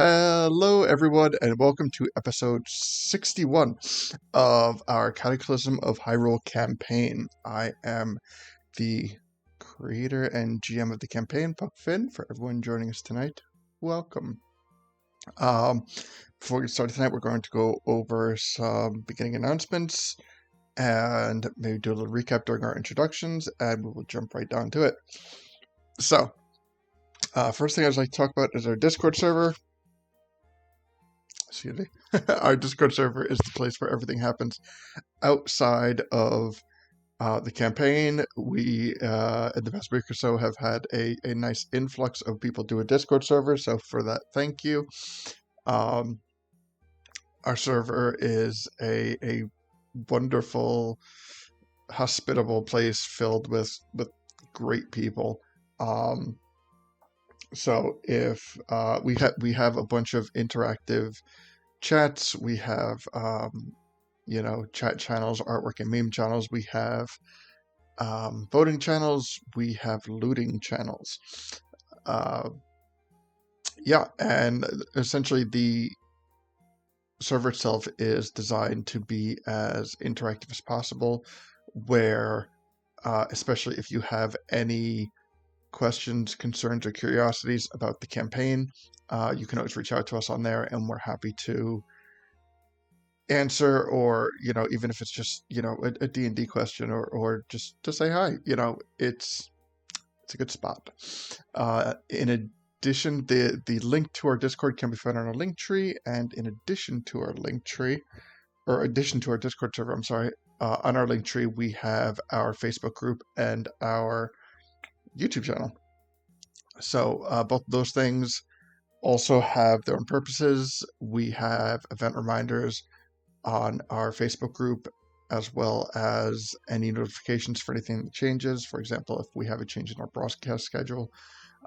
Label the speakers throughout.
Speaker 1: Hello, everyone, and welcome to episode 61 of our Cataclysm of Hyrule campaign. I am the creator and GM of the campaign, Puck Finn. For everyone joining us tonight, welcome. Before we get started tonight, we're going to go over some beginning announcements and maybe do a little recap during our introductions, and we will jump right down to it. So, first thing I'd like to talk about is our Discord server. Excuse me. Our Discord server is the place where everything happens outside of the campaign. We, in the past week or so, have had a nice influx of people to a Discord server, so for that, thank you. Our server is a wonderful, hospitable place filled with great people. So if we have a bunch of interactive chats, we have chat channels, artwork and meme channels, we have voting channels, we have looting channels. And essentially the server itself is designed to be as interactive as possible, where especially if you have any questions, concerns, or curiosities about the campaign, you can always reach out to us on there, and we're happy to answer, or even if it's just a D&D question, or just to say hi. It's a good spot. In addition, the link to our Discord can be found on our link tree, and in addition to our link tree, or addition to our Discord server, I'm sorry, on our link tree we have our Facebook group and our YouTube channel. So both of those things also have their own purposes. We have event reminders on our Facebook group, as well as any notifications for anything that changes. For example, if we have a change in our broadcast schedule,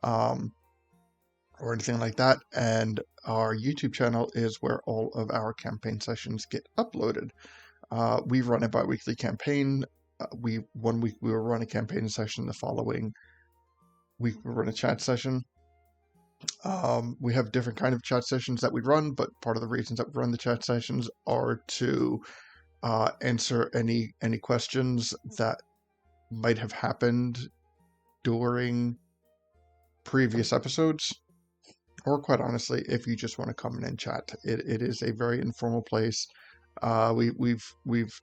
Speaker 1: or anything like that. And our YouTube channel is where all of our campaign sessions get uploaded. We run a bi-weekly campaign. One week we will run a campaign session, the following week we run a chat session. We have different kind of chat sessions that we run, but part of the reasons that we run the chat sessions are to answer any questions that might have happened during previous episodes, or quite honestly, if you just want to come in and chat. It is a very informal place. We've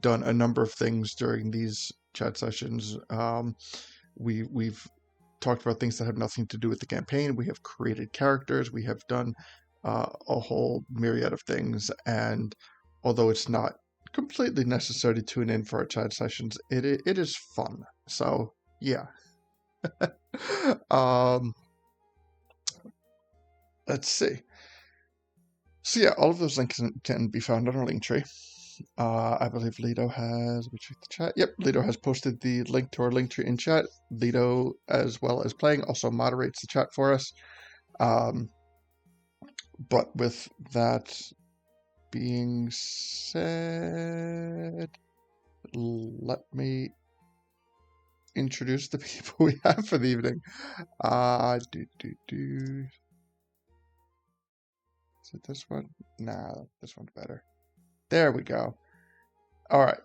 Speaker 1: done a number of things during these chat sessions. We've talked about things that have nothing to do with the campaign. We have created characters. We have done a whole myriad of things. And although it's not completely necessary to tune in for our chat sessions, it is fun. So yeah. Let's see. So yeah, all of those links can be found on our link tree. I believe Lido has, we check the chat. Yep, Lido has posted the link to our link tree in chat. Lido, as well as playing, also moderates the chat for us. But with that being said, let me introduce the people we have for the evening. Is it this one? Nah, this one's better. There we go. All right.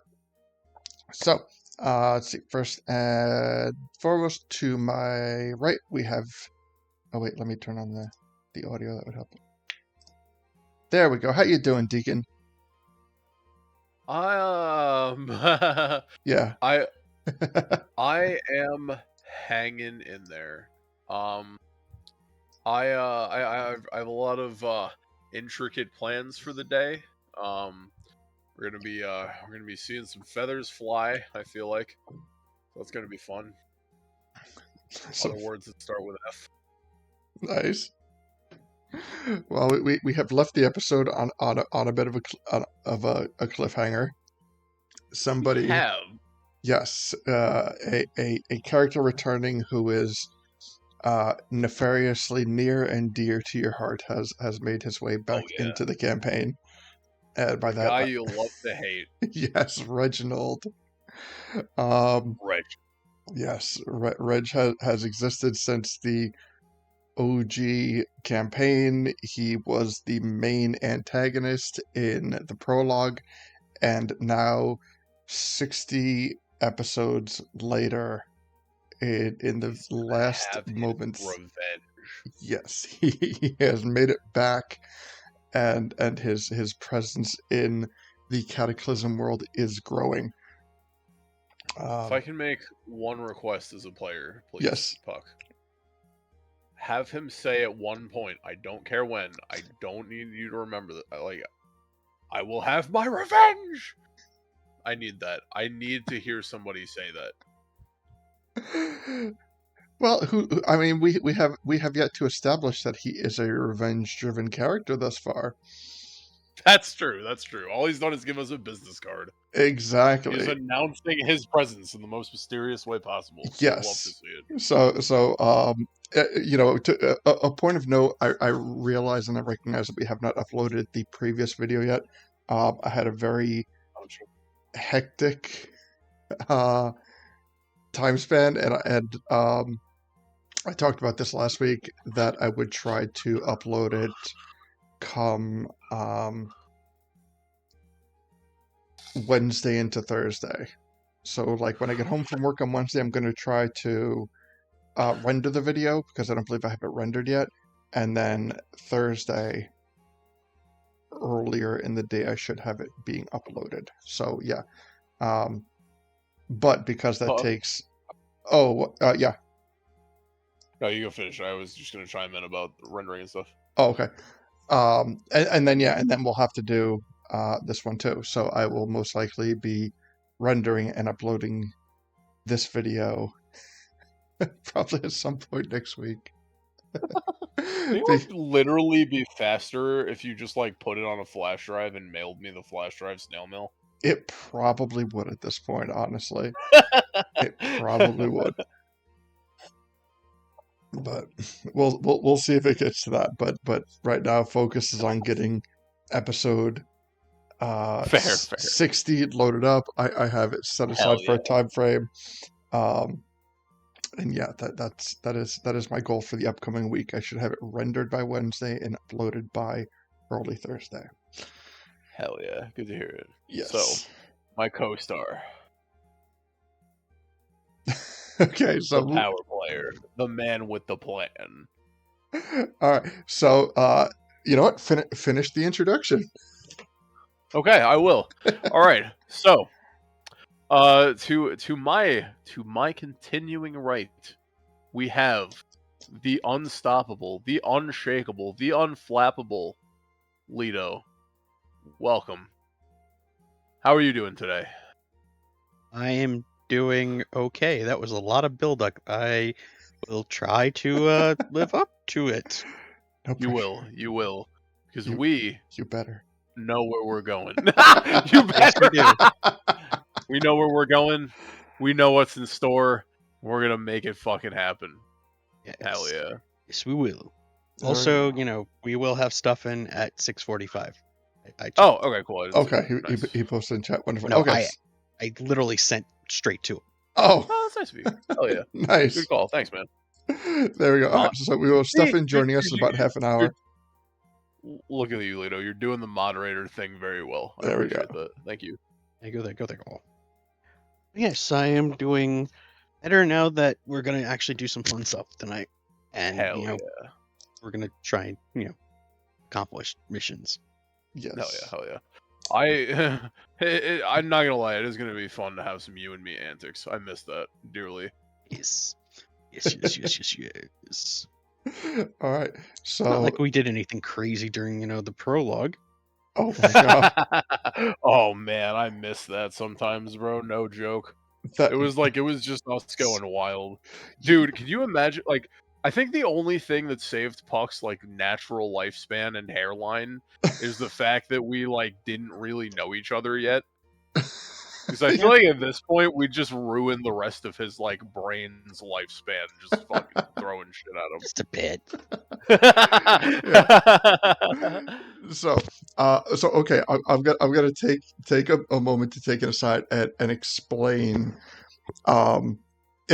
Speaker 1: So, let's see. First and foremost, to my right, we have... Oh, wait, let me turn on the audio. That would help. There we go. How you doing, Deacon?
Speaker 2: Yeah. I am hanging in there. I have a lot of intricate plans for the day. We're gonna be seeing some feathers fly, I feel like. So it's gonna be fun. Other words that start with F.
Speaker 1: Nice. Well, we have left the episode on a bit of a cliffhanger. Somebody
Speaker 2: we have.
Speaker 1: Yes, a character returning who is nefariously near and dear to your heart has made his way back into the campaign. By that,
Speaker 2: guy you love to hate.
Speaker 1: Yes, Reginald.
Speaker 2: Reg.
Speaker 1: Yes, Reg has existed since the OG campaign. He was the main antagonist in the prologue, and now 60 episodes later, in the
Speaker 2: He's gonna
Speaker 1: last
Speaker 2: have his
Speaker 1: moments,
Speaker 2: revenge.
Speaker 1: yes, he has made it back, and his presence in the Cataclysm world is growing.
Speaker 2: If I can make one request as a player, please,
Speaker 1: Yes.
Speaker 2: Puck. Have him say at one point, I don't care when, I don't need you to remember that. Like, I will have my revenge. I need that. I need to hear somebody say that.
Speaker 1: Well, I mean, we have yet to establish that he is a revenge-driven character thus far.
Speaker 2: That's true. That's true. All he's done is give us a business card. He's
Speaker 1: Exactly.
Speaker 2: announcing his presence in the most mysterious way possible. Love to
Speaker 1: Yes.
Speaker 2: see it.
Speaker 1: You know, a point of note, I realize and I recognize that we have not uploaded the previous video yet. I had a very
Speaker 2: Oh, sure.
Speaker 1: hectic uh, time span, and I talked about this last week that I would try to upload it come Wednesday into Thursday. So, like, when I get home from work on Wednesday, I'm going to try to render the video because I don't believe I have it rendered yet. And then Thursday, earlier in the day, I should have it being uploaded. So, yeah. But because that
Speaker 2: Puck.
Speaker 1: takes. Yeah.
Speaker 2: No, you go finish. I was just going to chime in about rendering and stuff.
Speaker 1: Oh, okay. And then we'll have to do this one too. So I will most likely be rendering and uploading this video probably at some point next week.
Speaker 2: It would literally be faster if you just like put it on a flash drive and mailed me the flash drive snail mail.
Speaker 1: It probably would at this point, honestly. It probably would. But we'll see if it gets to that. But right now, focus is on getting episode
Speaker 2: Fair.
Speaker 1: 60 loaded up. I have it set aside for a time frame. And yeah, that is my goal for the upcoming week. I should have it rendered by Wednesday and uploaded by early Thursday.
Speaker 2: Hell yeah, good to hear it.
Speaker 1: Yes.
Speaker 2: So, my co-star.
Speaker 1: Okay, so
Speaker 2: the power player, the man with the plan.
Speaker 1: All right, so you know what? Finish the introduction.
Speaker 2: Okay, I will. All right, so to my continuing right, we have the unstoppable, the unshakable, the unflappable Lido. Welcome. How are you doing today?
Speaker 3: I am doing okay. That was a lot of build-up. I will try to live up to it.
Speaker 1: No pressure.
Speaker 2: You will, because
Speaker 1: you better
Speaker 2: know where we're going. You
Speaker 3: Yes,
Speaker 2: better.
Speaker 3: we do.
Speaker 2: We know where we're going. We know what's in store. We're gonna make it fucking happen.
Speaker 3: Yes.
Speaker 2: Hell yeah.
Speaker 3: Yes, we will.
Speaker 1: There
Speaker 3: Also,
Speaker 1: we go.
Speaker 3: we will have stuff in at 6:45.
Speaker 2: Oh, okay, cool. I didn't see
Speaker 1: Okay,
Speaker 2: that. Nice.
Speaker 1: he posted in chat. Wonderful.
Speaker 3: No,
Speaker 1: Okay.
Speaker 3: I literally sent straight to him.
Speaker 1: Oh,
Speaker 2: Oh, that's nice of you. Hell yeah.
Speaker 1: nice.
Speaker 2: Good call. Thanks, man.
Speaker 1: There we go. All right, so we will stuff in joining us in about half an hour.
Speaker 2: Look at you, Lido. You're doing the moderator thing very well. I
Speaker 1: There we go.
Speaker 2: appreciate that. Thank you.
Speaker 3: Hey, go there. Yes, I am doing better now that we're gonna actually do some fun stuff tonight, and
Speaker 2: Hell yeah.
Speaker 3: we're gonna try and accomplish missions.
Speaker 1: Yes.
Speaker 2: Hell yeah. I'm not gonna lie, it is gonna be fun to have some you and me antics. I miss that dearly.
Speaker 3: Yes.
Speaker 1: All right. So
Speaker 3: Not like we did anything crazy during the prologue.
Speaker 1: Oh my god.
Speaker 2: Oh man, I miss that sometimes, bro. No joke. It was just us going wild. Dude, can you imagine I think the only thing that saved Puck's natural lifespan and hairline is the fact that we didn't really know each other yet. Because I feel like at this point we just ruined the rest of his brain's lifespan, just fucking throwing shit at him.
Speaker 3: Just a bit.
Speaker 1: So okay, I'm gonna take a moment to take it aside and explain, in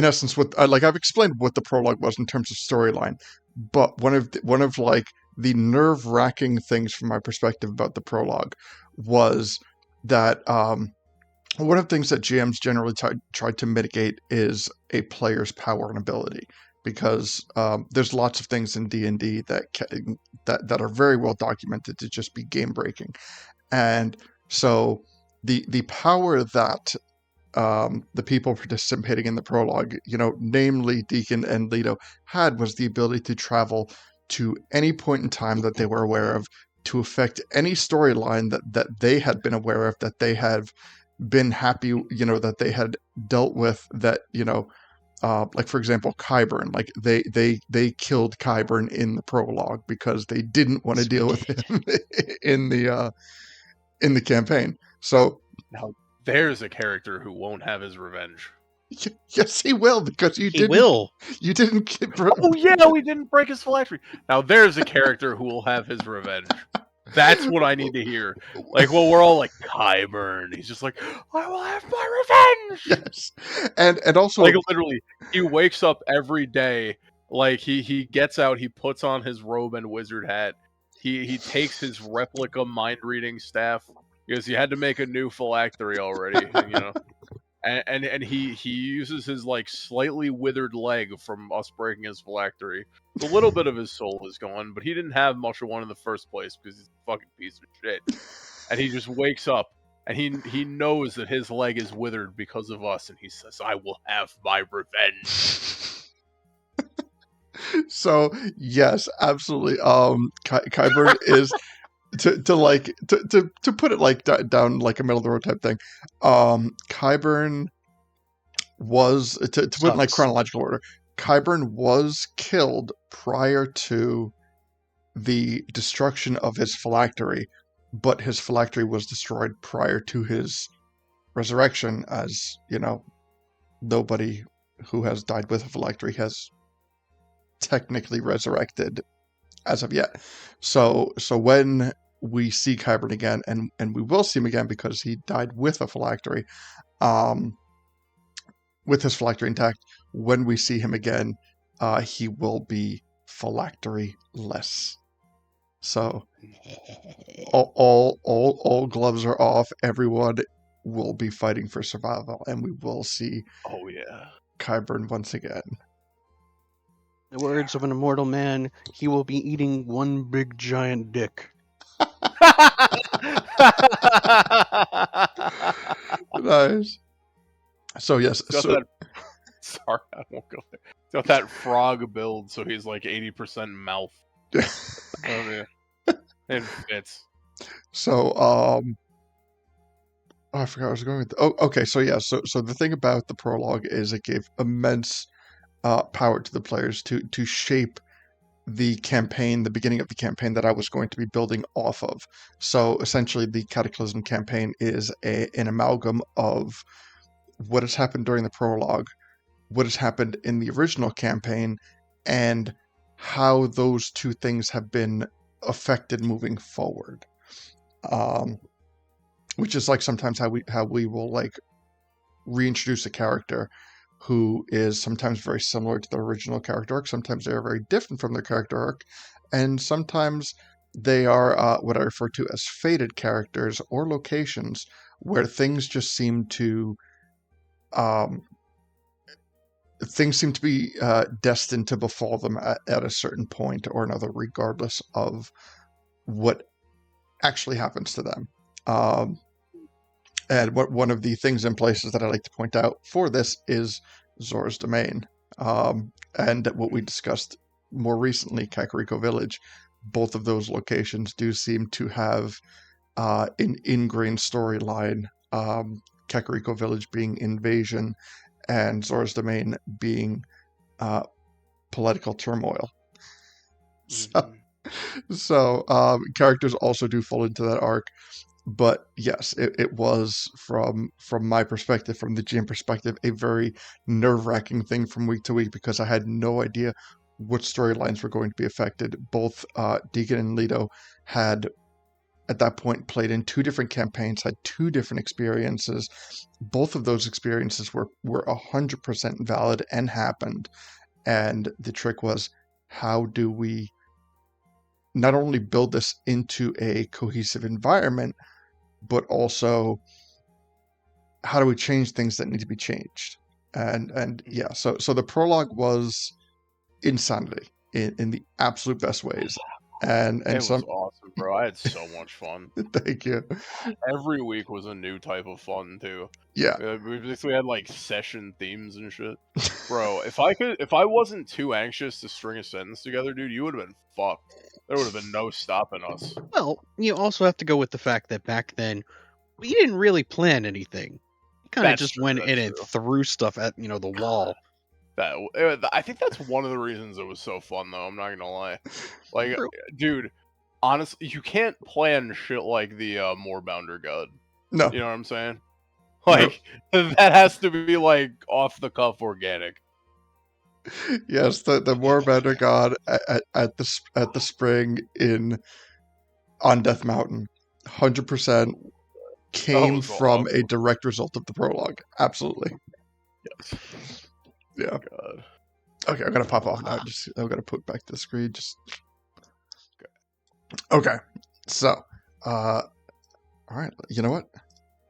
Speaker 1: essence, what I've explained what the prologue was in terms of storyline, But one of like the nerve-wracking things from my perspective about the prologue was that one of the things that GMs generally try to mitigate is a player's power and ability, because there's lots of things in D&D that are very well documented to just be game breaking, and so the power that the people participating in the prologue, namely Deacon and Leto, had was the ability to travel to any point in time that they were aware of, to affect any storyline that they had been aware of, that they have been happy, that they had dealt with, that, like for example, Qyburn, like they killed Qyburn in the prologue because they didn't want to
Speaker 3: Yes, we
Speaker 1: deal with
Speaker 3: did.
Speaker 1: him in the campaign. So
Speaker 2: Now, there's a character who won't have his revenge.
Speaker 1: yes, he will, because
Speaker 3: He will.
Speaker 1: you didn't get
Speaker 2: Oh yeah, we didn't break his phylactery. Now there's a character who will have his revenge. That's what I need to hear. Like, well, we're all like, Qyburn. He's just like, I will have my revenge.
Speaker 1: yes, and also
Speaker 2: Like, literally, he wakes up every day. Like, he gets out, he puts on his robe and wizard hat. He takes his replica mind reading staff because he had to make a new phylactery already. And he uses his like slightly withered leg from us breaking his phylactery. So a little bit of his soul is gone, but he didn't have much of one in the first place because he's a fucking piece of shit. And he just wakes up and he knows that his leg is withered because of us, and he says, "I will have my revenge."
Speaker 1: so yes, absolutely. Qyburn is to put it like down like a middle of the road type thing. Qyburn was to put it in like
Speaker 3: Sucks.
Speaker 1: chronological order. Qyburn was killed prior to the destruction of his phylactery, but his phylactery was destroyed prior to his resurrection, as nobody who has died with a phylactery has technically resurrected as of yet. So when we see Qyburn again, and we will see him again because he died with a phylactery, with his phylactery intact, when we see him again, he will be phylactery-less. So all gloves are off. Everyone will be fighting for survival, and we will see
Speaker 2: Oh yeah.
Speaker 1: Qyburn once again.
Speaker 3: In the words of an immortal man, he will be eating one big giant dick.
Speaker 1: Nice. So yes,
Speaker 2: Got that. Sorry, I won't go there. Got that frog build, so he's like 80% mouth. Oh yeah, it fits.
Speaker 1: so I forgot what I was going with. Oh, okay. So yeah, so the thing about the prologue is it gave immense power to the players to shape the campaign, the beginning of the campaign that I was going to be building off of. So essentially, the Cataclysm campaign is an amalgam of what has happened during the prologue, what has happened in the original campaign, and how those two things have been affected moving forward. Which is like sometimes how we will like reintroduce a character who is sometimes very similar to the original character arc. Sometimes they are very different from their character arc, and sometimes they are what I refer to as fated characters or locations where things just seem to be destined to befall them at a certain point or another, regardless of what actually happens to them. And one of the things and places that I like to point out for this is Zora's Domain, and what we discussed more recently, Kakariko Village. Both of those locations do seem to have an ingrained storyline. Kakariko Village being invasion, and Zora's Domain being political turmoil. So characters also do fall into that arc. But yes, it was from my perspective, from the GM perspective, a very nerve-wracking thing from week to week because I had no idea what storylines were going to be affected. Both Deacon and Leto had, at that point, played in two different campaigns, had two different experiences. Both of those experiences were 100% valid and happened. And the trick was, how do we not only build this into a cohesive environment, but also how do we change things that need to be changed? And yeah, so the prologue was insanity in the absolute best ways. And
Speaker 2: It was
Speaker 1: some
Speaker 2: awesome, bro. I had so much fun.
Speaker 1: thank you.
Speaker 2: Every week was a new type of fun too.
Speaker 1: Yeah.
Speaker 2: We basically had like session themes and shit. Bro, if I wasn't too anxious to string a sentence together, dude, you would have been fucked. There would have been no stopping us.
Speaker 3: Well, you also have to go with the fact that back then we didn't really plan anything. We kind of
Speaker 2: That's
Speaker 3: just
Speaker 2: true.
Speaker 3: went
Speaker 2: That's
Speaker 3: in and
Speaker 2: true.
Speaker 3: threw stuff at the wall.
Speaker 2: I think that's one of the reasons it was so fun, though. I'm not gonna lie. Like,
Speaker 3: True.
Speaker 2: dude, honestly, you can't plan shit like the Moorbounder God.
Speaker 1: No.
Speaker 2: You know what I'm saying?
Speaker 1: No.
Speaker 2: Like, that has to be like off the cuff organic.
Speaker 1: Yes, the Moorbender God at the spring on Death Mountain, 100%
Speaker 2: That
Speaker 1: came
Speaker 2: was
Speaker 1: from a
Speaker 2: awesome.
Speaker 1: direct result of the prologue. Absolutely.
Speaker 2: Yes.
Speaker 1: Yeah.
Speaker 2: God.
Speaker 1: Okay, I'm gonna pop off now. I'm gonna put back the screen. Okay. So, all right. You know what?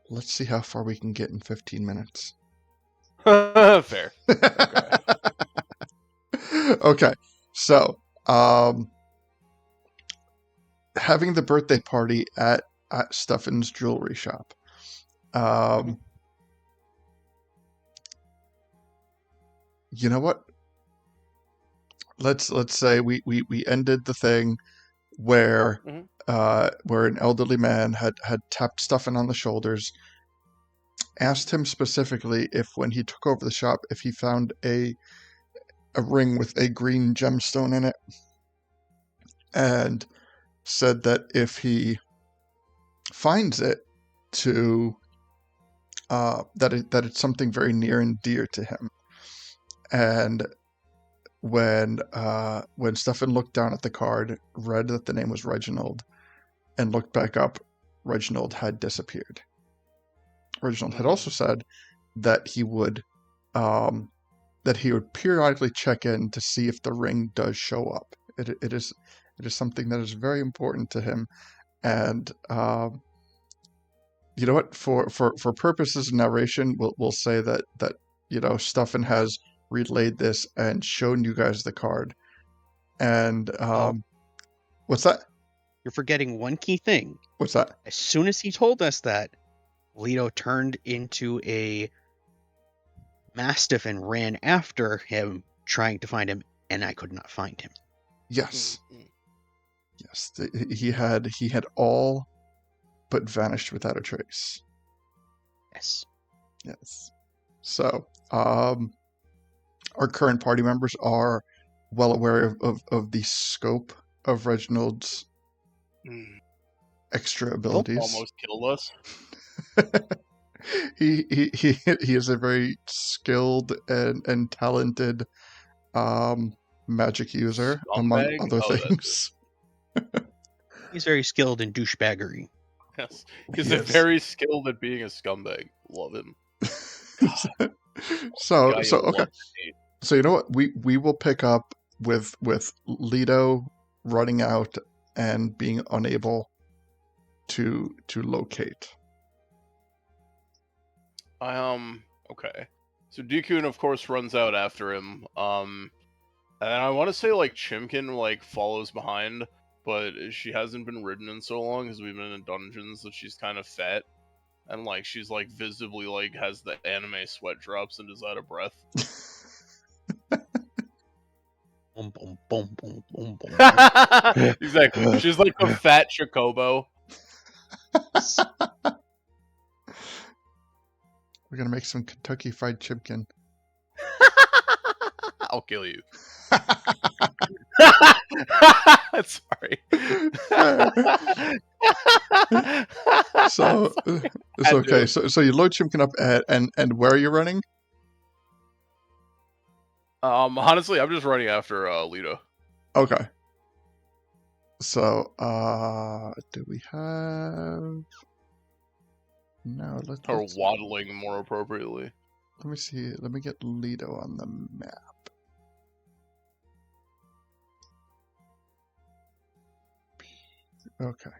Speaker 1: Let's see how far we can get in 15 minutes.
Speaker 2: Fair. Okay.
Speaker 1: Okay. So, having the birthday party at Stuffin's jewelry shop. You know what? Let's say we ended the thing where where an elderly man had tapped Stuffin on the shoulders, asked him specifically if when he took over the shop if he found a ring with a green gemstone in it, and said that if he finds it, to that it's something very near and dear to him. And when Stefan looked down at the card, read that the name was Reginald, and looked back up, Reginald had disappeared. Reginald had also said that he would periodically check in to see if the ring does show up. It is something that is very important to him, and you know what? For purposes of narration, we'll say that Stuffin has relayed this and shown you guys the card. And what's that?
Speaker 3: You're forgetting one key thing.
Speaker 1: What's that?
Speaker 3: As soon as he told us that, Leto turned into a mastiff and ran after him, trying to find him, and I could not find him.
Speaker 1: Yes. Yes. He had all but vanished without a trace.
Speaker 3: Yes.
Speaker 1: Yes. So, our current party members are well aware of the scope of Reginald's extra abilities.
Speaker 2: Almost killed us.
Speaker 1: he is a very skilled and talented magic user, among
Speaker 2: Scumbag?
Speaker 1: other
Speaker 2: Oh,
Speaker 1: things.
Speaker 3: He's very skilled in douchebaggery.
Speaker 2: Yes. He's
Speaker 1: Yes.
Speaker 2: very skilled at being a scumbag. Love him.
Speaker 1: So
Speaker 2: Guy you
Speaker 1: okay.
Speaker 2: love to hate.
Speaker 1: So you know what? We will pick up with Leto running out and being unable to locate.
Speaker 2: Okay. So Deku, of course, runs out after him. And I want to say like Chimkin like follows behind, but she hasn't been ridden in so long because we've been in dungeons that she's kind of fat, and like she's like visibly like has the anime sweat drops and is out of breath.
Speaker 3: Boom, boom, boom, boom, boom, boom.
Speaker 2: Exactly. She's like a fat Chocobo.
Speaker 1: We're gonna make some Kentucky Fried Chimkin.
Speaker 2: I'll kill you. Sorry.
Speaker 1: So it's okay. So you load Chimkin up and where are you running?
Speaker 2: Honestly, I'm just running after Leto.
Speaker 1: Okay. So do we have? No, let's
Speaker 2: waddling more appropriately.
Speaker 1: Let me see. Let me get Leto on the map. Okay.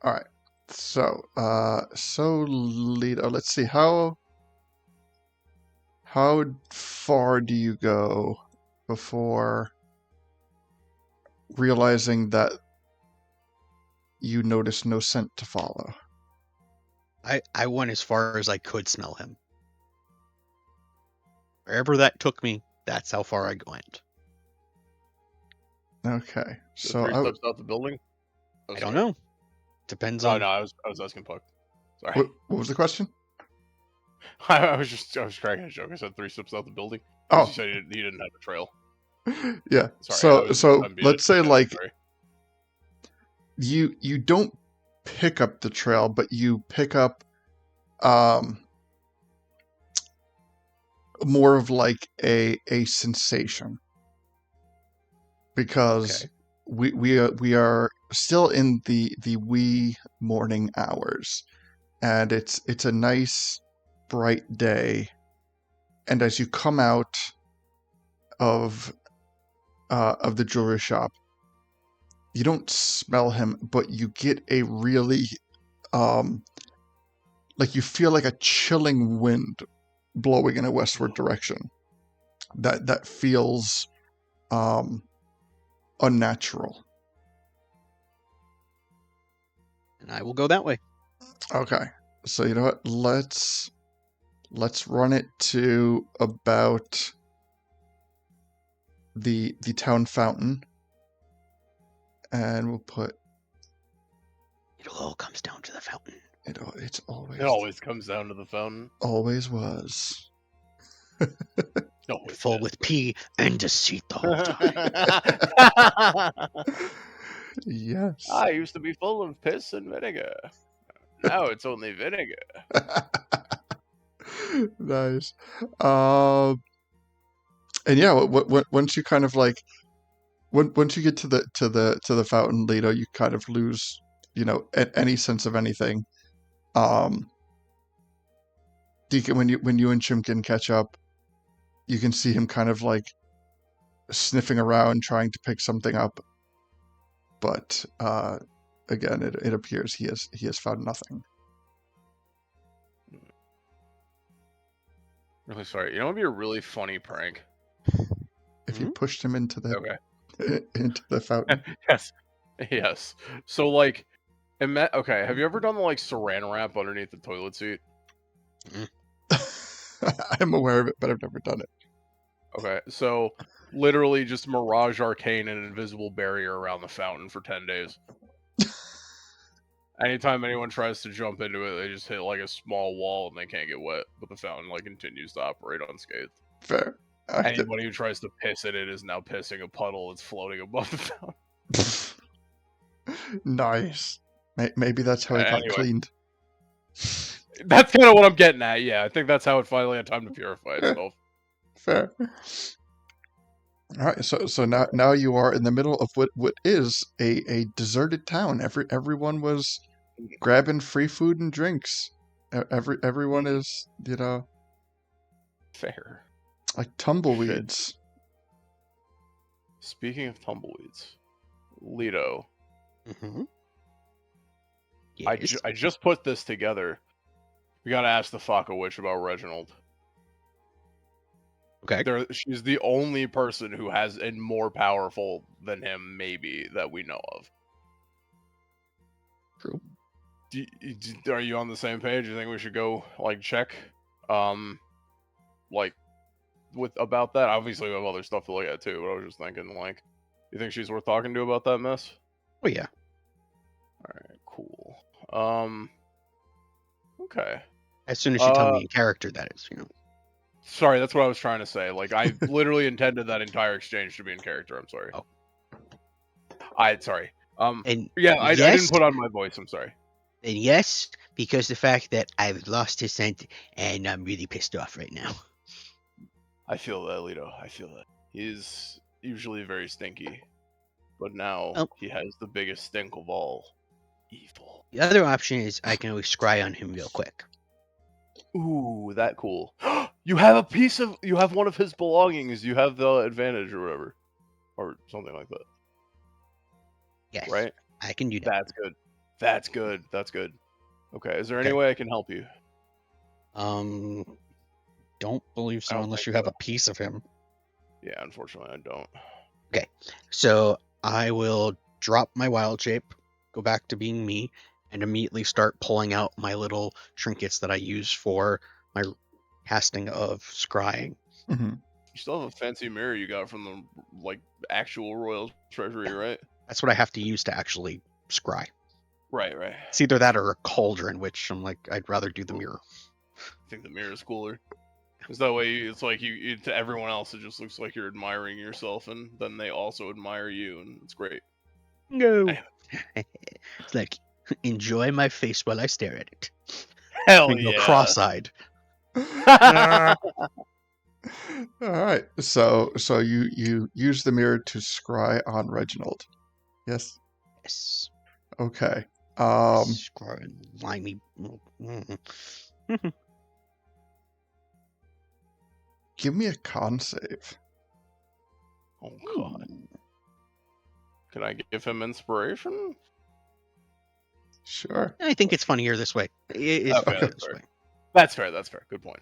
Speaker 1: All right. So, Lito, let's see how far do you go before realizing that you notice no scent to follow?
Speaker 3: I went as far as I could smell him. Wherever that took me, that's how far I went.
Speaker 1: Okay.
Speaker 2: So
Speaker 1: So
Speaker 2: 3 steps out the building. Oh,
Speaker 3: I don't
Speaker 2: sorry.
Speaker 3: know. Depends
Speaker 2: No,
Speaker 3: on.
Speaker 2: no, I was asking Puck. Sorry.
Speaker 1: what was the question?
Speaker 2: I was cracking a joke. I said 3 steps out the building because
Speaker 1: Oh,
Speaker 2: you said he didn't have a trail.
Speaker 1: yeah.
Speaker 2: Sorry, I'm being
Speaker 1: Let's say like
Speaker 2: sorry.
Speaker 1: you don't pick up the trail, but you pick up um more of like a sensation, because
Speaker 3: Okay.
Speaker 1: we are still in the wee morning hours, and it's a nice bright day, and as you come out of the jewelry shop, you don't smell him, but you get a really um like you feel like a chilling wind blowing in a westward direction that feels um unnatural.
Speaker 3: And I will go that way.
Speaker 1: Okay. So you know what? Let's run it to about the town fountain, and we'll put
Speaker 3: It all comes down to the fountain.
Speaker 1: it's
Speaker 2: It always comes down to the fountain.
Speaker 1: always was.
Speaker 2: Always
Speaker 3: Full
Speaker 2: has
Speaker 3: with
Speaker 2: been.
Speaker 3: pee and deceit the whole time.
Speaker 1: Yes.
Speaker 2: I used to be full of piss and vinegar. Now it's only vinegar.
Speaker 1: Nice. And yeah, once you kind of like once you get to the fountain, Leto, you kind of lose, any sense of anything. Deacon, when you and Chimkin catch up, you can see him kind of like sniffing around trying to pick something up, but again, it appears he has found nothing.
Speaker 2: Really sorry. You know what would be a really funny prank?
Speaker 1: If you pushed him into
Speaker 2: Okay.
Speaker 1: into the fountain.
Speaker 2: Yes. Yes. So like, okay, have you ever done the like saran wrap underneath the toilet seat?
Speaker 1: I'm aware of it, but I've never done it.
Speaker 2: Okay, so literally just Mirage Arcane and an invisible barrier around the fountain for 10 days. Anytime anyone tries to jump into it, they just hit like a small wall and they can't get wet, but the fountain like continues to operate unscathed.
Speaker 1: Fair.
Speaker 2: Anybody who tries to piss in it is now pissing a puddle that's floating above the fountain.
Speaker 1: Nice. Maybe that's how it got
Speaker 2: Anyway.
Speaker 1: cleaned.
Speaker 2: That's kind of what I'm getting at. Yeah, I think that's how it finally had time to purify itself.
Speaker 1: Fair. All right, so now you are in the middle of what is a deserted town. Everyone was grabbing free food and drinks. Everyone is,
Speaker 2: Fair.
Speaker 1: like tumbleweeds.
Speaker 2: Speaking of tumbleweeds, Leto,
Speaker 3: Mm-hmm.
Speaker 2: I
Speaker 3: Yes.
Speaker 2: just put this together. We gotta ask the Faka Witch about Reginald.
Speaker 3: Okay.
Speaker 2: She's the only person who has and more powerful than him, maybe, that we know of.
Speaker 3: True.
Speaker 2: Are you on the same page? You think we should go like check, like with about that? Obviously, we have other stuff to look at too. But I was just thinking, like, you think she's worth talking to about that mess?
Speaker 3: Oh yeah.
Speaker 2: All right, cool. Okay.
Speaker 3: As soon as you tell me in character, that is,
Speaker 2: Sorry, that's what I was trying to say. Like, I literally intended that entire exchange to be in character. I'm sorry.
Speaker 3: Oh.
Speaker 2: Sorry.
Speaker 3: And
Speaker 2: Yeah, I
Speaker 3: yes,
Speaker 2: didn't put on my voice. I'm sorry.
Speaker 3: and yes, because the fact that I've lost his scent and I'm really pissed off right now.
Speaker 2: I feel that, Lito. I feel that. He's usually very stinky, but now
Speaker 3: Oh.
Speaker 2: he has the biggest stink of all. Evil.
Speaker 3: The other option is I can always scry on him real quick.
Speaker 2: Ooh, that cool. You have one of his belongings. You have the advantage or whatever. Or something like that.
Speaker 3: Yes,
Speaker 2: Right?
Speaker 3: I can do that.
Speaker 2: That's good. That's good. That's good. Okay, is there any
Speaker 3: Okay.
Speaker 2: way I can help you?
Speaker 3: Don't believe
Speaker 2: I
Speaker 3: so
Speaker 2: don't
Speaker 3: unless
Speaker 2: think
Speaker 3: you have
Speaker 2: so.
Speaker 3: a piece of him.
Speaker 2: Yeah, unfortunately I don't.
Speaker 3: Okay, so I will drop my wild shape, go back to being me, and immediately start pulling out my little trinkets that I use for my casting of scrying.
Speaker 1: Mhm.
Speaker 2: You still have a fancy mirror you got from the actual royal treasury, right?
Speaker 3: That's what I have to use to actually scry.
Speaker 2: Right, right.
Speaker 3: It's either that or a cauldron, which I'm like, I'd rather do the
Speaker 2: Ooh.
Speaker 3: mirror.
Speaker 2: I think the mirror is cooler. Because that way, it's like to everyone else, it just looks like you're admiring yourself, and then they also admire you, and it's great.
Speaker 3: No. It's like, enjoy my face while I stare at it.
Speaker 2: Hell
Speaker 3: And go
Speaker 2: yeah!
Speaker 3: cross-eyed.
Speaker 1: All right. So you use the mirror to scry on Reginald. Yes.
Speaker 3: Yes.
Speaker 1: Okay.
Speaker 3: Scry limey.
Speaker 1: Give me a con save.
Speaker 2: Oh god. Can I give him inspiration?
Speaker 1: Sure.
Speaker 3: I think it's funnier this way. It's
Speaker 2: Okay,
Speaker 3: funnier
Speaker 1: that's
Speaker 3: this
Speaker 2: fair.
Speaker 3: way.
Speaker 2: That's fair. That's fair. Good point.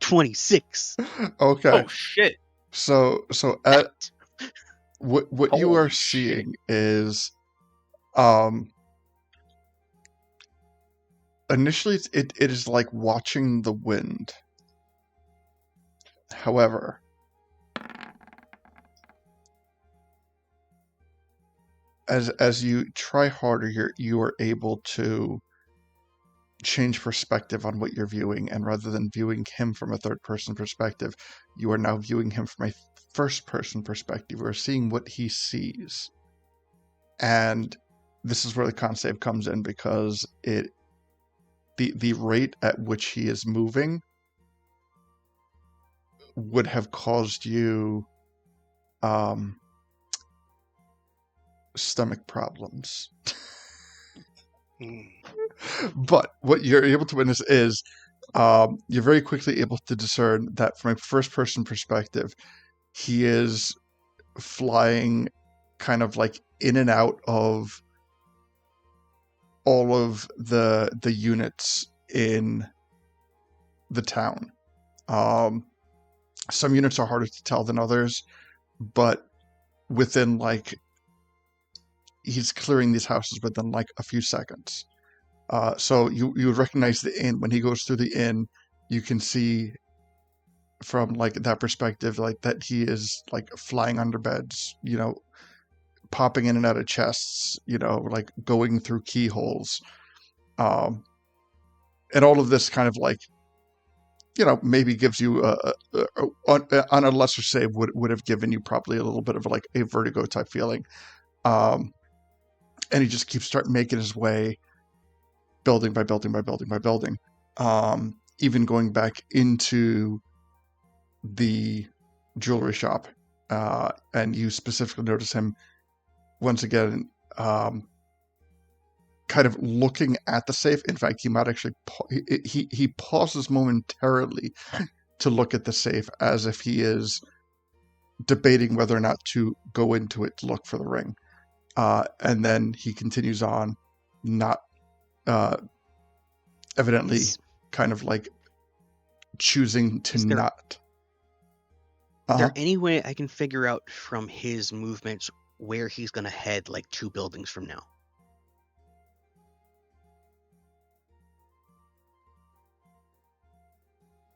Speaker 3: 26.
Speaker 1: Okay.
Speaker 2: Oh shit!
Speaker 1: So
Speaker 3: That.
Speaker 1: what you
Speaker 2: Holy
Speaker 1: are
Speaker 2: shit.
Speaker 1: seeing is initially it is like watching the wind. However, as you try harder, you are able to change perspective on what you're viewing, and rather than viewing him from a third person perspective, you are now viewing him from a first person perspective. You are seeing what he sees. And this is where the con save comes in, because the rate at which he is moving would have caused you stomach problems. But what you're able to witness is you're very quickly able to discern that from a first person perspective, he is flying kind of like in and out of all of the units in the town. Some units are harder to tell than others, but within like he's clearing these houses within like a few seconds. So you would recognize the inn. When he goes through the inn, you can see from like that perspective, like that he is like flying under beds, popping in and out of chests, like going through keyholes. And all of this kind of like, maybe gives you on a lesser save would have given you probably a little bit of like a vertigo type feeling. And he just keeps making his way building by building by building by building. Even going back into the jewelry shop, and you specifically notice him once again, kind of looking at the safe. In fact, he might actually he pauses momentarily to look at the safe, as if he is debating whether or not to go into it to look for the ring. And then he continues on, not evidently kind of like choosing to not.
Speaker 3: Is there any way I can figure out from his movements where he's going to head like 2 buildings from now?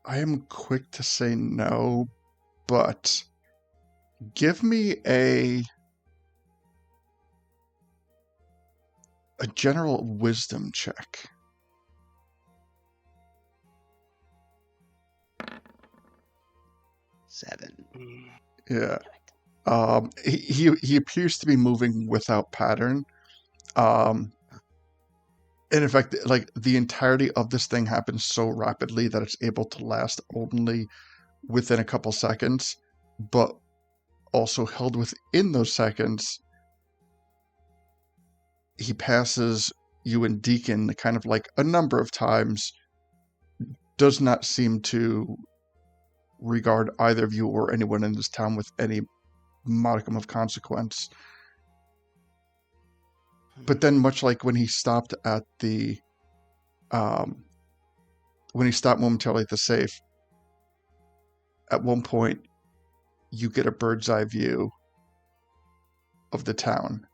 Speaker 1: I am quick to say no, but give me a general wisdom check.
Speaker 3: 7.
Speaker 1: Yeah. He appears to be moving without pattern. And in fact, like the entirety of this thing happens so rapidly that it's able to last only within a couple seconds, but also held within those seconds he passes you and Deacon kind of like a number of times, does not seem to regard either of you or anyone in this town with any modicum of consequence. But then, much like when he stopped at the, when he stopped momentarily at the safe, at one point, you get a bird's eye view of the town.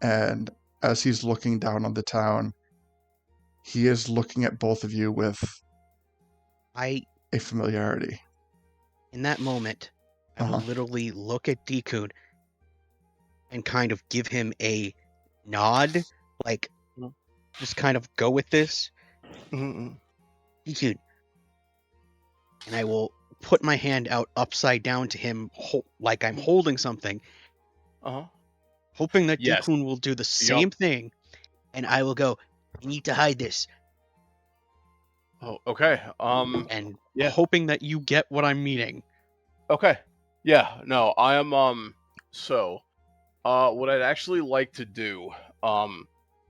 Speaker 1: And as he's looking down on the town, he is looking at both of you with a familiarity.
Speaker 3: In that moment, I will literally look at Deku and kind of give him a nod, like, just kind of go with this. Deku. And I will put my hand out upside down to him, like I'm holding something, hoping that Deku will do the same thing, and I will go, I need to hide this.
Speaker 2: Oh, okay.
Speaker 3: And hoping that you get what I'm meaning.
Speaker 2: Okay. Yeah, no, I am, so, what I'd actually like to do,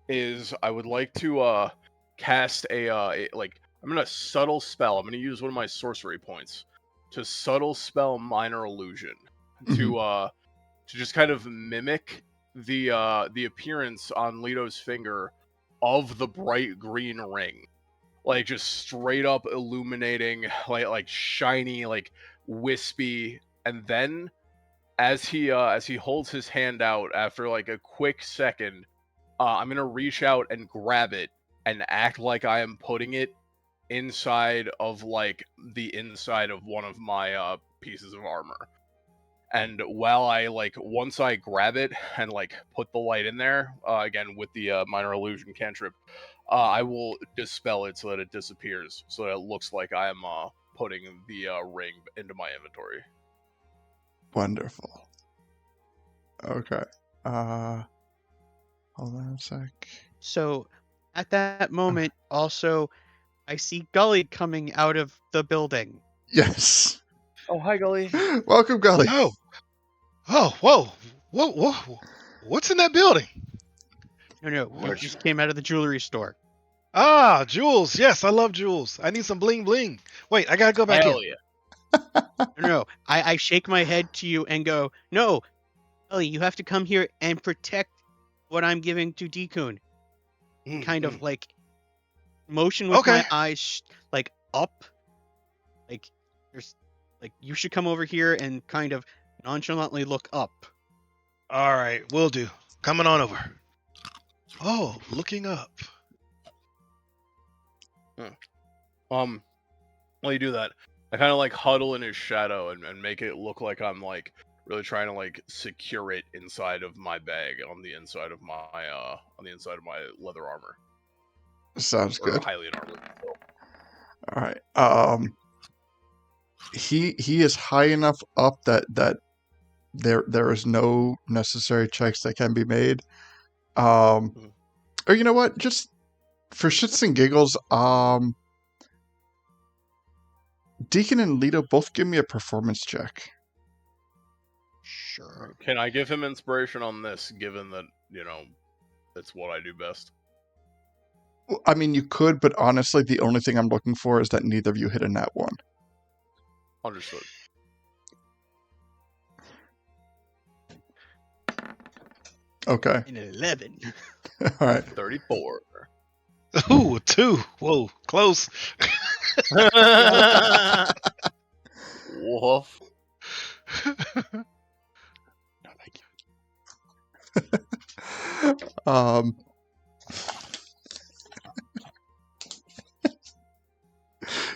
Speaker 2: is I would like to, cast like, I'm gonna subtle spell. I'm gonna use one of my sorcery points to subtle spell minor illusion to just kind of mimic the appearance on Leto's finger of the bright green ring. Like, just straight up illuminating, like shiny, like wispy, and then as he holds his hand out after like a quick second, I'm gonna reach out and grab it and act like I am putting it inside of like the inside of one of my pieces of armor. And while I once I grab it and like put the light in there, again with the minor illusion cantrip, I will dispel it so that it disappears, so that it looks like I am putting the ring into my inventory.
Speaker 1: Wonderful. Okay. Hold on a sec.
Speaker 3: So, at that moment, also, I see Gully coming out of the building.
Speaker 1: Yes.
Speaker 2: Oh, hi, Gully.
Speaker 1: Welcome, Gully.
Speaker 4: Whoa. What's in that building?
Speaker 3: No, you just came out of the jewelry store.
Speaker 4: Ah, jewels. Yes, I love jewels. I need some bling bling. Wait, I gotta go back in.
Speaker 3: No, I shake my head to you and go, no, Gully, you have to come here and protect what I'm giving to Deku. Kind of like motion with my eyes like up, like there's like you should come over here and kind of nonchalantly look up.
Speaker 4: All right, will do. Coming on over. Oh, looking up.
Speaker 2: While you do that, I kind of like huddle in his shadow and make it look like I'm like really trying to like secure it inside of my bag on the inside of my leather armor.
Speaker 1: Sounds good.
Speaker 2: Highly armored.
Speaker 1: All right. He is high enough up that there is no necessary checks that can be made. Or you know what? Just for shits and giggles, Deacon and Leto both give me a performance check.
Speaker 3: Sure.
Speaker 2: Can I give him inspiration on this, given that, it's what I do best?
Speaker 1: I mean, you could, but honestly, the only thing I'm looking for is that neither of you hit a nat 1.
Speaker 2: Understood.
Speaker 1: Okay.
Speaker 3: An 11.
Speaker 1: All right.
Speaker 2: 34.
Speaker 4: Ooh, 2. Whoa, close.
Speaker 2: Woof.
Speaker 1: No, thank you.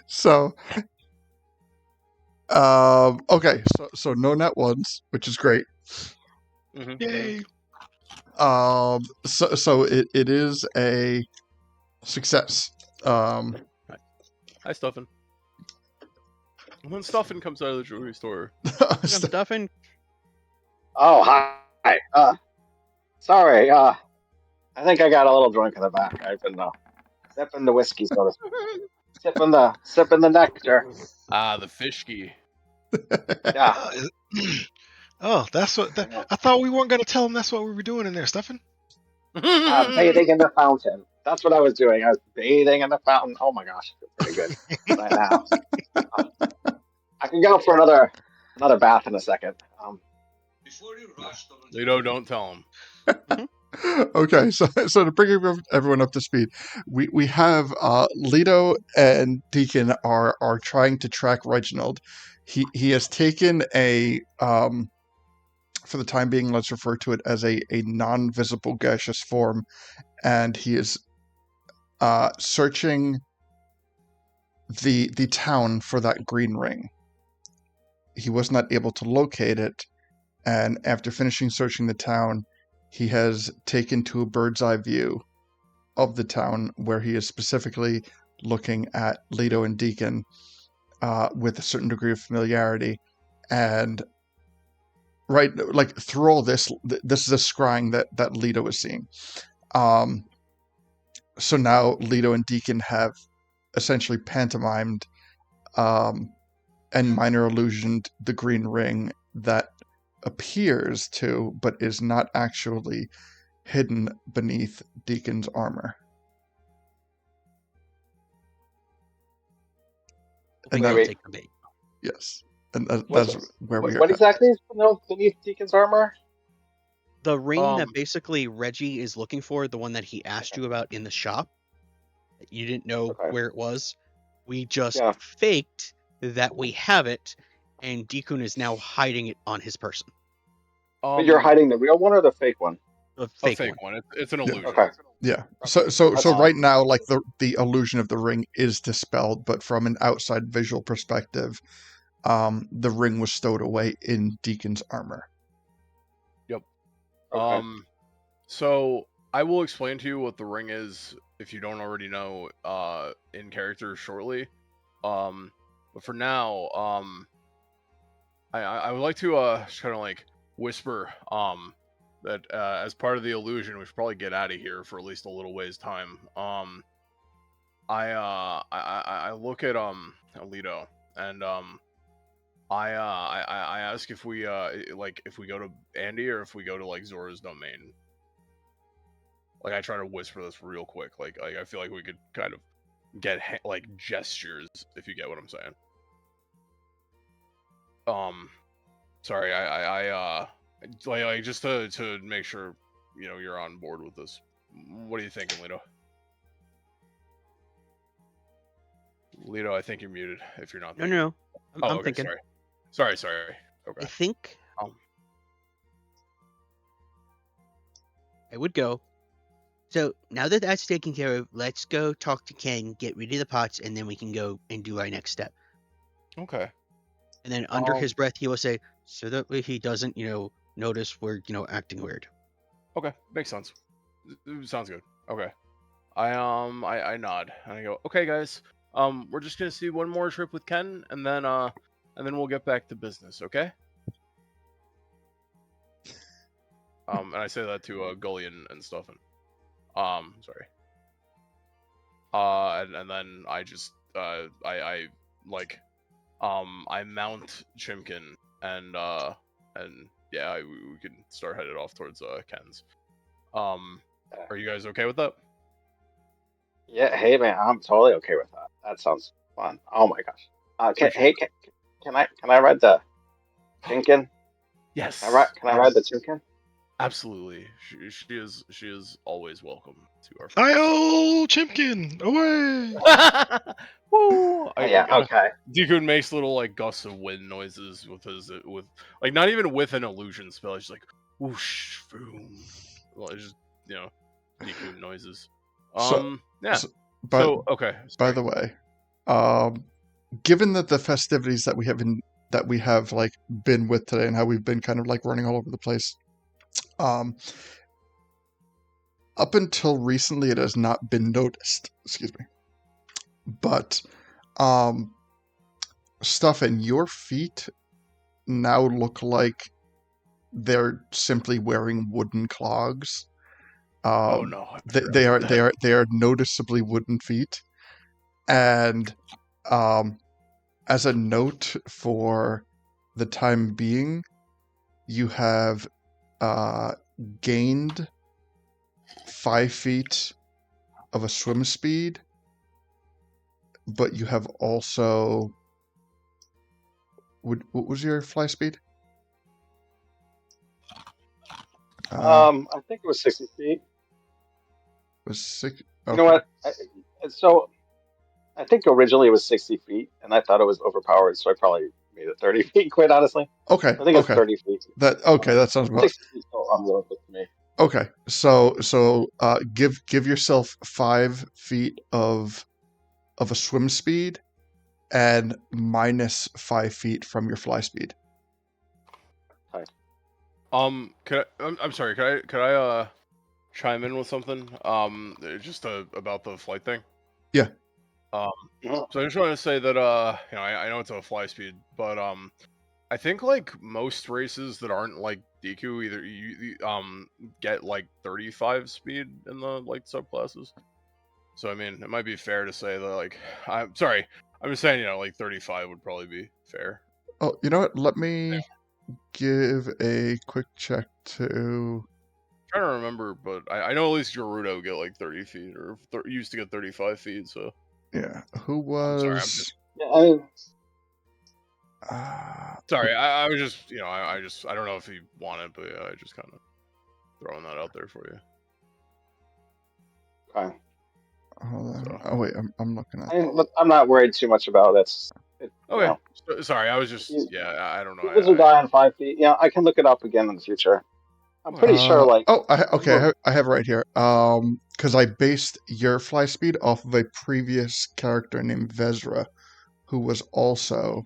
Speaker 1: So, okay, so no net ones, which is great.
Speaker 4: Yay.
Speaker 1: So it is a success.
Speaker 2: Hi, Stuffin. When Stuffin comes out of the jewelry store.
Speaker 3: Stuffin.
Speaker 5: Oh, hi. Sorry. I think I got a little drunk in the back. I've been sipping the whiskey, so to speak. sipping the nectar.
Speaker 2: The fishki.
Speaker 5: Yeah.
Speaker 4: Oh, that's what. I thought we weren't gonna tell him that's what we were doing in there, Stuffin.
Speaker 5: Bathing in the fountain. That's what I was doing. I was bathing in the fountain. Oh my gosh, I feel pretty good right now. I can go for another bath in a second.
Speaker 2: Leto, don't tell him.
Speaker 1: Okay, so to bring everyone up to speed, we have Leto and Deacon are trying to track Reginald. He has taken a for the time being, let's refer to it as a non-visible gaseous form, and he is searching the town for that green ring. He was not able to locate it, and after finishing searching the town, he has taken to a bird's eye view of the town where he is specifically looking at Leto and Deacon with a certain degree of familiarity. And right, like through all this, this is a scrying that Leto is seeing. So now Leto and Deacon have essentially pantomimed and minor illusioned the green ring that appears to, but is not actually hidden beneath Deacon's armor.
Speaker 3: I think
Speaker 1: that-
Speaker 3: I'll take the bait.
Speaker 1: Yes, and that's where we are.
Speaker 5: What exactly is beneath Deacon's armor?
Speaker 3: The ring that
Speaker 2: Um,
Speaker 3: basically Reggie is looking for, the one that he asked you about in the shop, that you didn't know
Speaker 5: Okay.
Speaker 3: where it was. We just
Speaker 5: Yeah.
Speaker 3: faked that we have it, and Deacon is now hiding it on his person.
Speaker 5: But you're hiding the real one or the fake one?
Speaker 3: The
Speaker 2: a
Speaker 3: fake,
Speaker 2: fake
Speaker 3: one.
Speaker 2: one. It's an illusion.
Speaker 5: Okay.
Speaker 1: Yeah. So
Speaker 5: That's
Speaker 1: right
Speaker 5: fine.
Speaker 1: now, like the illusion of the ring is dispelled, but from an outside visual perspective, the ring was stowed away in Deacon's armor.
Speaker 5: Okay.
Speaker 2: So I will explain to you what the ring is if you don't already know in character shortly. But for now, I would like to just kind of like whisper that as part of the illusion, we should probably get out of here for at least a little ways time. I look at Alito and I ask if we like if we go to Andy or if we go to like Zora's domain. Like I try to whisper this real quick. Like I feel like we could kind of get like gestures if you get what I'm saying. Sorry, like just to make sure you're on board with this. What are you thinking, Lito? Lito, I think you're muted. If you're not thinking.
Speaker 3: No. I'm
Speaker 2: okay,
Speaker 3: thinking.
Speaker 2: Sorry. Okay.
Speaker 3: I think I would go. So now that that's taken care of, let's go talk to Ken, get rid of the pots, and then we can go and do our next step.
Speaker 2: Okay.
Speaker 3: And then under his breath, he will say, so that way he doesn't, notice we're, acting weird.
Speaker 2: Okay, makes sense. Sounds good. Okay. I nod and I go, okay, guys. We're just gonna see one more trip with Ken, and then we'll get back to business. Okay. And I say that to Gully and stuff. And sorry. And then I just I mount Chimkin and yeah, we can start headed off towards Ken's. Are you guys okay with that?
Speaker 5: Yeah. Hey, man, I'm totally okay with that. That sounds fun. Oh my gosh. Can I ride the Chimkin?
Speaker 2: Yes.
Speaker 5: Can I ride the Chimkin?
Speaker 2: Absolutely. She is always welcome to our
Speaker 4: Hi-oh, Chimkin, away!
Speaker 2: Woo!
Speaker 5: Okay.
Speaker 2: Deku makes little like gusts of wind noises with like not even with an illusion spell. It's just like whoosh, boom. Well, it's just Deku noises. Yeah.
Speaker 1: But
Speaker 2: okay.
Speaker 1: by the way, given that the festivities that we have like been with today and how we've been kind of like running all over the place, up until recently it has not been noticed. Excuse me. But stuff in your feet now look like they're simply wearing wooden clogs.
Speaker 2: Oh no!
Speaker 1: They are noticeably wooden feet, and as a note for the time being, you have gained 5 feet of a swim speed, but you have also... What was your fly speed?
Speaker 5: I think it was 60 feet.
Speaker 1: Was 6...
Speaker 5: You know
Speaker 1: Okay.
Speaker 5: what? So I think originally it was 60 feet, and I thought it was overpowered, so I probably made it 30 feet, quite honestly.
Speaker 1: Okay,
Speaker 5: I think it's
Speaker 1: okay.
Speaker 5: 30 feet.
Speaker 1: That sounds about...
Speaker 5: 60 feet still unrealistic to me.
Speaker 1: Okay, so give yourself 5 feet of a swim speed and minus 5 feet from your fly speed.
Speaker 2: I'm sorry. Could I chime in with something? Just about the flight thing.
Speaker 1: Yeah.
Speaker 5: Mhm.
Speaker 2: So I just want to say that I know it's a fly speed, but I think like most races that aren't like Deku, either you get like 35 speed in the like subclasses. So I mean, it might be fair to say that like I'm sorry, I'm just saying like 35 would probably be fair.
Speaker 1: Oh, you know what? Let me give a quick check to...
Speaker 2: I'm trying to remember, but I know at least Gerudo get like 30 feet, or used to get 35 feet. So
Speaker 1: Yeah, who
Speaker 2: I'm sorry, I'm
Speaker 1: was...
Speaker 2: just
Speaker 5: Yeah, I mean,
Speaker 2: sorry. I was just I don't know if he wanted, but yeah, I just kind of throwing that out there for you.
Speaker 5: okay.
Speaker 1: Hold on.
Speaker 2: So.
Speaker 1: Oh wait, I'm looking at...
Speaker 5: I'm not worried too much about it. You
Speaker 2: Okay.
Speaker 5: know,
Speaker 2: Sorry, I was just
Speaker 5: you-
Speaker 2: I don't know.
Speaker 5: humans are dying 5 feet. Yeah, I can look it up again in the future. I'm pretty sure, like,
Speaker 1: Oh, I have it right here. Because I based your fly speed off of a previous character named Vezra, who was also...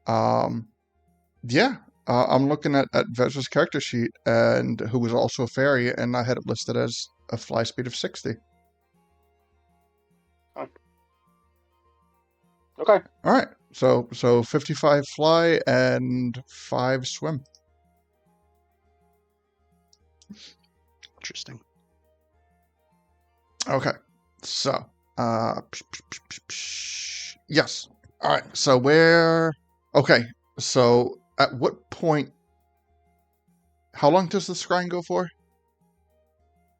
Speaker 1: Yeah, I'm looking at Vezra's character sheet, and who was also a fairy, and I had it listed as a fly speed of 60.
Speaker 5: okay.
Speaker 1: All right, so 55 fly and 5 swim.
Speaker 3: Interesting.
Speaker 1: Okay, so yes. All right, so where... Okay, so at what point... How long does the scrying go for?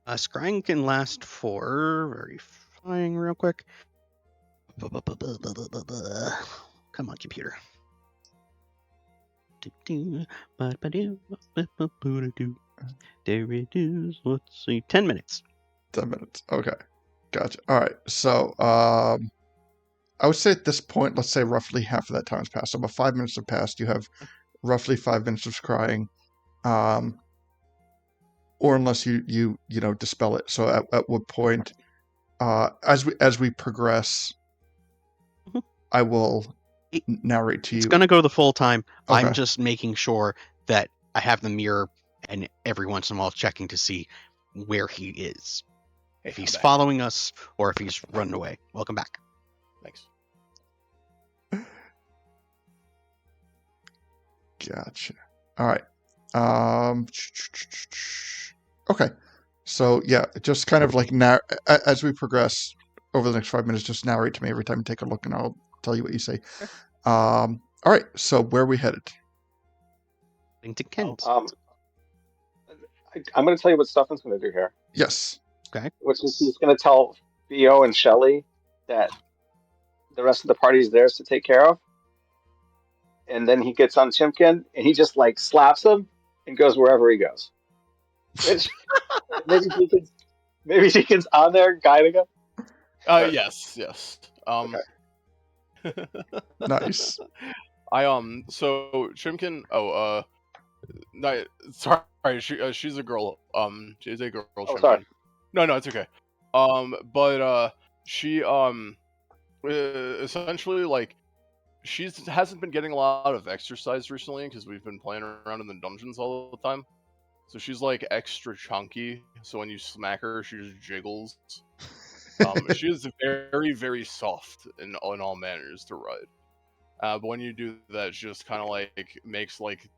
Speaker 3: Scrying can last for verifying real quick. Come on, computer. There it is. Let's see. 10 minutes.
Speaker 1: 10 minutes. Okay, gotcha. All right, so I would say at this point, let's say roughly half of that time has passed. So about 5 minutes have passed. You have roughly 5 minutes of scrying, or unless you dispel it. So at what point, as we progress,
Speaker 3: Mhm.
Speaker 1: I will narrate to you.
Speaker 3: It's gonna go the full time.
Speaker 1: Okay.
Speaker 3: I'm just making sure that I have the mirror, and every once in a while checking to see where he is, if he's following us or if he's running away. Welcome back.
Speaker 2: Thanks.
Speaker 1: Gotcha. All right. Okay. So yeah, just kind of like as we progress over the next 5 minutes, just narrate to me every time you take a look, and I'll tell you what you say. All right. So where are we headed?
Speaker 3: Into Kent.
Speaker 5: I'm going to tell you what Stuffin's going to do here.
Speaker 1: Yes.
Speaker 3: Okay.
Speaker 5: Which is he's going to tell Theo and Shelly that the rest of the party is theirs to take care of. And then he gets on Chimkin and he just like slaps him and goes wherever he goes. Which maybe Deacon's on there guiding him.
Speaker 2: Yes.
Speaker 5: Okay.
Speaker 1: Nice.
Speaker 2: So Chimkin. No, sorry. She's a girl. She's a girl.
Speaker 5: Oh,
Speaker 2: Chimkin.
Speaker 5: sorry.
Speaker 2: No, it's okay. But she essentially like hasn't been getting a lot of exercise recently because we've been playing around in the dungeons all the time. So she's like extra chunky. So when you smack her, she just jiggles. She is very, very soft in all manners to ride. But when you do that, she just kind of like makes like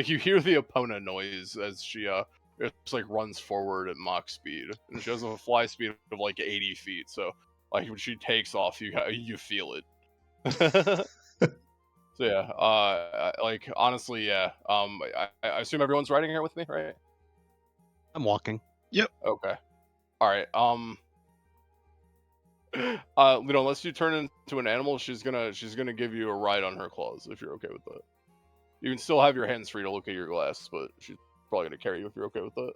Speaker 2: you hear the opponent noise as she just like runs forward at Mach speed, and she has a fly speed of like 80 feet. So like when she takes off, you feel it. So yeah, like honestly, yeah. I assume everyone's riding here with me, right?
Speaker 3: I'm walking.
Speaker 4: Yep.
Speaker 2: Okay. All right. Unless you turn into an animal, she's gonna give you a ride on her claws if you're okay with that. You can still have your hands free to look at your glass, but she's probably gonna carry you if you're okay with that.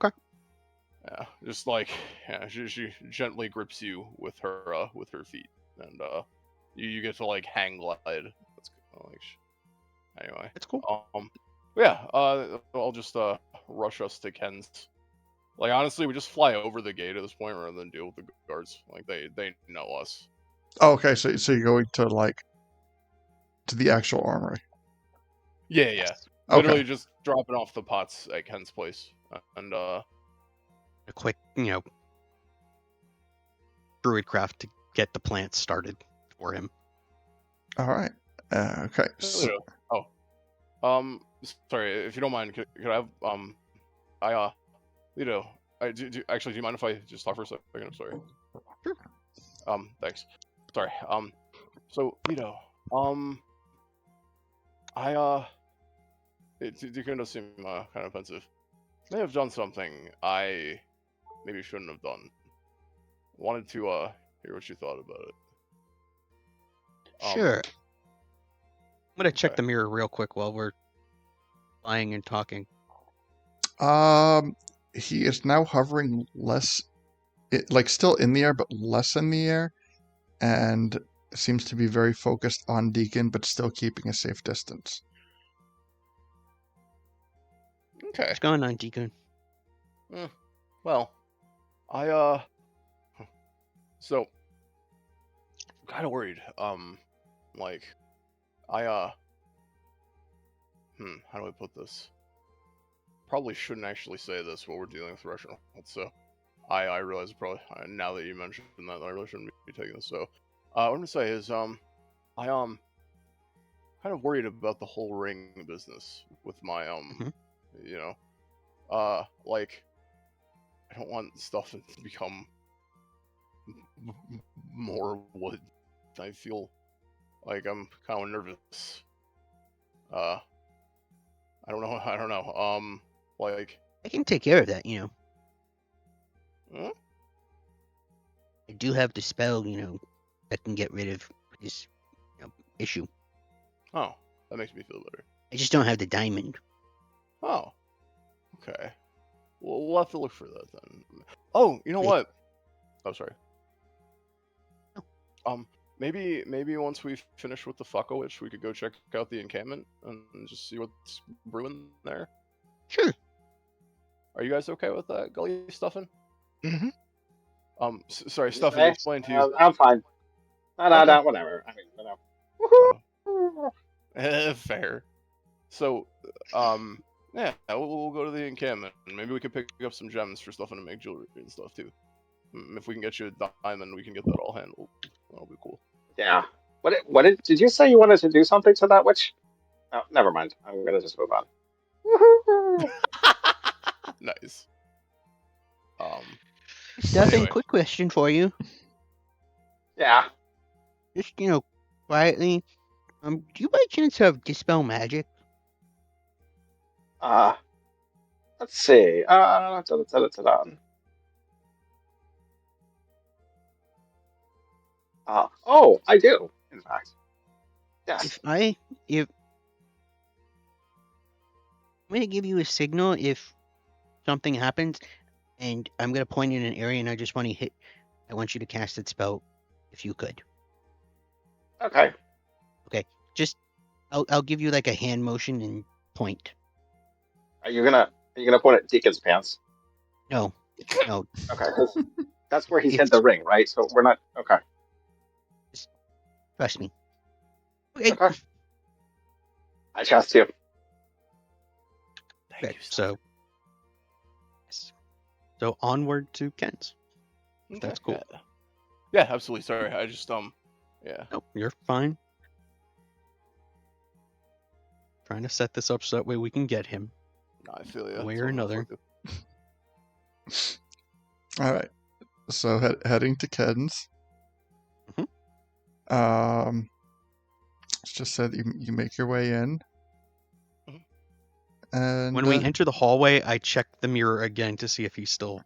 Speaker 3: Okay.
Speaker 2: Yeah, just she gently grips you with her feet, and you get to like hang glide. That's like anyway.
Speaker 3: That's cool.
Speaker 2: Yeah. I'll just rush us to Ken's. Like honestly, we just fly over the gate at this point rather than deal with the guards. Like they know us.
Speaker 1: Oh, okay, so you're going to like to the actual armory.
Speaker 2: Yeah, yeah.
Speaker 1: Okay.
Speaker 2: Literally just dropping off the pots at Ken's place, and
Speaker 3: A quick, druidcraft to get the plants started for him.
Speaker 1: All right. Okay. So,
Speaker 2: sorry if you don't mind. Could I have actually, do you mind if I just talk for a second? I'm sorry.
Speaker 3: Sure.
Speaker 2: Thanks. Sorry. So you kind of seem kind of pensive. May have done something I maybe shouldn't have done. Wanted to hear what you thought about it.
Speaker 3: Sure. I'm gonna check
Speaker 2: okay.
Speaker 3: the mirror real quick while we're lying and talking.
Speaker 1: he is now hovering less, like still in the air, but less in the air, and seems to be very focused on Deacon, but still keeping a safe distance.
Speaker 2: Okay.
Speaker 3: What's going on, Deacon?
Speaker 2: Well, so I'm kind of worried. Like, how do I put this? Probably shouldn't actually say this while we're dealing with Russian. So, I realize probably now that you mentioned that I really shouldn't be taking this. So, what I'm gonna say is, I kind of worried about the whole ring business with my like, I don't want stuff to become more wood. I feel like I'm kind of nervous. I don't know. Like,
Speaker 3: I can take care of that,
Speaker 2: hmm?
Speaker 3: I do have the spell, that can get rid of this issue.
Speaker 2: Oh, that makes me feel better.
Speaker 3: I just don't have the diamond.
Speaker 2: Oh, okay. Well, we'll have to look for that then. Oh, you know what? Oh, sorry. Maybe once we finish with the Fucko Witch, we could go check out the encampment and just see what's brewing there.
Speaker 3: Sure.
Speaker 2: Are you guys okay with that, Gully Stuffin?
Speaker 4: Mm-hmm.
Speaker 2: Sorry,
Speaker 5: What'd you
Speaker 2: Stuffin,
Speaker 5: say?
Speaker 2: explain to you.
Speaker 5: I'm fine. No,
Speaker 2: Okay.
Speaker 5: whatever. I mean,
Speaker 2: Fair. So, yeah, we'll go to the encampment, and maybe we could pick up some gems for Stuffin to make jewelry and stuff too. If we can get you a diamond, we can get that all handled. That'll be cool.
Speaker 5: Yeah. Did you say you wanted to do something to that witch? Oh, never mind. I'm gonna just move on.
Speaker 2: Nice.
Speaker 3: Stuffin,
Speaker 2: Anyway.
Speaker 3: quick question for you.
Speaker 5: Yeah.
Speaker 3: Just, quietly. Do you by chance have Dispel Magic?
Speaker 5: Let's see. Oh, I do. In fact, yes.
Speaker 3: I'm gonna give you a signal if something happens, and I'm gonna point in an area, and I just want you to cast that spell, if you could.
Speaker 5: Okay.
Speaker 3: Okay. Just, I'll give you like a hand motion and point.
Speaker 5: Are you gonna point at Deacon's pants?
Speaker 3: No.
Speaker 5: Okay, because that's where he's hid
Speaker 3: It's
Speaker 5: the ring, right? So we're not. Okay.
Speaker 3: Trust me. Okay.
Speaker 5: Okay. I trust you.
Speaker 2: Thank you.
Speaker 3: So onward to Ken's.
Speaker 2: Okay,
Speaker 3: That's cool.
Speaker 2: Yeah, absolutely. Sorry, I just yeah.
Speaker 3: Nope, you're fine. Trying to set this up so that way we can get him.
Speaker 2: No, I feel you.
Speaker 3: One way or another.
Speaker 1: All right. So heading to Ken's.
Speaker 3: Mhm.
Speaker 1: It's just said you make your way in, And
Speaker 3: When we enter the hallway, I check the mirror again to see if he's still.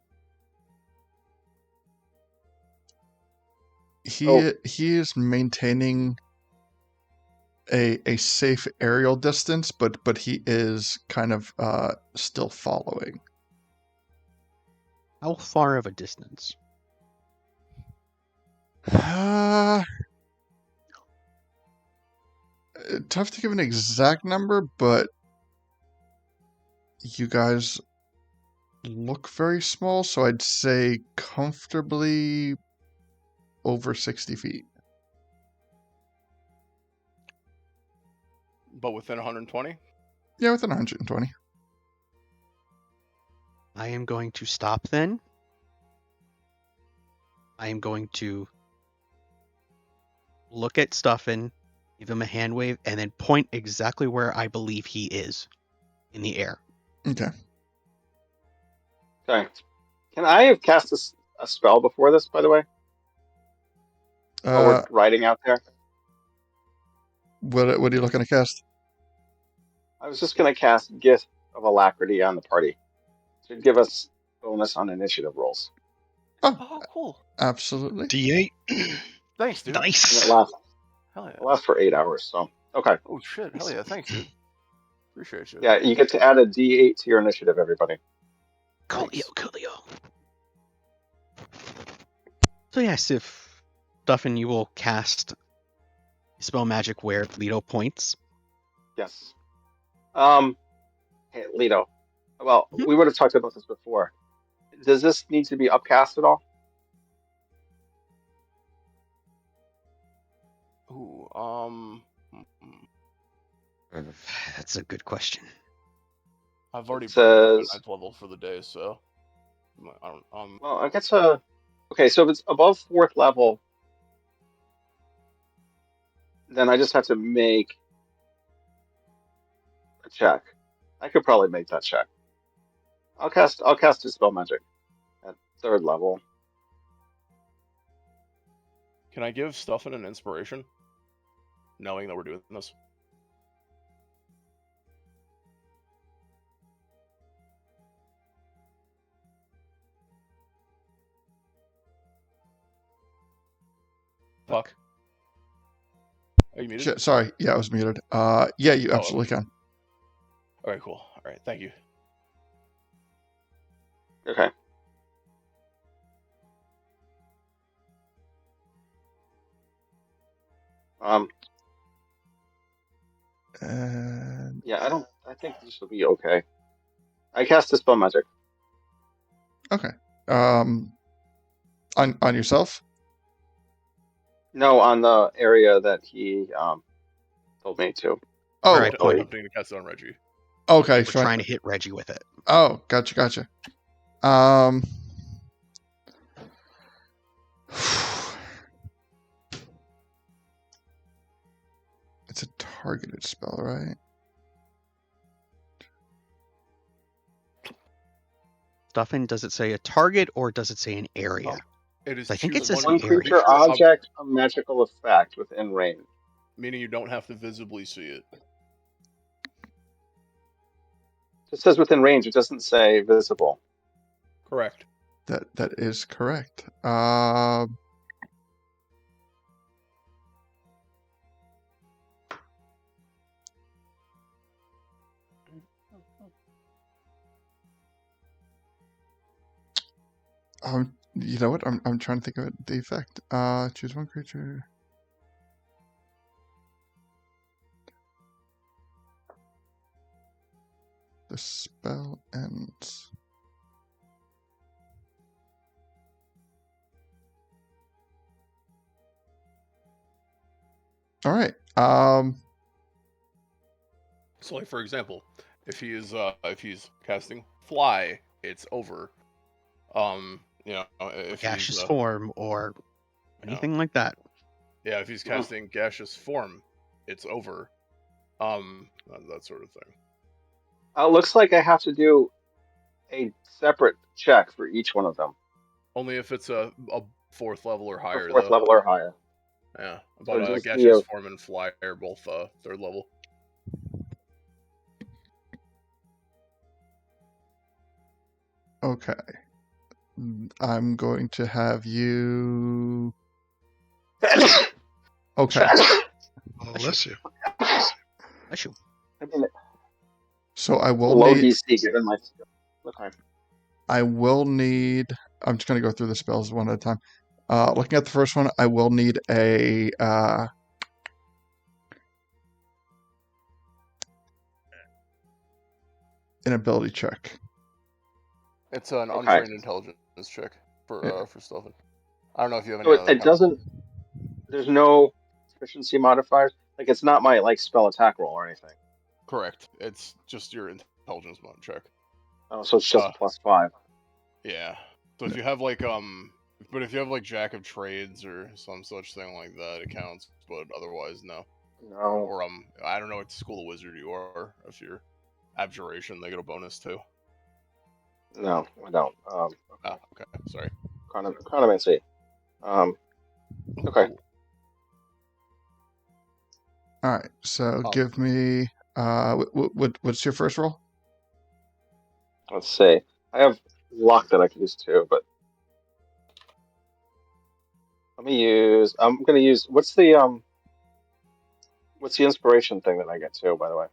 Speaker 1: he is maintaining a safe aerial distance, but he is kind of still following.
Speaker 3: How far of a distance?
Speaker 1: Tough to give an exact number, but you guys look very small, so I'd say comfortably over 60 feet.
Speaker 2: But within 120?
Speaker 1: Yeah, within 120.
Speaker 3: I am going to stop then. I am going to look at Stuffin, give him a hand wave, and then point exactly where I believe he is in the air.
Speaker 1: Okay.
Speaker 5: Okay. Can I have cast a spell before this, by the way? While we're riding out there?
Speaker 1: What are you looking to cast?
Speaker 5: I was just going to cast Gift of Alacrity on the party. Should give us bonus on initiative rolls.
Speaker 6: Oh, cool.
Speaker 1: Absolutely.
Speaker 4: D8.
Speaker 6: Thanks, dude.
Speaker 5: And
Speaker 4: Nice.
Speaker 5: it lasts,
Speaker 6: Hell yeah.
Speaker 5: it lasts for 8 hours, so. Okay.
Speaker 6: Oh, shit. Hell yeah. Thanks, dude. Appreciate you.
Speaker 5: Yeah, you get to add a D8 to your initiative, everybody.
Speaker 3: Coolio, coolio. So yes, if Stuffin, you will cast spell magic where Leto points.
Speaker 5: Yes. Hey, Leto. Well, we would have talked about this before. Does this need to be upcast at all?
Speaker 6: Ooh,
Speaker 3: That's a good question.
Speaker 6: I've already
Speaker 5: It
Speaker 6: burned my
Speaker 5: says-
Speaker 6: 9th level for the day, so I don't.
Speaker 5: Well, I guess okay, so if it's above 4th level, then I just have to make a check. I could probably make that check. I'll cast Dispel Magic at 3rd level.
Speaker 6: Can I give Stuffin an inspiration, knowing that we're doing this? Fuck. Are you muted?
Speaker 1: Sorry, yeah, I was muted. Yeah, you absolutely can.
Speaker 6: Alright, cool. Alright, thank you.
Speaker 5: Okay.
Speaker 1: And
Speaker 5: Yeah, I think this will be okay. I cast Dispel Magic.
Speaker 1: okay. On yourself?
Speaker 5: No, on the area that he told me to.
Speaker 1: Oh,
Speaker 3: Alright,
Speaker 6: I'm attempting to cast it on Reggie.
Speaker 1: okay.
Speaker 3: We're trying to hit Reggie with it.
Speaker 1: Oh, gotcha. It's a targeted spell, right?
Speaker 3: Stuffin, does it say a target or does it say an area?
Speaker 6: It is
Speaker 3: I think it
Speaker 6: choose
Speaker 3: says
Speaker 5: One
Speaker 3: an area.
Speaker 5: creature object of magical effect within range.
Speaker 6: Meaning you don't have to visibly see it.
Speaker 5: It says within range. It doesn't say visible.
Speaker 6: Correct.
Speaker 1: That is correct. You know what? I'm trying to think of the effect. Choose one creature. The spell ends. All right.
Speaker 6: So, like for example, if he's casting fly, it's over. If
Speaker 3: Gaseous
Speaker 6: he's
Speaker 3: form or anything like that.
Speaker 6: yeah, if he's casting gaseous form, it's over. That sort of thing.
Speaker 5: Looks like I have to do a separate check for each one of them.
Speaker 6: Only if it's a 4th level or higher.
Speaker 5: For 4th level or higher.
Speaker 6: Yeah,
Speaker 5: So
Speaker 6: but
Speaker 5: just
Speaker 6: gaseous form and fly are both 3rd level.
Speaker 1: Okay. I'm going to have you. Okay.
Speaker 4: Oh, bless you.
Speaker 3: Bless you.
Speaker 5: I mean,
Speaker 1: So I will
Speaker 5: low
Speaker 1: need.
Speaker 5: DC given my skill. Okay.
Speaker 1: I will need. I'm just going to go through the spells one at a time. Looking at the first one, I will need a an ability check.
Speaker 6: It's an
Speaker 5: Okay.
Speaker 6: untrained intelligence check
Speaker 1: Yeah.
Speaker 6: for stuffing. I don't know if you have any
Speaker 5: So
Speaker 6: other
Speaker 5: it doesn't. There's no efficiency modifiers. Like it's not my spell attack roll or anything.
Speaker 6: Correct. It's just your intelligence mod check.
Speaker 5: Oh, so it's just +5.
Speaker 6: Yeah. So if you have but if you have like Jack of Trades or some such thing like that, it counts. But otherwise, no.
Speaker 5: No,
Speaker 6: Or I don't know what school of wizard you are. If you're abjuration, they get a bonus too.
Speaker 5: no, I don't. Okay.
Speaker 6: Ah, okay. Sorry.
Speaker 5: Chronomancy. Okay.
Speaker 6: Cool.
Speaker 1: All right. So
Speaker 6: Oh.
Speaker 1: give me. What's your first roll?
Speaker 5: Let's see. I have luck that I can use too, but let me use. I'm gonna use. What's the inspiration thing that I get too? By the way.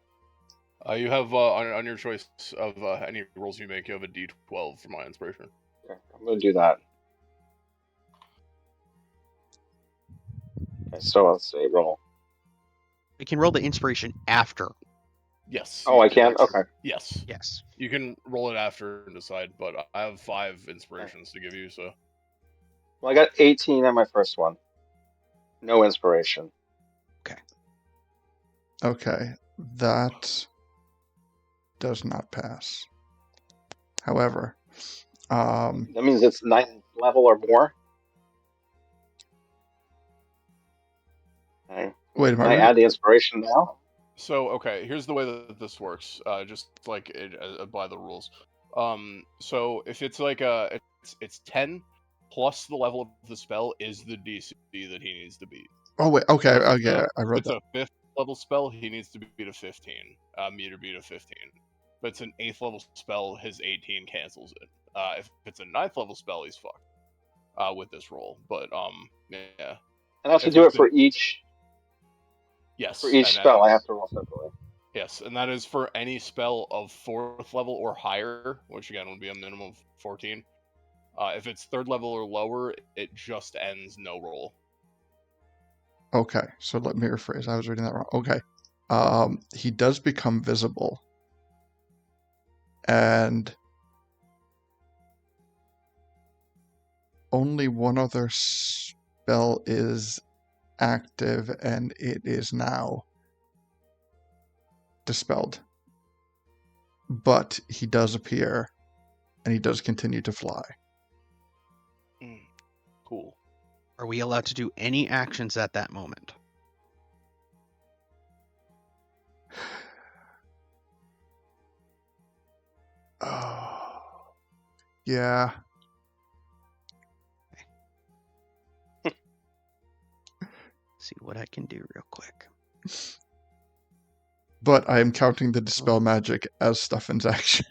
Speaker 6: You have on your choice of any rolls you make, you have a D12 for my inspiration.
Speaker 5: Okay, I'm gonna do that. Okay, so let's see. Roll.
Speaker 3: We can roll the inspiration after.
Speaker 6: Yes.
Speaker 5: Oh, I can. Okay.
Speaker 6: Yes.
Speaker 3: Yes.
Speaker 6: You can roll it after and decide, but I have 5 inspirations to give you, so.
Speaker 5: Well, I got 18 on my first one. No inspiration.
Speaker 1: Okay. That does not pass. However,
Speaker 5: That means it's 9th level or more. Okay.
Speaker 1: wait,
Speaker 5: Can I add the inspiration now?
Speaker 6: So, okay, here's the way that this works. Just like by the rules. So if it's like it's 10 plus the level of the spell is the DC that he needs to beat.
Speaker 1: Oh wait. Okay.
Speaker 6: So
Speaker 1: Okay. I wrote
Speaker 6: it's
Speaker 1: that.
Speaker 6: a 5th level spell, he needs to beat a 15. Me to beat a 15. If it's an 8th level spell, his 18 cancels it. If it's a 9th level spell, he's fucked. With this roll, but yeah.
Speaker 5: And I have to
Speaker 6: If
Speaker 5: do it
Speaker 6: it's
Speaker 5: for each.
Speaker 6: Yes.
Speaker 5: For each
Speaker 6: and
Speaker 5: spell, I have to roll separately.
Speaker 6: Yes, and that is for any spell of 4th level or higher, which again would be a minimum of 14. If it's 3rd level or lower, it just ends no roll.
Speaker 1: Okay. So let me rephrase. I was reading that wrong. Okay. He does become visible, and only one other spell is active, and it is now dispelled. But he does appear, and he does continue to fly.
Speaker 6: Cool.
Speaker 3: Are we allowed to do any actions at that moment?
Speaker 1: Oh, yeah.
Speaker 3: See what I can do real quick.
Speaker 1: But I am counting the dispel magic as Stuffin's action.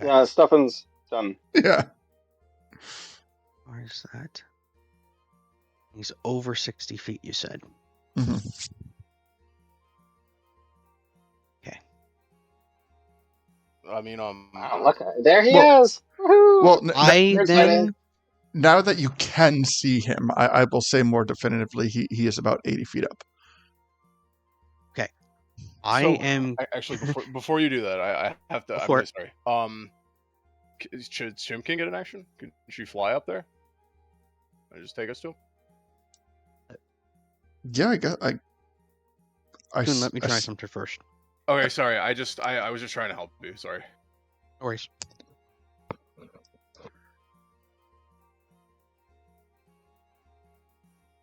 Speaker 5: Yeah, Stuffin's done.
Speaker 1: Yeah.
Speaker 3: Where's that? He's over 60 feet, you said.
Speaker 1: Mm-hmm.
Speaker 3: Okay.
Speaker 6: I mean,
Speaker 5: Wow, look, there he is. Woohoo!
Speaker 1: Well,
Speaker 5: There's that in.
Speaker 1: now that you can see him, I will say more definitively he is about 80 feet up.
Speaker 3: Okay.
Speaker 6: Actually, before you do that, I have to. I'm really sorry. Should Shimkin get an action? Can she fly up there? Can I just take us to him?
Speaker 1: Yeah, I guess
Speaker 3: Let me try something first.
Speaker 6: Okay, sorry. I was just trying to help you. Sorry.
Speaker 3: No worries.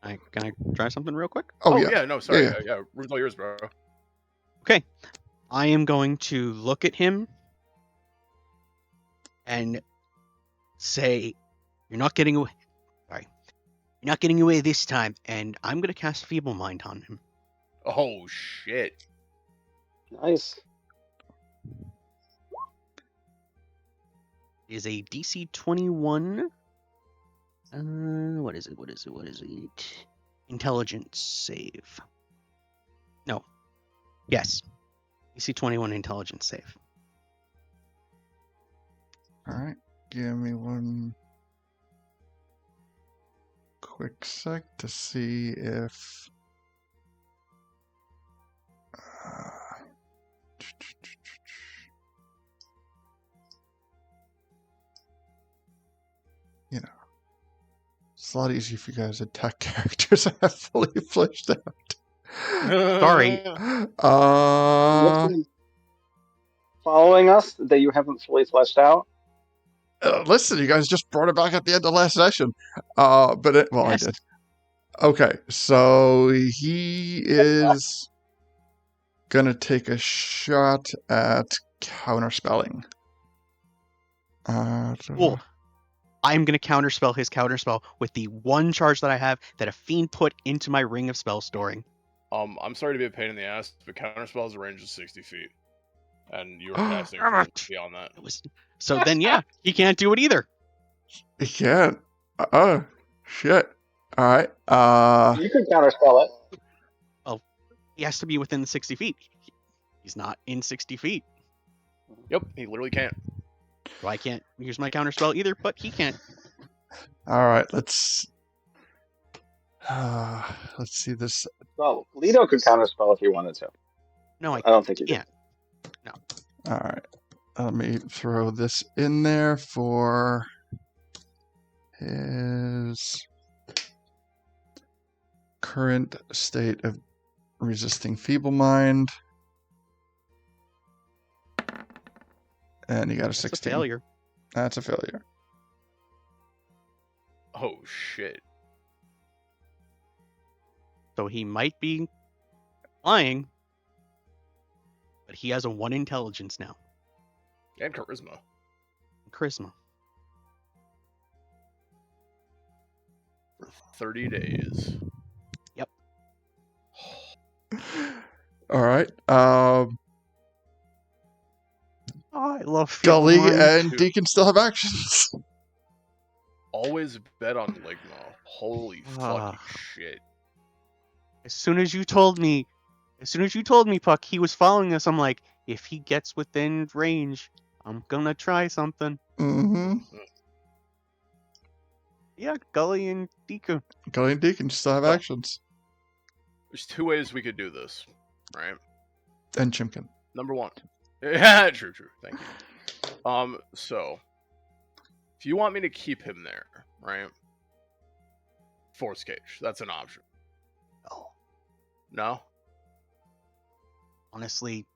Speaker 3: Can I try something real quick?
Speaker 1: Oh yeah.
Speaker 6: No, sorry.
Speaker 1: Yeah.
Speaker 6: Yeah, room's all yours, bro.
Speaker 3: Okay. I am going to look at him and say, "You're not getting away." Sorry. "You're not getting away this time," and I'm going to cast Feeble Mind on him.
Speaker 6: Oh shit!
Speaker 5: Nice.
Speaker 3: is a DC 21. What is it? Intelligence save. No. Yes. DC 21 intelligence save.
Speaker 1: All right. Give me one quick sec to see if. You know, it's a lot easier if you guys had tech characters that have fully fleshed out.
Speaker 3: Sorry.
Speaker 5: Following us that you haven't fully fleshed out.
Speaker 1: Listen, you guys just brought it back at the end of last session. Well,
Speaker 3: Yes.
Speaker 1: I did. Okay, so he is gonna take a shot at counterspelling.
Speaker 3: Cool. I'm going to counterspell his counterspell with the one charge that I have that a fiend put into my ring of spell storing.
Speaker 6: I'm sorry to be a pain in the ass, but counterspell has a range of 60 feet. And you were casting from beyond that.
Speaker 3: So then, yeah, he can't do it either.
Speaker 1: He can't. Oh, shit. All right.
Speaker 5: You can counterspell it.
Speaker 3: Well, he has to be within the 60 feet. He's not in 60 feet.
Speaker 6: Yep, he literally can't.
Speaker 3: So I can't use my counterspell either, but he can't.
Speaker 1: All right. Let's see this.
Speaker 5: Well, Leto could counterspell if he wanted to.
Speaker 3: No,
Speaker 5: I don't think he
Speaker 3: can't.
Speaker 5: did.
Speaker 1: All right. Let me throw this in there for his current state of resisting feeble mind. And he got a 16.
Speaker 3: That's a failure.
Speaker 1: That's a failure.
Speaker 6: Oh, shit.
Speaker 3: So he might be lying, but he has a 1 intelligence now.
Speaker 6: And charisma.
Speaker 3: Charisma.
Speaker 6: For 30 days.
Speaker 3: Yep.
Speaker 1: All right.
Speaker 3: Oh, I love
Speaker 1: Gully
Speaker 3: feeble mind.
Speaker 1: and Deacon still have actions.
Speaker 6: Always bet on Ligma. Holy fucking shit.
Speaker 3: As soon as you told me, Puck, he was following us, I'm like, if he gets within range, I'm gonna try something.
Speaker 1: Mm-hmm.
Speaker 3: Yeah, Gully and Deacon.
Speaker 1: Gully and Deacon still have actions.
Speaker 6: There's 2 ways we could do this, right?
Speaker 1: And Chimkin.
Speaker 6: Number 1. Yeah, true. Thank you. So, if you want me to keep him there, right? Force cage. That's an option.
Speaker 3: Oh.
Speaker 6: No?
Speaker 3: Honestly,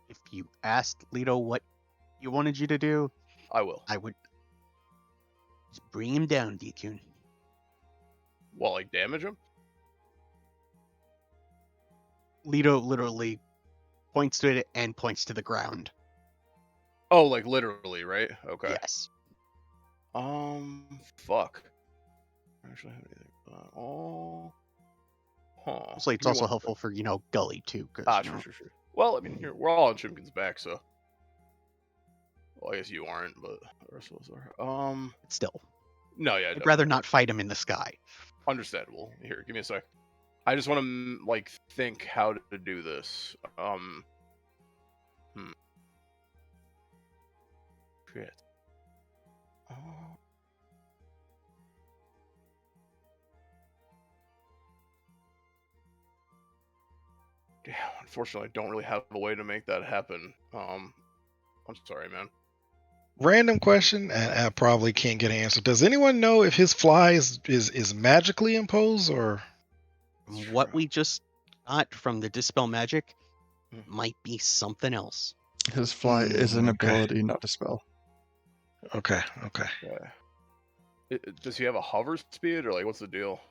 Speaker 3: if you asked Leto what you wanted you to do,
Speaker 6: I will.
Speaker 3: I would just bring him down, Deacon.
Speaker 6: Well, like damage him?
Speaker 3: Leto literally points to it and points to the ground.
Speaker 6: Oh, like literally, right? Okay.
Speaker 3: Yes.
Speaker 6: Fuck. I actually have anything.
Speaker 3: Mostly it's also helpful for, Gully too.
Speaker 6: Sure. Well, I mean, here we're all on Chimkin's back, so. Well, I guess you aren't, but the rest of us are.
Speaker 3: Still.
Speaker 6: No, yeah.
Speaker 3: I'd rather not fight him in the sky.
Speaker 6: Understandable. Here, give me a sec. I just want to think how to do this. Shit. Damn, unfortunately, I don't really have a way to make that happen. I'm sorry, man.
Speaker 4: Random question, and I probably can't get an answer. Does anyone know if his fly is magically imposed, or
Speaker 3: what we just got from the Dispel Magic might be something else?
Speaker 1: His fly is an ability, not a spell.
Speaker 4: Okay.
Speaker 6: Yeah. Does he have a hover speed, or what's the deal?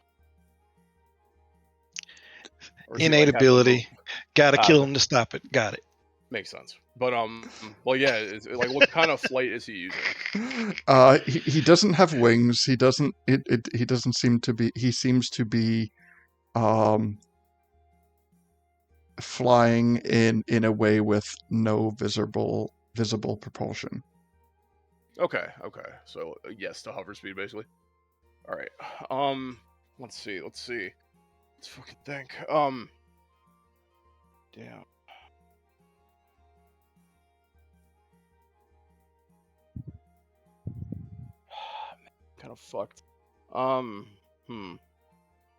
Speaker 4: Innate ability? Gotta kill him to stop it. Got it.
Speaker 6: Makes sense. But well, yeah. What kind of flight is he using?
Speaker 1: He doesn't have wings. He doesn't. He doesn't seem to be. He seems to be, flying in a way with no visible propulsion.
Speaker 6: Okay. So yes to hover speed, basically. All right. Let's see. Let's fucking think. Damn. Kind of fucked. Hmm.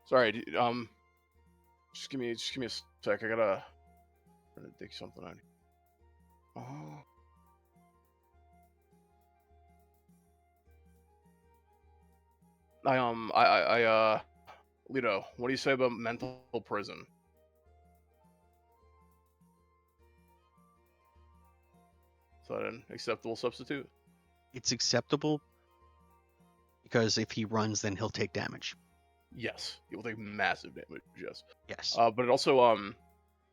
Speaker 6: Sorry. Just give me a sec. I gotta dig something out. Oh. Lito, what do you say about mental prison? Is that an acceptable substitute?
Speaker 3: It's acceptable because if he runs, then he'll take damage.
Speaker 6: Yes, he will take massive damage. Yes.
Speaker 3: Yes.
Speaker 6: But it also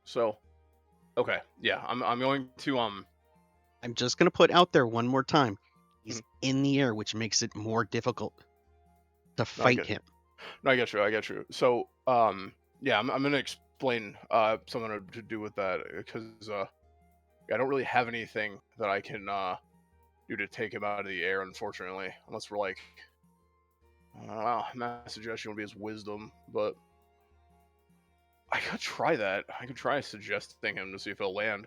Speaker 6: so okay, yeah, I'm going to
Speaker 3: I'm just gonna put out there one more time. He's
Speaker 6: Mhm.
Speaker 3: in the air, which makes it more difficult to
Speaker 6: I
Speaker 3: fight
Speaker 6: get-
Speaker 3: him.
Speaker 6: No, I get you. So yeah, I'm gonna explain something to do with that because I don't really have anything that I can do to take him out of the air, unfortunately, unless we're like. Well, my suggestion would be his wisdom, but I could try that. I could try suggesting him to see if he'll land.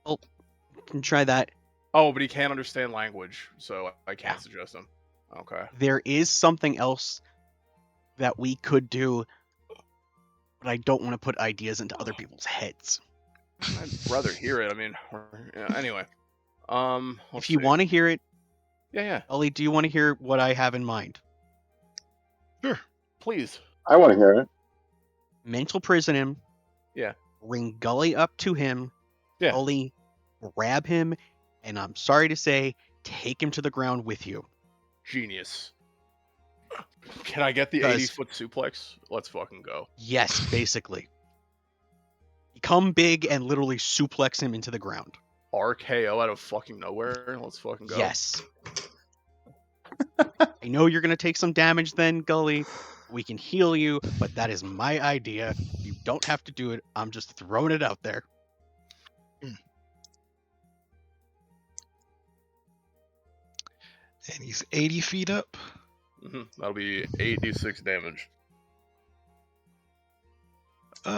Speaker 3: You can try that.
Speaker 6: Oh, but he can't understand language, so I can't
Speaker 3: Yeah.
Speaker 6: suggest him. Okay.
Speaker 3: There is something else that we could do, but I don't want to put ideas into other people's heads.
Speaker 6: I'd rather hear it. I mean, yeah, anyway. Let's
Speaker 3: If you
Speaker 6: see.
Speaker 3: want to hear it,
Speaker 6: Yeah,
Speaker 3: Ollie, do you want to hear what I have in mind?
Speaker 4: Sure.
Speaker 6: please.
Speaker 5: I want to hear it.
Speaker 3: Mental prison him.
Speaker 6: Yeah.
Speaker 3: Bring Gully up to him.
Speaker 6: Yeah.
Speaker 3: Gully, grab him, and I'm sorry to say, take him to the ground with you.
Speaker 6: Genius. Can I get the
Speaker 3: Because-
Speaker 6: 80-foot suplex? Let's fucking go.
Speaker 3: Yes, basically. Become big and literally suplex him into the ground.
Speaker 6: RKO out of fucking nowhere. Let's fucking go.
Speaker 3: Yes. I know you're going to take some damage then, Gully. We can heal you, but that is my idea. You don't have to do it. I'm just throwing it out there.
Speaker 4: And he's 80 feet up.
Speaker 6: That'll be 86 damage.
Speaker 4: But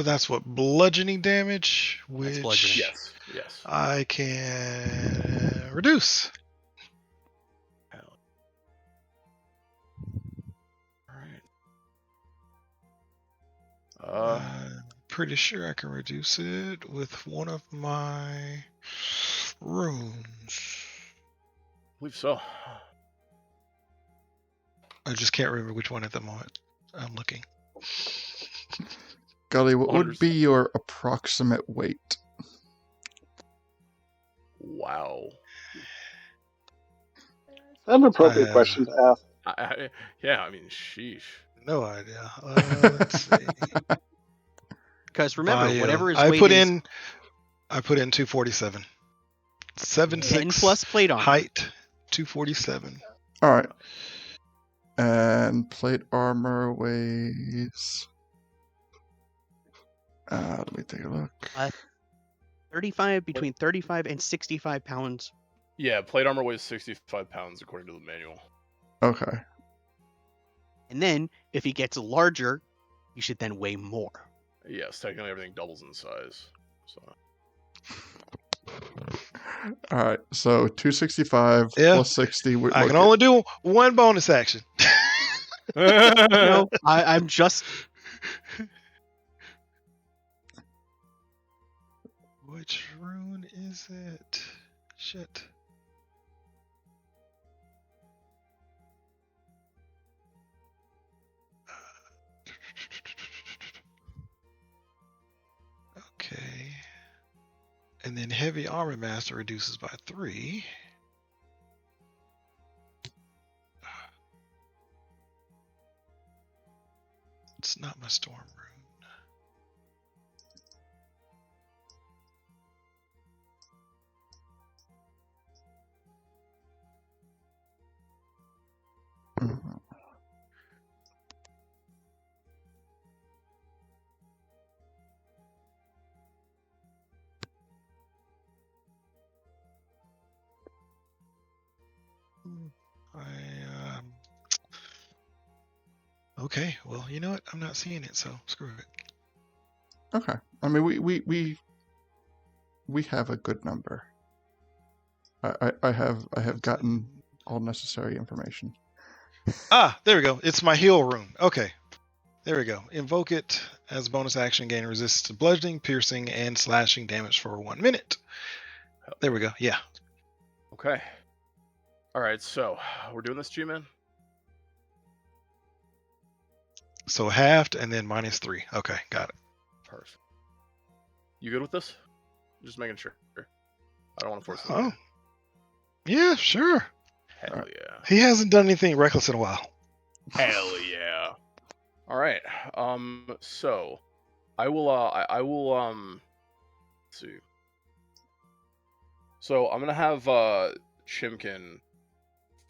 Speaker 4: that's what, bludgeoning damage, which
Speaker 3: bludgeoning.
Speaker 6: Yes.
Speaker 4: I can reduce.
Speaker 6: Alright.
Speaker 4: I'm pretty sure I can reduce it with one of my runes.
Speaker 6: I believe so.
Speaker 4: I just can't remember which one at the moment. I'm looking.
Speaker 1: Gully, what would
Speaker 6: 100%.
Speaker 1: be your approximate weight?
Speaker 6: Wow.
Speaker 5: Is that an appropriate question to ask?
Speaker 6: Yeah, I mean, sheesh.
Speaker 4: No idea. Let's see.
Speaker 3: Because remember,
Speaker 4: Bio.
Speaker 3: whatever his
Speaker 4: I
Speaker 3: weight
Speaker 4: put
Speaker 3: is,
Speaker 4: in 247. 7'6".
Speaker 3: 10 plus plate armor.
Speaker 4: Height 247.
Speaker 1: All right. And plate armor weighs. Let me take a look.
Speaker 3: 35, between 35 and 65 pounds.
Speaker 6: Yeah, plate armor weighs 65 pounds according to the manual.
Speaker 1: Okay.
Speaker 3: And then, if he gets larger, he should then weigh more.
Speaker 6: Yes, technically everything doubles in size. So
Speaker 1: All right. So 265
Speaker 4: Yeah.
Speaker 1: plus 60.
Speaker 4: I can only do one bonus action.
Speaker 3: No, I'm just...
Speaker 4: Which rune is it? Shit. Okay. And then Heavy Armor Master reduces by 3. It's not my Storm rune.
Speaker 1: Mhm.
Speaker 4: Okay, well, you know what? I'm not seeing it, so screw it.
Speaker 1: Okay. I mean, we have a good number. I have gotten all necessary information.
Speaker 4: Ah, there we go. It's my heal rune. Okay. There we go. Invoke it as a bonus action, gain resistance to bludgeoning, piercing, and slashing damage for 1 minute. There we go. Yeah.
Speaker 2: Okay. All right, so we're doing this, G-Man?
Speaker 4: So halved and then -3. Okay, got it.
Speaker 2: Perfect. You good with this? Just making sure. I don't want to force it.
Speaker 4: Oh. Yeah, sure.
Speaker 2: Hell yeah.
Speaker 4: He hasn't done anything reckless in a while.
Speaker 2: Hell yeah. All right. So I will let's see. So I'm gonna have Chimkin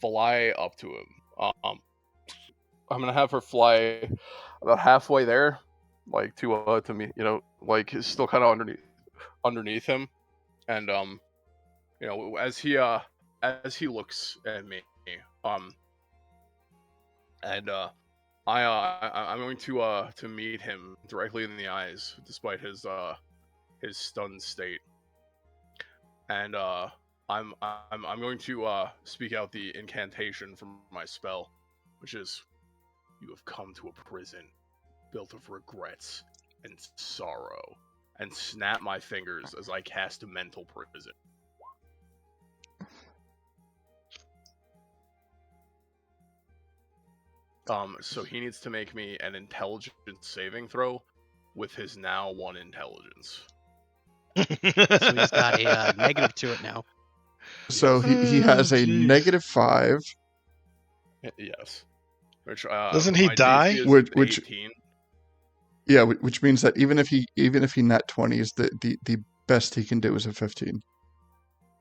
Speaker 2: fly up to him. I'm gonna have her fly about halfway there, like to me, like he's still kind of underneath him, and as he looks at me, and I'm going to meet him directly in the eyes, despite his stunned state, and I'm going to speak out the incantation from my spell, which is, "You have come to a prison built of regrets and sorrow," and snap my fingers as I cast a mental prison. So he needs to make me an intelligence saving throw with his now 1 intelligence.
Speaker 3: So he's got a negative to it now.
Speaker 1: So he has a
Speaker 4: Jeez.
Speaker 1: -5.
Speaker 2: Yes. Which
Speaker 4: Doesn't he
Speaker 2: my
Speaker 4: die?
Speaker 2: DC is
Speaker 1: Which
Speaker 2: 18.
Speaker 1: Yeah, which means that even if he nat 20s, the best he can do is a 15.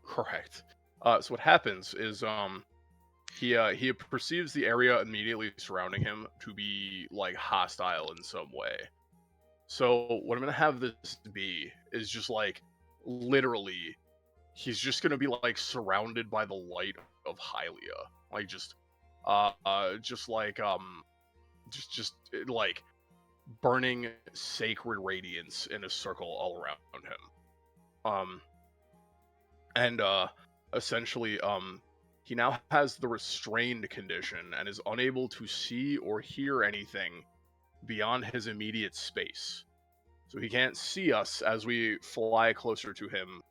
Speaker 2: Correct. So what happens is he perceives the area immediately surrounding him to be like hostile in some way. So what I'm gonna have this be is just like literally, he's just gonna be like surrounded by the light of Hylia, like just like burning sacred radiance in a circle all around him. And essentially, he now has the restrained condition and is unable to see or hear anything beyond his immediate space. So he can't see us as we fly closer to him.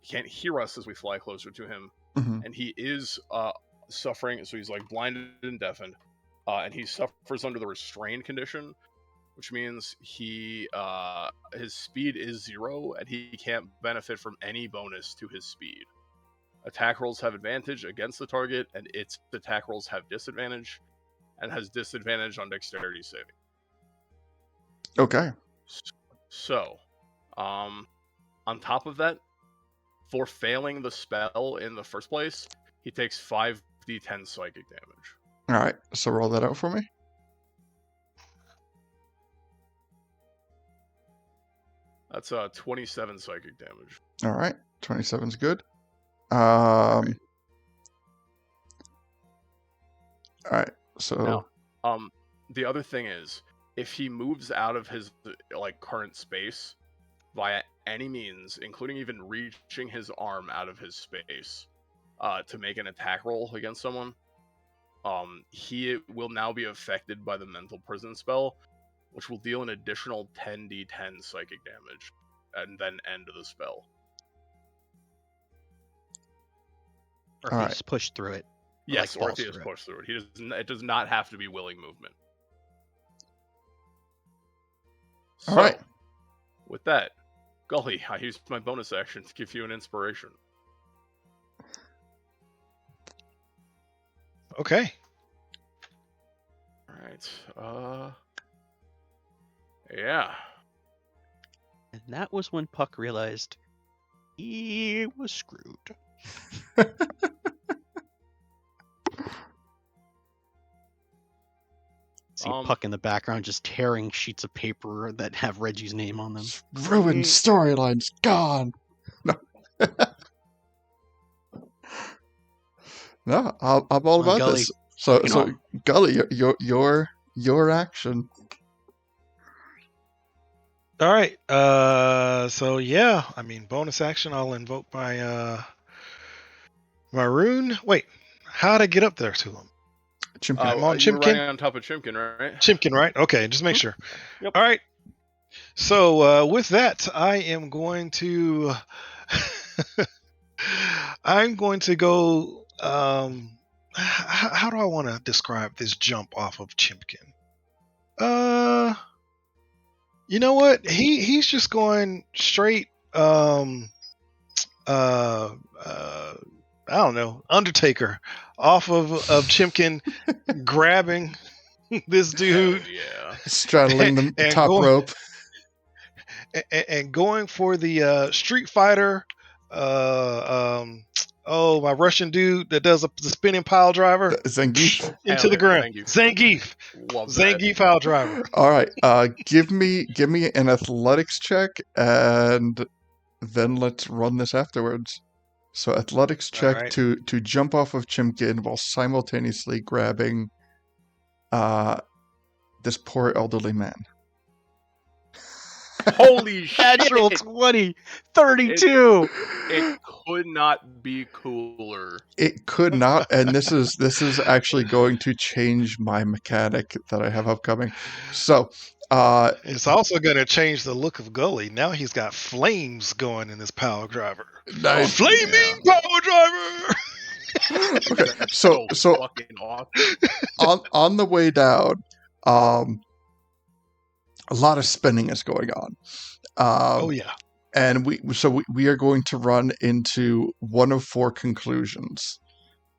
Speaker 2: He can't hear us as we fly closer to him.
Speaker 1: Mm-hmm.
Speaker 2: And he is suffering, so he's like blinded and deafened. And he suffers under the restrained condition, which means his speed is 0, and he can't benefit from any bonus to his speed. Attack rolls have advantage against the target, and its attack rolls have disadvantage, and has disadvantage on dexterity saving.
Speaker 1: Okay.
Speaker 2: So, on top of that, for failing the spell in the first place, he takes 5d10 psychic damage.
Speaker 1: All right. So roll that out for me.
Speaker 2: That's 27 psychic damage.
Speaker 1: All right. 27's good. All right. So
Speaker 2: now, the other thing is, if he moves out of his like current space via any means, including even reaching his arm out of his space to make an attack roll against someone, he will now be affected by the mental prison spell, which will deal an additional 10d10 psychic damage and then end the spell.
Speaker 3: Or if he just pushed through it.
Speaker 2: Yes,
Speaker 3: like
Speaker 2: or if he just pushed through it. It does not have to be willing movement. So,
Speaker 1: all right.
Speaker 2: With that, Gully, I used my bonus action to give you an inspiration.
Speaker 4: Okay.
Speaker 2: Alright. Yeah.
Speaker 3: And that was when Puck realized he was screwed. See Puck in the background just tearing sheets of paper that have Reggie's name on them.
Speaker 1: Ruined storylines gone. No. No, I'm all about
Speaker 3: Gully,
Speaker 1: this. So Gully, your your action.
Speaker 4: All right. So yeah, I mean, bonus action. I'll invoke my my rune. Wait, how'd I get up there to him?
Speaker 1: Chimkin.
Speaker 4: I'm on
Speaker 2: You were riding
Speaker 4: Chimkin.
Speaker 2: on top of Chimkin, right?
Speaker 4: Chimkin, right? Okay, just make sure.
Speaker 2: Yep.
Speaker 4: All right. So with that, I am going to. I'm going to go. How do I want to describe this jump off of Chimkin? You know what? He's just going straight. I don't know, Undertaker off of Chimkin, grabbing this dude.
Speaker 2: Hell yeah.
Speaker 1: Straddling the
Speaker 4: and
Speaker 1: top
Speaker 4: going-
Speaker 1: rope.
Speaker 4: and going for the Street Fighter. My Russian dude that does the spinning pile driver
Speaker 1: Zangief.
Speaker 4: into
Speaker 2: Hell
Speaker 4: the
Speaker 2: yeah,
Speaker 4: ground.
Speaker 2: Zangief.
Speaker 4: Zangief,
Speaker 2: Love that.
Speaker 4: Zangief pile driver.
Speaker 1: All right. Give me an athletics check, and then let's run this afterwards. So athletics check
Speaker 4: right.
Speaker 1: to jump off of Chimkin while simultaneously grabbing this poor elderly man.
Speaker 2: Holy shit!
Speaker 3: Natural 20, 32.
Speaker 2: It could not be cooler.
Speaker 1: It could not, and this is actually going to change my mechanic that I have upcoming. So,
Speaker 4: It's also going to change the look of Gully. Now he's got flames going in his power driver.
Speaker 1: nice.
Speaker 4: Flaming power driver.
Speaker 1: Okay,
Speaker 2: That's
Speaker 1: so
Speaker 2: fucking awesome.
Speaker 1: on the way down, a lot of spinning is going on.
Speaker 4: Oh yeah.
Speaker 1: And we are going to run into one of four conclusions.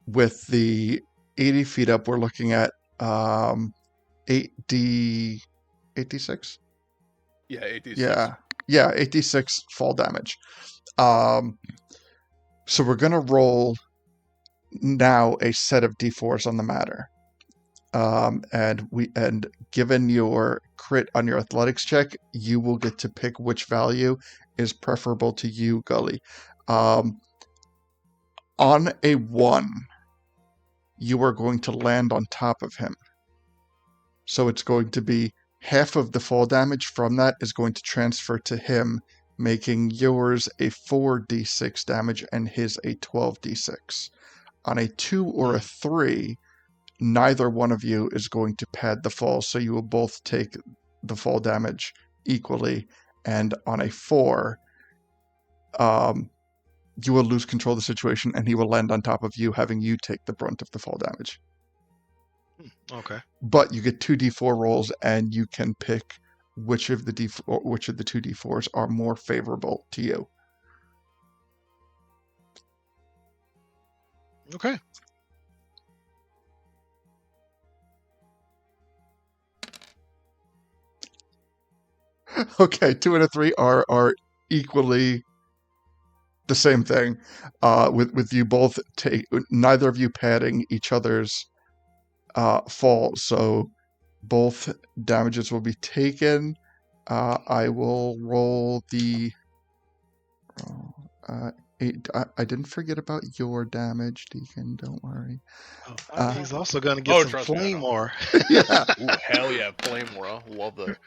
Speaker 1: With the 80 feet up, we're looking at 8d6.
Speaker 2: Yeah, 86.
Speaker 1: Yeah, 86 fall damage. So we're gonna roll now a set of d4s on the matter. And given your crit on your athletics check, you will get to pick which value is preferable to you, Gully. On a 1, you are going to land on top of him. So it's going to be half of the fall damage from that is going to transfer to him, making yours a 4d6 damage and his a 12d6. On a 2 or a 3, neither one of you is going to pad the fall, so you will both take the fall damage equally. And on a 4, you will lose control of the situation, and he will land on top of you, having you take the brunt of the fall damage.
Speaker 4: Okay.
Speaker 1: But you get 2 d4 rolls, and you can pick which of the two d4s are more favorable to you.
Speaker 4: Okay.
Speaker 1: Okay, 2 and a 3 are equally the same thing. With you both neither of you padding each other's fall, so both damages will be taken. I will roll the 8. I didn't forget about your damage, Deacon. Don't worry.
Speaker 4: He's also going to get some
Speaker 2: trust me, I
Speaker 4: flame
Speaker 2: know.
Speaker 4: more.
Speaker 1: Yeah.
Speaker 2: Ooh, hell yeah, Flame Aura. Love that.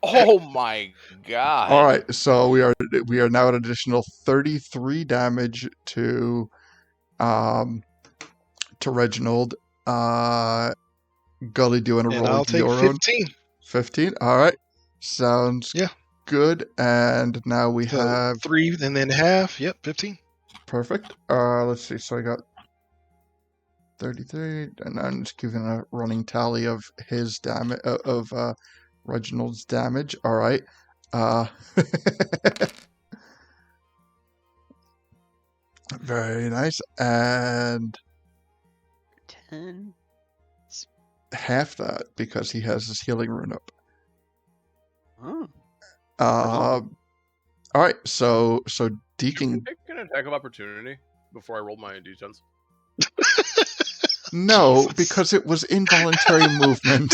Speaker 2: Oh my god.
Speaker 1: All right, so we are now at an additional 33 damage to Reginald. Gully, do you want to
Speaker 4: And
Speaker 1: roll
Speaker 4: I'll take
Speaker 1: your own?
Speaker 4: 15.
Speaker 1: 15. All right, sounds
Speaker 4: Yeah.
Speaker 1: good. And now we
Speaker 4: So
Speaker 1: have
Speaker 4: 3 and then half. Yep, 15.
Speaker 1: perfect. Let's see. So I got 33, and I'm just giving a running tally of his damage of Reginald's damage. All right. Very nice. And
Speaker 3: 10.
Speaker 1: half that because he has his healing rune up.
Speaker 3: Oh.
Speaker 1: All right. So Deacon.
Speaker 2: Take an attack of opportunity before I rolled my d10s.
Speaker 1: No,
Speaker 4: Jesus.
Speaker 1: because it was involuntary movement.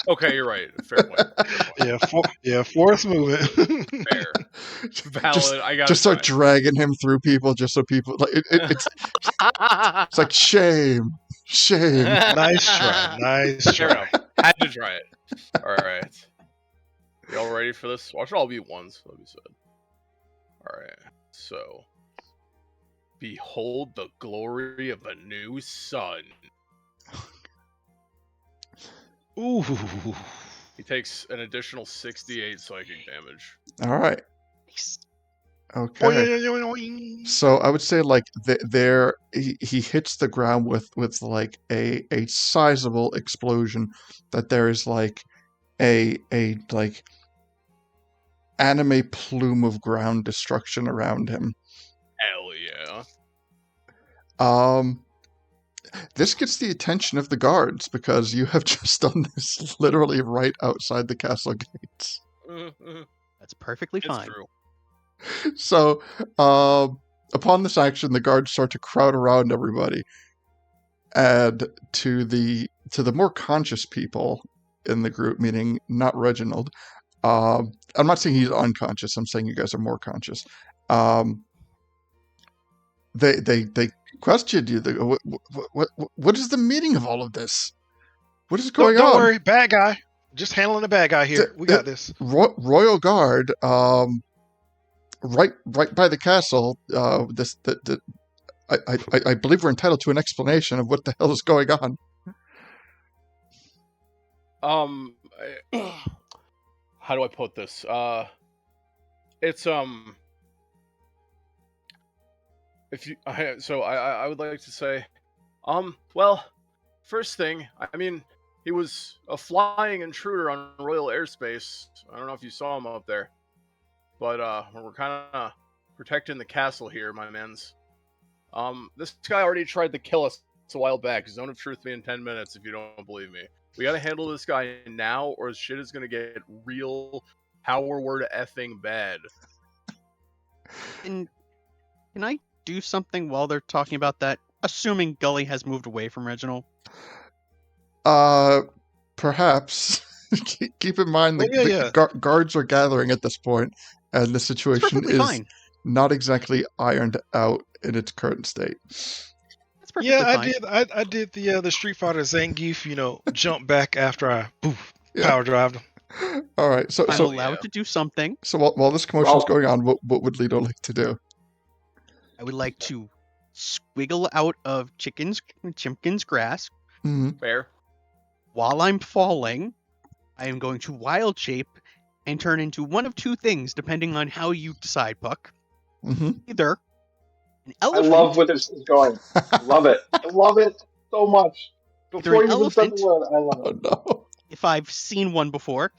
Speaker 2: Okay, you're right. Fair point.
Speaker 4: Fourth movement.
Speaker 2: Fair. Valid. I got
Speaker 1: Just start dragging him through people, just so people like it's like shame. Shame.
Speaker 4: Nice try. Nice
Speaker 2: Fair
Speaker 4: try.
Speaker 2: enough. Had to try it. All right. Y'all ready for this? Watch it all be ones. That'll be sad. All right. So, behold the glory of a new sun.
Speaker 4: Ooh.
Speaker 2: He takes an additional 68 psychic damage.
Speaker 1: All right.
Speaker 3: Nice.
Speaker 1: Okay.
Speaker 4: Boing.
Speaker 1: So I would say like there he hits the ground with like a sizable explosion that there is like a like anime plume of ground destruction around him.
Speaker 2: Hell yeah.
Speaker 1: This gets the attention of the guards because you have just done this literally right outside the castle gates.
Speaker 3: That's perfectly
Speaker 2: It's
Speaker 3: fine.
Speaker 2: true.
Speaker 1: So, upon this action, the guards start to crowd around everybody, and to the more conscious people in the group, meaning not Reginald. I'm not saying he's unconscious. I'm saying you guys are more conscious. They questioned you. They go, what is the meaning of all of this? What is going
Speaker 4: Don't
Speaker 1: on?
Speaker 4: worry, bad guy. Just handling the bad guy here. We got this.
Speaker 1: Royal Guard, right by the castle. I believe we're entitled to an explanation of what the hell is going on.
Speaker 2: How do I put this? It's if you, I would like to say, well, first thing, I mean, he was a flying intruder on royal airspace. I don't know if you saw him up there, but we're kind of protecting the castle here, my mans. This guy already tried to kill us a while back. Zone of Truth me in 10 minutes if you don't believe me. We gotta handle this guy now, or shit is gonna get real power word effing bad.
Speaker 3: And can I do something while they're talking about that? Assuming Gully has moved away from Reginald.
Speaker 1: Perhaps. Keep in mind the guards are gathering at this point, and the
Speaker 3: It's
Speaker 1: situation
Speaker 3: perfectly
Speaker 1: is
Speaker 3: fine.
Speaker 1: not exactly ironed out in its current state.
Speaker 3: That's perfectly
Speaker 4: Yeah,
Speaker 3: fine.
Speaker 4: I did the Street Fighter Zangief, jump back after I
Speaker 1: Yeah.
Speaker 4: power drived him.
Speaker 1: All right. So
Speaker 3: I'm
Speaker 1: so
Speaker 3: allowed to do something.
Speaker 1: so while this commotion is
Speaker 5: Well-
Speaker 1: going on, what would Lido like to do?
Speaker 3: I would like to squiggle out of Chimkin's grass.
Speaker 1: Hmm.
Speaker 2: Fair.
Speaker 3: While I'm falling, I am going to wild shape and turn into one of two things, depending on how you decide, Puck.
Speaker 1: Hmm.
Speaker 3: Either an
Speaker 5: I
Speaker 3: elephant,
Speaker 5: love where this is going. Love it. I love it so much.
Speaker 3: Either an
Speaker 5: Before you even said the
Speaker 3: elephant-
Speaker 5: word, I love
Speaker 1: Oh
Speaker 5: it.
Speaker 1: no.
Speaker 3: if I've seen one before,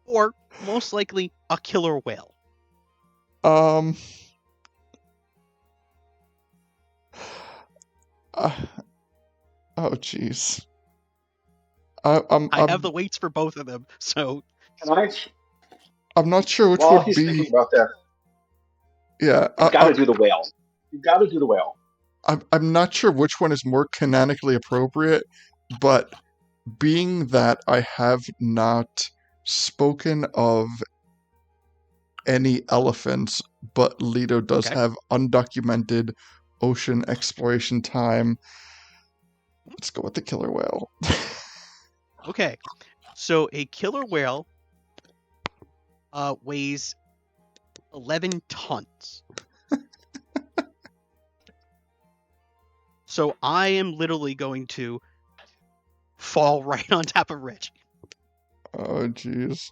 Speaker 3: or most likely a killer whale.
Speaker 1: Oh jeez.
Speaker 3: I have the weights for both of them, so
Speaker 5: Can I?
Speaker 1: I'm not sure which
Speaker 5: While
Speaker 1: would
Speaker 5: he's
Speaker 1: be.
Speaker 5: thinking about that,
Speaker 1: Yeah.
Speaker 5: you've got to do the whale. You've got to do the whale.
Speaker 1: I'm not sure which one is more canonically appropriate, but being that I have not spoken of any elephants, but Lido does
Speaker 3: Okay.
Speaker 1: have undocumented ocean exploration time. Let's go with the killer whale.
Speaker 3: okay. So a killer whale weighs 11 tons. So I am literally going to fall right on top of Reggie
Speaker 1: Oh jeez.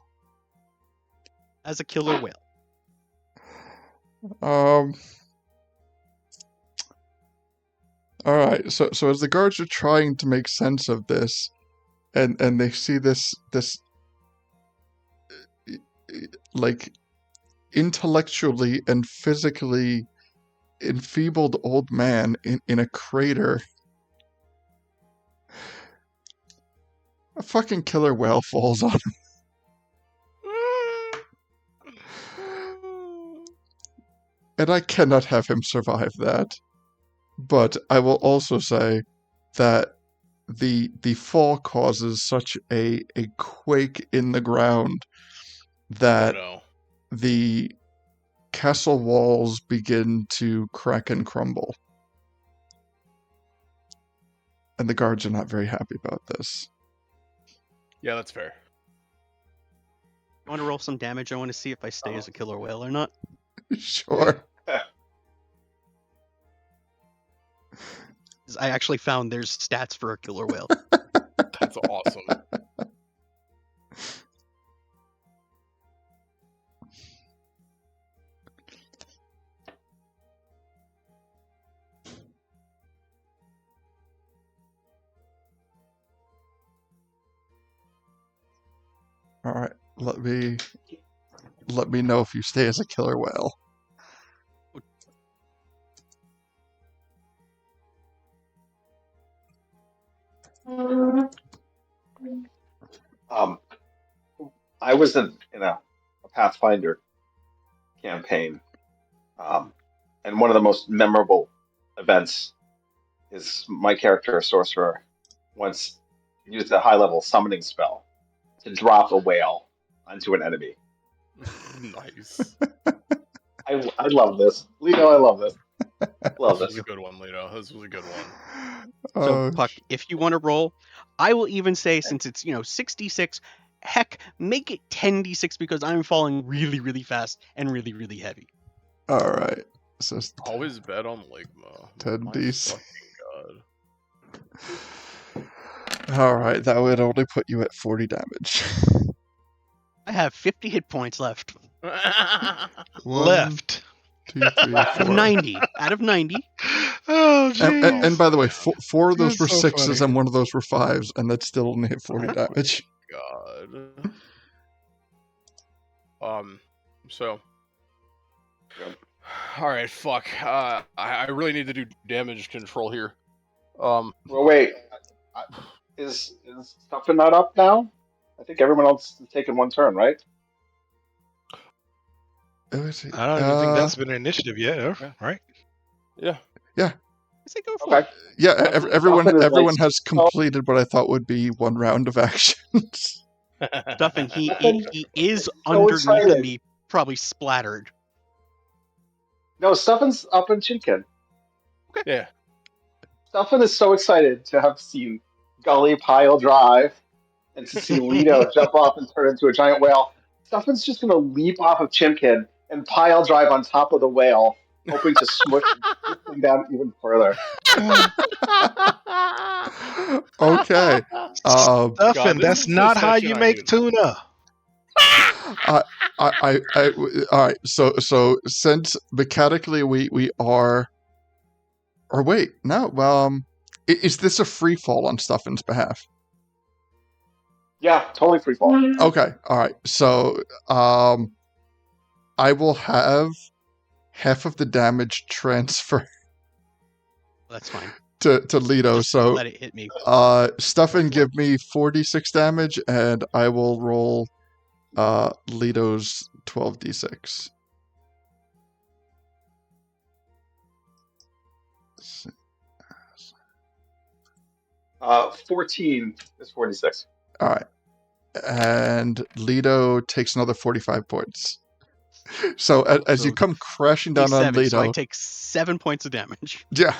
Speaker 3: as a killer whale.
Speaker 1: All right. So as the guards are trying to make sense of this, and they see this like intellectually and physically enfeebled old man in a crater, a fucking killer whale falls on him. And I cannot have him survive that. But I will also say that the fall causes such a quake in the ground that
Speaker 2: Oh, no.
Speaker 1: the castle walls begin to crack and crumble. and the guards are not very happy about this.
Speaker 6: Yeah, that's fair.
Speaker 3: I want to roll some damage. I want to see if I stay as a killer whale or not.
Speaker 1: Sure.
Speaker 3: 'Cause I actually found there's stats for a killer whale.
Speaker 6: That's awesome.
Speaker 1: All right. Let me know if you stay as a killer whale.
Speaker 5: I was in a Pathfinder campaign, and one of the most memorable events is my character, a sorcerer, once used a high-level summoning spell to drop a whale onto an enemy.
Speaker 6: Nice.
Speaker 5: I love this. Leo, I love this. Love
Speaker 6: This was
Speaker 5: this.
Speaker 6: a good one, Lito. This was a good one.
Speaker 3: So, Puck, if you want to roll, I will even say, since it's, 6d6, heck, make it 10d6 because I'm falling really, really fast and really, really heavy.
Speaker 1: All right. So
Speaker 6: Always bet on Ligma.
Speaker 1: 10d6.
Speaker 6: My fucking god.
Speaker 1: All right. That would only put you at 40 damage.
Speaker 3: I have 50 hit points left.
Speaker 1: One,
Speaker 4: Left.
Speaker 1: 2, 3,
Speaker 3: Out of
Speaker 1: 4.
Speaker 3: 90. Out of 90.
Speaker 4: Oh, jeez.
Speaker 1: And by the way, four of those
Speaker 4: That's
Speaker 1: were
Speaker 4: so
Speaker 1: 6s
Speaker 4: funny.
Speaker 1: and one of those were 5s, and that still only hit 40 damage.
Speaker 6: God. So.
Speaker 5: Yep.
Speaker 6: All right, fuck. I really need to do damage control here.
Speaker 5: Well, wait. Is Stuffin not up now? I think everyone else is taking one turn, right?
Speaker 1: Oh, is he?
Speaker 4: I don't even think that's been an initiative yet, right?
Speaker 6: Yeah.
Speaker 3: Let's go for
Speaker 5: Okay.
Speaker 3: it.
Speaker 1: Yeah, everyone
Speaker 5: Stuffin is
Speaker 1: everyone
Speaker 5: like-
Speaker 1: has completed what I thought would be one round of actions.
Speaker 3: Stuff, and he is
Speaker 5: So
Speaker 3: underneath
Speaker 5: excited.
Speaker 3: me, probably splattered.
Speaker 5: No, Stuffin's up in Chinkin.
Speaker 6: Yeah.
Speaker 5: Stuffin is so excited to have seen Gully pile drive and to see Leto jump off and turn into a giant whale. Stuffin's just going to leap off of Chimkin and pile drive on top of the whale, hoping to smush him down even further.
Speaker 1: Okay.
Speaker 4: Stuffin,
Speaker 6: God, this
Speaker 4: that's
Speaker 6: is the
Speaker 4: not how
Speaker 6: session
Speaker 4: you
Speaker 6: I
Speaker 4: make
Speaker 6: needed.
Speaker 4: tuna.
Speaker 1: All right. So since mechanically we are, or wait, no. Is this a free fall on Stuffin's behalf?
Speaker 5: Yeah, totally free fall.
Speaker 1: Okay. All right. So I will have half of the damage transfer
Speaker 3: That's fine.
Speaker 1: to Leto.
Speaker 3: Just
Speaker 1: So
Speaker 3: let it hit me.
Speaker 1: Stuffin give me 46 damage, and I will roll Leto's 12d6.
Speaker 5: 14 is 46.
Speaker 1: All right. And Leto takes another 45 points. So as you
Speaker 3: So
Speaker 1: come crashing down on
Speaker 3: 7, so I
Speaker 1: Leto,
Speaker 3: take 7 points of damage.
Speaker 1: yeah.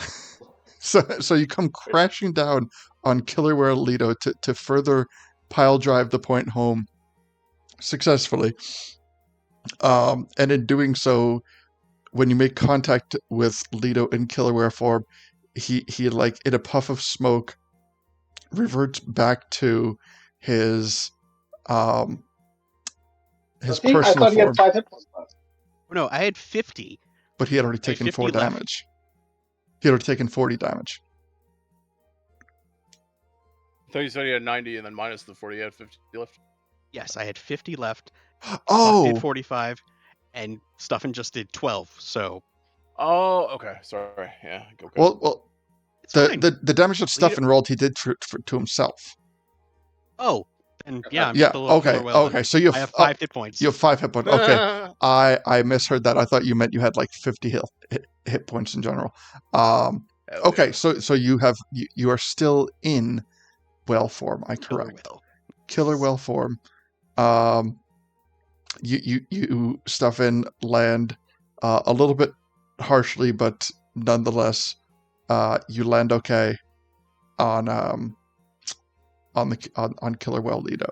Speaker 1: So you come crashing down on Killerware Leto to further pile drive the point home successfully. And in doing so, when you make contact with Leto in Killerware form, he like in a puff of smoke reverts back to his
Speaker 5: I
Speaker 1: personal
Speaker 5: thought he
Speaker 1: form,
Speaker 5: had 5 hit points left.
Speaker 3: No, I had 50.
Speaker 1: but he had already
Speaker 3: I had
Speaker 1: taken
Speaker 3: 50
Speaker 1: 4
Speaker 3: left.
Speaker 1: damage. He had already taken 40 damage.
Speaker 6: I thought you said he had 90 and then minus the 40, he had 50 left.
Speaker 3: Yes, I had 50 left. Puck
Speaker 1: Oh,
Speaker 3: did 45, and Stuffin just did 12. So
Speaker 6: Oh, okay. Sorry. Yeah. Okay.
Speaker 1: well,
Speaker 3: it's fine.
Speaker 1: the damage that Stuffin rolled, he did to himself.
Speaker 3: Oh, and yeah, I'm
Speaker 1: Yeah.
Speaker 3: still a
Speaker 1: Okay.
Speaker 3: killer whale.
Speaker 1: Okay. So you
Speaker 3: I have 5 hit points.
Speaker 1: You have 5 hit points. Okay. I misheard that. I thought you meant you had like 50 hit points in general. Okay. So you are still in whale form. I
Speaker 3: Killer
Speaker 1: correct.
Speaker 3: whale.
Speaker 1: Killer whale form. You Stuffin land a little bit harshly, but nonetheless, you land okay. on Killer Whale Lido.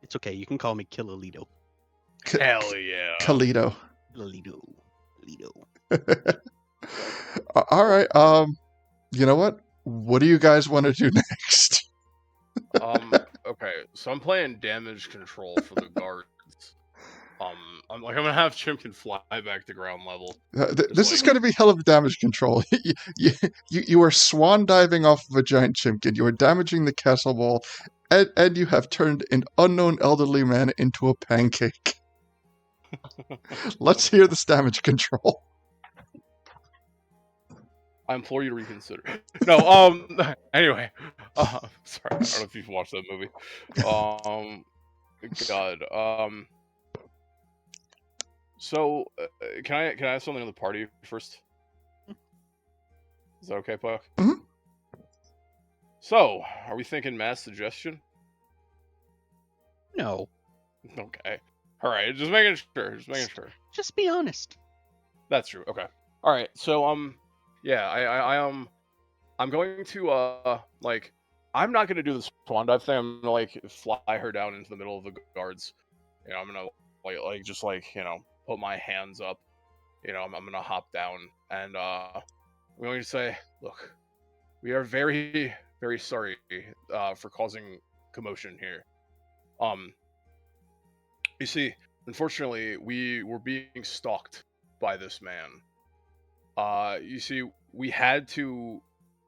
Speaker 3: It's okay. You can call me Kilolito.
Speaker 6: Hell yeah.
Speaker 1: Kalido.
Speaker 3: Kilolito. Lido.
Speaker 1: All right. You know what? What do you guys want to do next?
Speaker 6: Okay, so I'm playing damage control for the guards. I'm gonna have Chimkin fly back to ground level.
Speaker 1: This is going to be hell of damage control. You are swan diving off of a giant chimkin. You are damaging the castle wall, and you have turned an unknown elderly man into a pancake. Let's hear this damage control.
Speaker 6: I implore you to reconsider. No, anyway. Sorry, I don't know if you've watched that movie. God. So, can I ask something on the party first? Is that okay, Puck?
Speaker 1: Mhm.
Speaker 6: So, are we thinking mass suggestion?
Speaker 3: No.
Speaker 6: Okay. All right, just making sure.
Speaker 3: Just be honest.
Speaker 6: That's true. Okay. All right. So yeah, I'm going to like, I'm not gonna do the swan dive thing. I'm gonna like fly her down into the middle of the guards. You know, I'm gonna just put my hands up. You know, I'm gonna hop down and I'm going to say, look, we are very, very sorry for causing commotion here. You see, unfortunately, we were being stalked by this man. You see, we had to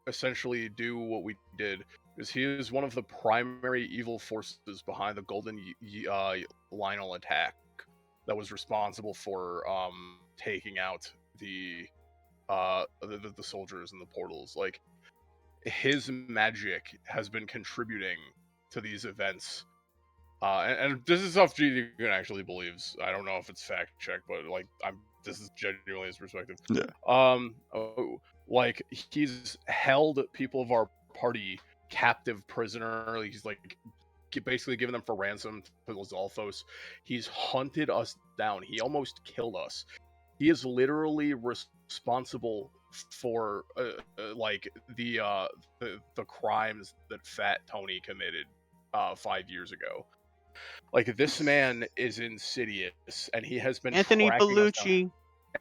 Speaker 6: essentially do what we did because he is one of the primary evil forces behind the Golden Lionel attack that was responsible for taking out the soldiers in the portals. Like, his magic has been contributing to these events. And this is stuff G-Deacon actually believes. I don't know if it's fact checked, but like, this is genuinely his perspective.
Speaker 1: Yeah.
Speaker 6: Like, he's held people of our party captive prisoner. He's like basically giving them for ransom to the Zolfos. He's hunted us down. He almost killed us. He is literally responsible for like the crimes that Fat Tony committed 5 years ago. Like, this man is insidious, and he has been
Speaker 3: Anthony
Speaker 6: tracking us down.
Speaker 3: Bellucci.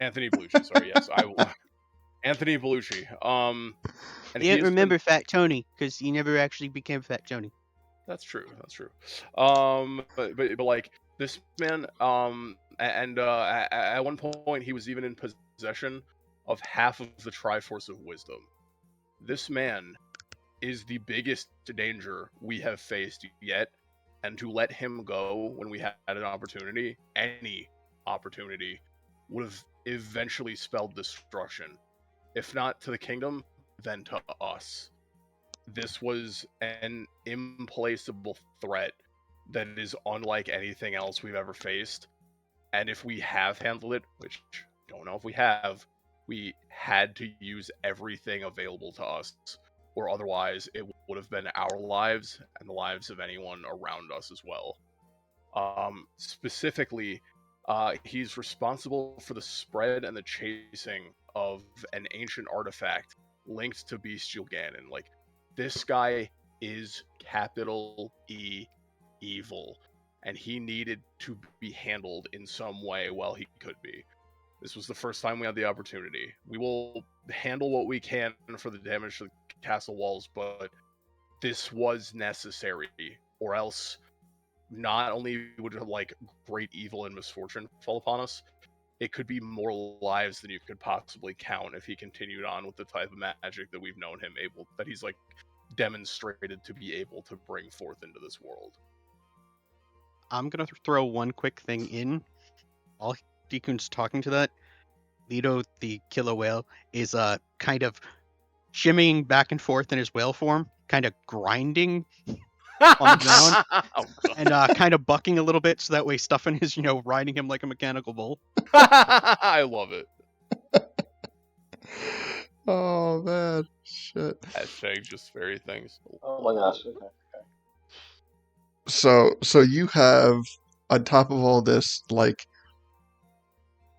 Speaker 6: Anthony Bellucci, sorry, yes, I will. Anthony Bellucci. And
Speaker 3: You
Speaker 6: he
Speaker 3: didn't
Speaker 6: has
Speaker 3: remember Fat Tony because he never actually became Fat Tony.
Speaker 6: That's true. But like, this man, at one point he was even in possession of half of the Triforce of Wisdom. This man is the biggest danger we have faced yet, and to let him go when we had an opportunity, any opportunity, would have eventually spelled destruction. If not to the kingdom, then to us. This was an implacable threat that is unlike anything else we've ever faced. And if we have handled it, which I don't know if we have, we had to use everything available to us, or otherwise it would have been our lives and the lives of anyone around us as well. Specifically, he's responsible for the spread and the chasing of an ancient artifact linked to Bestial Ganon. Like, this guy is capital E evil, and he needed to be handled in some way while he could be. This was the first time we had the opportunity. We will handle what we can for the damage to the castle walls, but this was necessary, or else not only would like great evil and misfortune fall upon us, it could be more lives than you could possibly count if he continued on with the type of magic that we've known him that he's like demonstrated to be able to bring forth into this world.
Speaker 3: I'm gonna throw one quick thing in. While Deacon's talking to that, Lido the killer whale is kind of shimmying back and forth in his whale form, kind of grinding on the ground, and kind of bucking a little bit so that way Stuffin is, riding him like a mechanical bull.
Speaker 6: I love it.
Speaker 1: Oh man, shit.
Speaker 6: Hashtag just fairy things.
Speaker 5: Oh my gosh. Okay.
Speaker 1: So you have, on top of all this, like,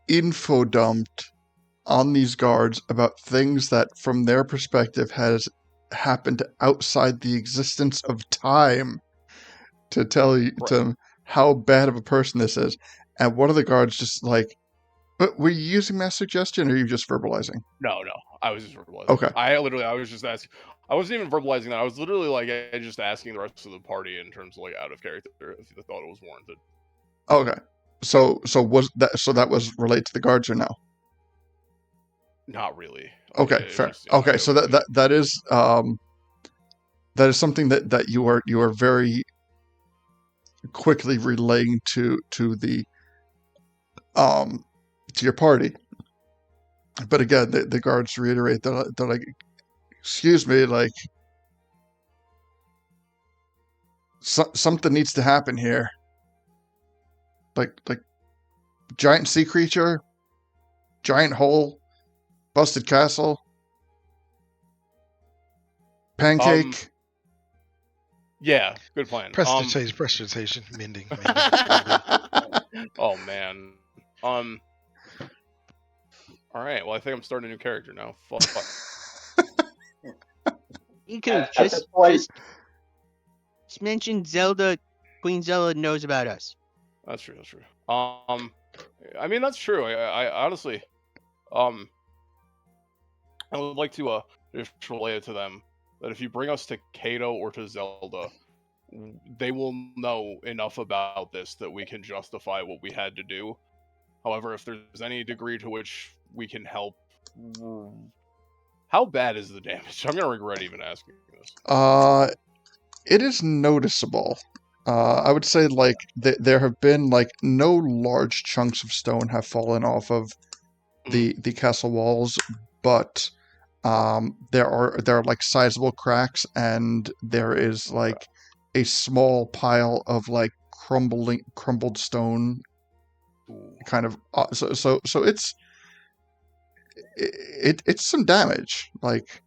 Speaker 1: info dumped on these guards about things that, from their perspective, has happened outside the existence of time to tell you to how bad of a person this is. And one of the guards just like, were you using mass suggestion or are you just verbalizing?
Speaker 6: No, I was just verbalizing.
Speaker 1: Okay.
Speaker 6: I was just asking. I wasn't even verbalizing that. I was literally like just asking the rest of the party in terms of like out of character if they thought it was warranted.
Speaker 1: Okay. So that was related to the guards or no?
Speaker 6: Not really.
Speaker 1: Okay, fair. Okay, so that is something that you are very quickly relaying to the to your party. But again, the guards reiterate that they're like, excuse me, like something needs to happen here. Like giant sea creature, giant hole, busted castle, pancake.
Speaker 6: Yeah, good plan.
Speaker 4: Prestidigitation, mending.
Speaker 6: Oh man. All right. Well, I think I'm starting a new character now. Fuck.
Speaker 3: You can
Speaker 5: At this point,
Speaker 3: just mention Zelda. Queen Zelda knows about us.
Speaker 6: That's true. I mean that's true. I honestly, I would like to just relay it to them that if you bring us to Kato or to Zelda, they will know enough about this that we can justify what we had to do. However, if there's any degree to which we can help, how bad is the damage? I'm gonna regret even asking this.
Speaker 1: It is noticeable. I would say like there have been like no large chunks of stone have fallen off of the castle walls, but there are like sizable cracks, and there is like a small pile of like crumbled stone. Kind of so it's some damage. Like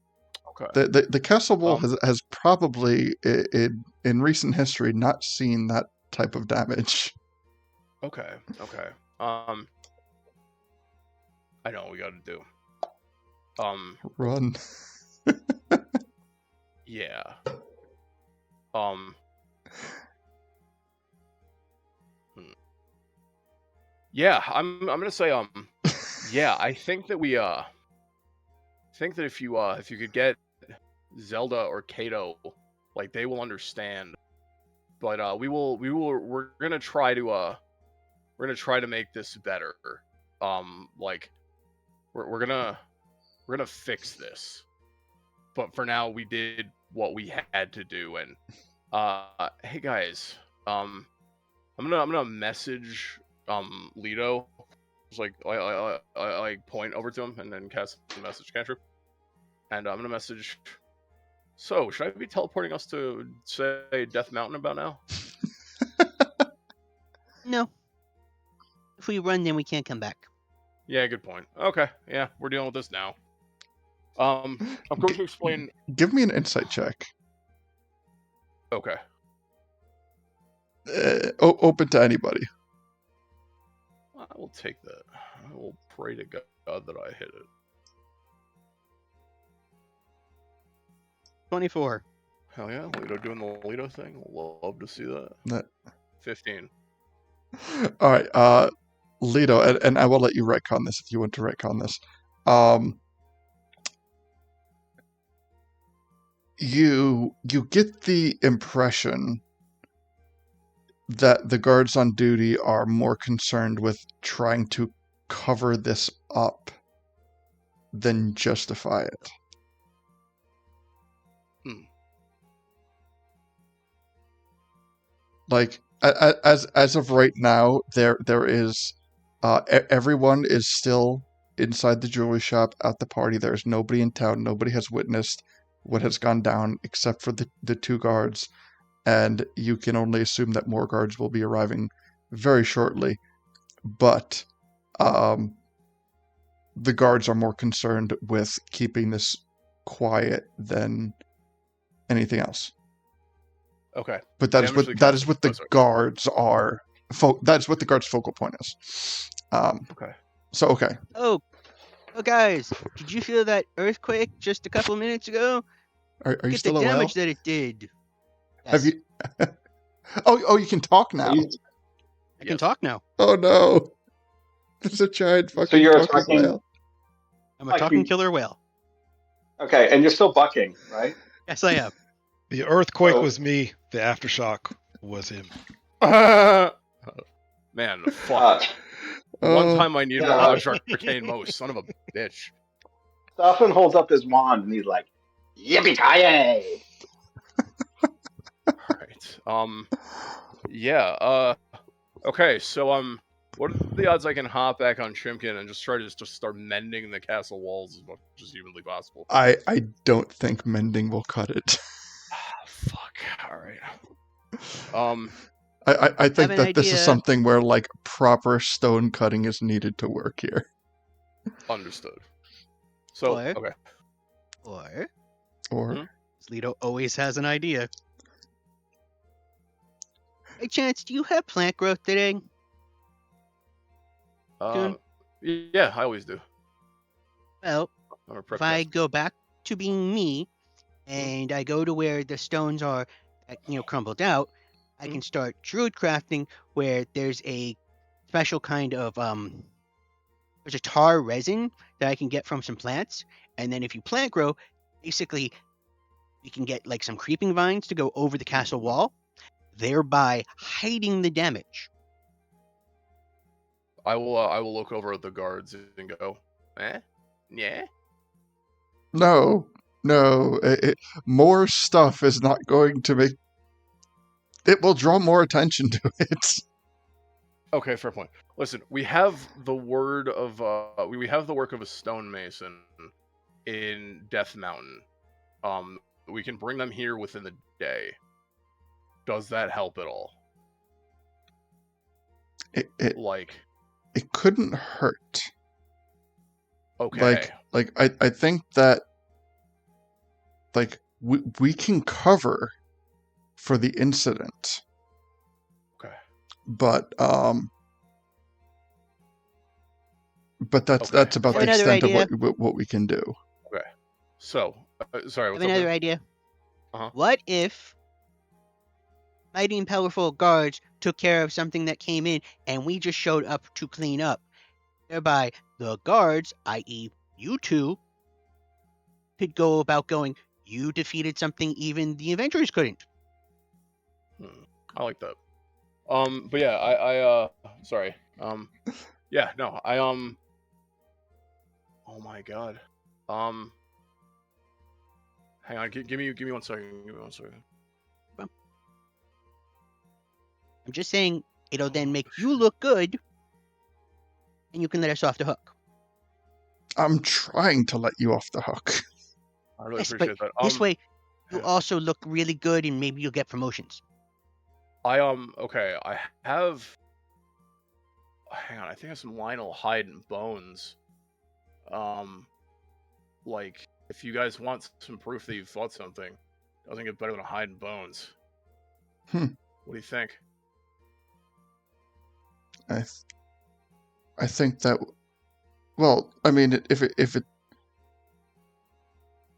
Speaker 1: the castle wall has probably in recent history not seen that type of damage.
Speaker 6: Okay. I know what we gotta do.
Speaker 1: Run.
Speaker 6: Yeah. Yeah, I'm gonna say yeah, I think that we think that if you could get Zelda or Kato, like they will understand. But we're gonna try to make this better. Like we're gonna fix this. But for now we did what we had to do, and hey guys, I'm gonna message Lido. Just like I point over to him and then cast the message cantrip. And I'm gonna message. So, should I be teleporting us to say Death Mountain about now?
Speaker 3: No. If we run, then we can't come back.
Speaker 6: Yeah, good point. Okay, yeah, we're dealing with this now. I'm going to explain.
Speaker 1: Give me an insight check.
Speaker 6: Okay.
Speaker 1: Open to anybody.
Speaker 6: I will take that. I will pray to God that I hit it.
Speaker 3: 24.
Speaker 6: Hell yeah, Lido doing the Lido thing. Love to see that. 15.
Speaker 1: All right, Lido, and I will let you retcon this if you want to retcon this. You get the impression that the guards on duty are more concerned with trying to cover this up than justify it. Like as of right now, there is everyone is still inside the jewelry shop at the party. There's nobody in town. Nobody has witnessed what has gone down except for the two guards, and you can only assume that more guards will be arriving very shortly. But the guards are more concerned with keeping this quiet than anything else.
Speaker 6: Okay.
Speaker 1: But that is what the guards are. That is what the guards' focal point is.
Speaker 6: Okay.
Speaker 1: So okay.
Speaker 3: Oh, Oh, guys, did you feel that earthquake just a couple minutes ago?
Speaker 1: Are
Speaker 3: Look
Speaker 1: you
Speaker 3: at the
Speaker 1: still a whale?
Speaker 3: damage that it did.
Speaker 1: Have
Speaker 3: Yes,
Speaker 1: you? Oh, you can talk now.
Speaker 3: I can
Speaker 2: Yes.
Speaker 3: talk now.
Speaker 1: Oh no, there's a giant
Speaker 5: So
Speaker 1: fucking
Speaker 5: you're
Speaker 1: talking
Speaker 5: attacking.
Speaker 1: whale.
Speaker 3: I'm a
Speaker 5: Like
Speaker 3: talking killer whale.
Speaker 5: Okay, and you're still bucking, right?
Speaker 3: Yes, I am.
Speaker 4: The earthquake
Speaker 5: So
Speaker 4: was me. The aftershock was him.
Speaker 2: Man, fuck.
Speaker 5: uh,
Speaker 2: One
Speaker 1: Oh,
Speaker 2: time I need
Speaker 5: yeah,
Speaker 2: Mirage Arcane Most, son of a bitch.
Speaker 5: Stefan holds up his wand and he's like, "Yippee ki
Speaker 2: Alright. Yeah, okay, so, what are the odds I can hop back on Chimkin and just try to just start mending the castle walls as much as humanly possible?
Speaker 1: I don't think mending will cut it.
Speaker 2: Fuck. Alright. Um,
Speaker 1: I
Speaker 3: Have
Speaker 1: think
Speaker 3: an
Speaker 1: that this is
Speaker 3: idea.
Speaker 1: something where like proper stone cutting is needed to work here.
Speaker 2: understood. So,
Speaker 3: Or-
Speaker 2: okay.
Speaker 3: Or
Speaker 1: Or
Speaker 2: Hmm?
Speaker 3: Leto always has an idea. Hey, Chance, do you have plant growth today? Coon?
Speaker 2: Yeah, I always do.
Speaker 3: Well,
Speaker 2: I'm a
Speaker 3: if
Speaker 2: prep
Speaker 3: I
Speaker 2: caster.
Speaker 3: go back to being me, and I go to where the stones are, crumbled out, I can start druid crafting where there's a special kind of there's a tar resin that I can get from some plants, and then if you plant grow, basically you can get like some creeping vines to go over the castle wall, thereby hiding the damage.
Speaker 2: I will look over at the guards and go, yeah.
Speaker 1: no, more stuff is not going to make. It will draw more attention to it.
Speaker 2: Okay, fair point. Listen, we have the word of we have the work of a stonemason in Death Mountain. We can bring them here within the day. Does that help at all?
Speaker 1: It
Speaker 2: Like,
Speaker 1: couldn't hurt.
Speaker 2: okay,
Speaker 1: I think that like we can cover for the incident,
Speaker 2: okay,
Speaker 1: but that's
Speaker 2: okay.
Speaker 1: about
Speaker 3: I
Speaker 1: the
Speaker 3: have another
Speaker 1: extent of
Speaker 3: idea.
Speaker 1: what we can do.
Speaker 2: Okay. So, sorry,
Speaker 3: I
Speaker 2: what's
Speaker 3: have
Speaker 2: up?
Speaker 3: another
Speaker 2: man?
Speaker 3: idea.
Speaker 2: Uh-huh.
Speaker 3: What if mighty and powerful guards took care of something that came in and we just showed up to clean up? Thereby, the guards, i.e., you two, could go about going, you defeated something even the Avengers couldn't.
Speaker 2: I like that. But yeah, sorry. Yeah, no, oh my god. Hang on, give me 1 second. Give me 1 second.
Speaker 3: I'm just saying it'll then make you look good and you can let us off the hook.
Speaker 1: I'm trying to let you off the hook.
Speaker 2: I really
Speaker 3: Yes, but
Speaker 2: appreciate that.
Speaker 3: this way you
Speaker 2: yeah.
Speaker 3: also look really good and maybe you'll get promotions.
Speaker 2: Okay, I have. Hang on, I think I have some Lionel hide and bones. Like if you guys want some proof that you fought something, doesn't get better than a hide and bones.
Speaker 1: Hmm.
Speaker 2: What do you think?
Speaker 1: I think that. Well, I mean, if it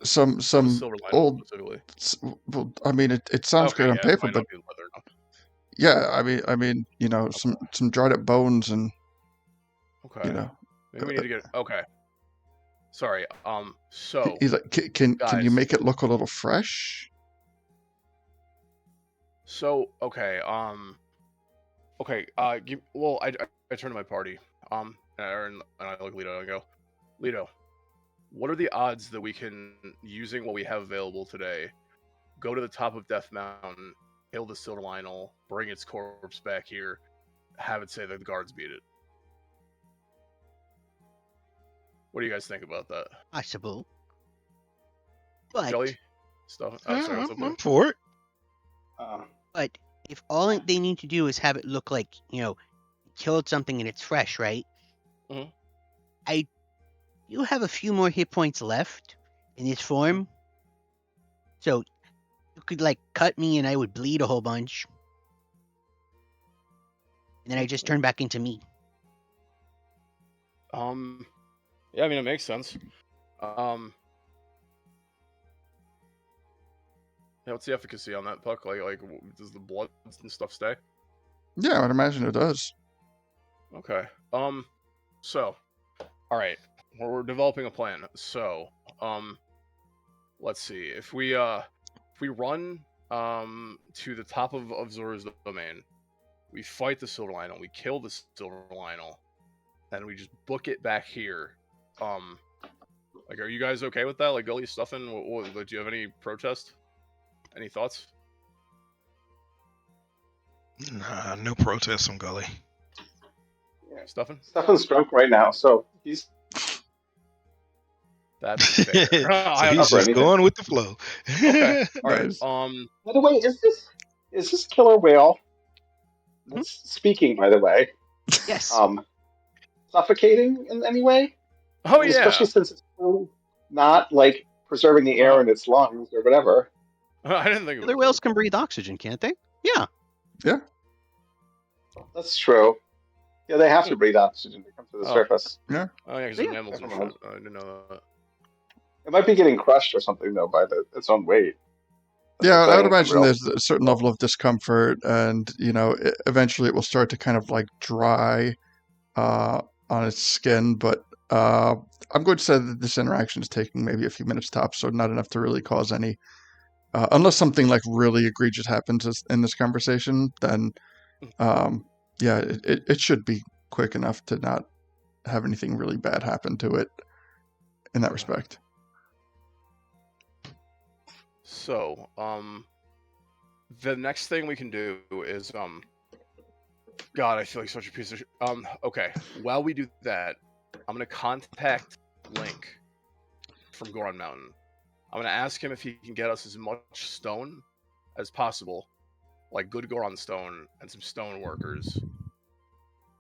Speaker 1: some
Speaker 2: Silver Lionel
Speaker 1: old.
Speaker 2: specifically.
Speaker 1: Well, I mean, it sounds
Speaker 2: Okay,
Speaker 1: great on
Speaker 2: yeah, it
Speaker 1: paper,
Speaker 2: might
Speaker 1: but
Speaker 2: not be leather.
Speaker 1: yeah, I mean, some dried up bones and
Speaker 2: Okay. Maybe we need to get. Okay. Sorry. So
Speaker 1: he's like, can you
Speaker 2: guys.
Speaker 1: make it look a little fresh?
Speaker 2: So okay. Okay. Well, I turn to my party. And I look at Leto and I go, Leto, what are the odds that we can, using what we have available today, go to the top of Death Mountain, kill the Silver Lionel, bring its corpse back here, have it say that the guards beat it? What do you guys think about that?
Speaker 3: Possible. But
Speaker 2: Jelly stuff. Oh, sorry, what's up?
Speaker 4: I'm for it.
Speaker 3: But if all they need to do is have it look like, killed something and it's fresh, right?
Speaker 2: Mhm.
Speaker 3: You have a few more hit points left in this form. So you could cut me and I would bleed a whole bunch. And then I just turn back into me.
Speaker 2: Yeah, I mean it makes sense. Yeah, what's the efficacy on that puck? Like, does the blood and stuff stay?
Speaker 1: Yeah, I would imagine it does.
Speaker 2: Okay. So, all right, we're developing a plan. So, let's see. If we run to the top of Zora's domain, we fight the Silver Lionel, we kill the Silver Lionel, and we just book it back here. Like, are you guys okay with that? Like, Gully stuffing? Do you have any protest? Any thoughts?
Speaker 4: Nah, no protest from Gully.
Speaker 2: Stuffing?
Speaker 5: Stefan's drunk right now, so he's
Speaker 2: That's fair.
Speaker 4: So he's
Speaker 5: up for
Speaker 4: just
Speaker 5: anything.
Speaker 4: going with the flow.
Speaker 2: Okay. All right.
Speaker 1: Nice.
Speaker 5: By the way, is this killer whale that's speaking? By the way,
Speaker 3: Yes.
Speaker 5: suffocating in any way?
Speaker 2: Oh
Speaker 5: I mean,
Speaker 2: yeah.
Speaker 5: especially since it's not like preserving the air in its lungs or whatever.
Speaker 2: I didn't think of
Speaker 3: Killer
Speaker 2: it.
Speaker 3: whales can breathe oxygen, can't they? Yeah.
Speaker 1: Yeah.
Speaker 5: That's true. Yeah, they have to breathe oxygen to come to the
Speaker 2: Oh.
Speaker 5: surface.
Speaker 2: Oh yeah, because
Speaker 3: Yeah.
Speaker 2: the mammals and
Speaker 5: Never
Speaker 2: shit. I didn't know that.
Speaker 5: It might be getting crushed or something though by its own weight. That's
Speaker 1: Yeah,
Speaker 5: the
Speaker 1: I would
Speaker 5: thing,
Speaker 1: imagine
Speaker 5: real-
Speaker 1: there's a certain level of discomfort, and eventually it will start to kind of like dry on its skin. But I'm going to say that this interaction is taking maybe a few minutes tops, so not enough to really cause any. Unless something like really egregious happens in this conversation, then yeah, it should be quick enough to not have anything really bad happen to it in that respect.
Speaker 2: So, the next thing we can do is God, I feel like such a piece of okay. While we do that, I'm gonna contact Link from Goron Mountain. I'm gonna ask him if he can get us as much stone as possible, like good Goron stone and some stone workers,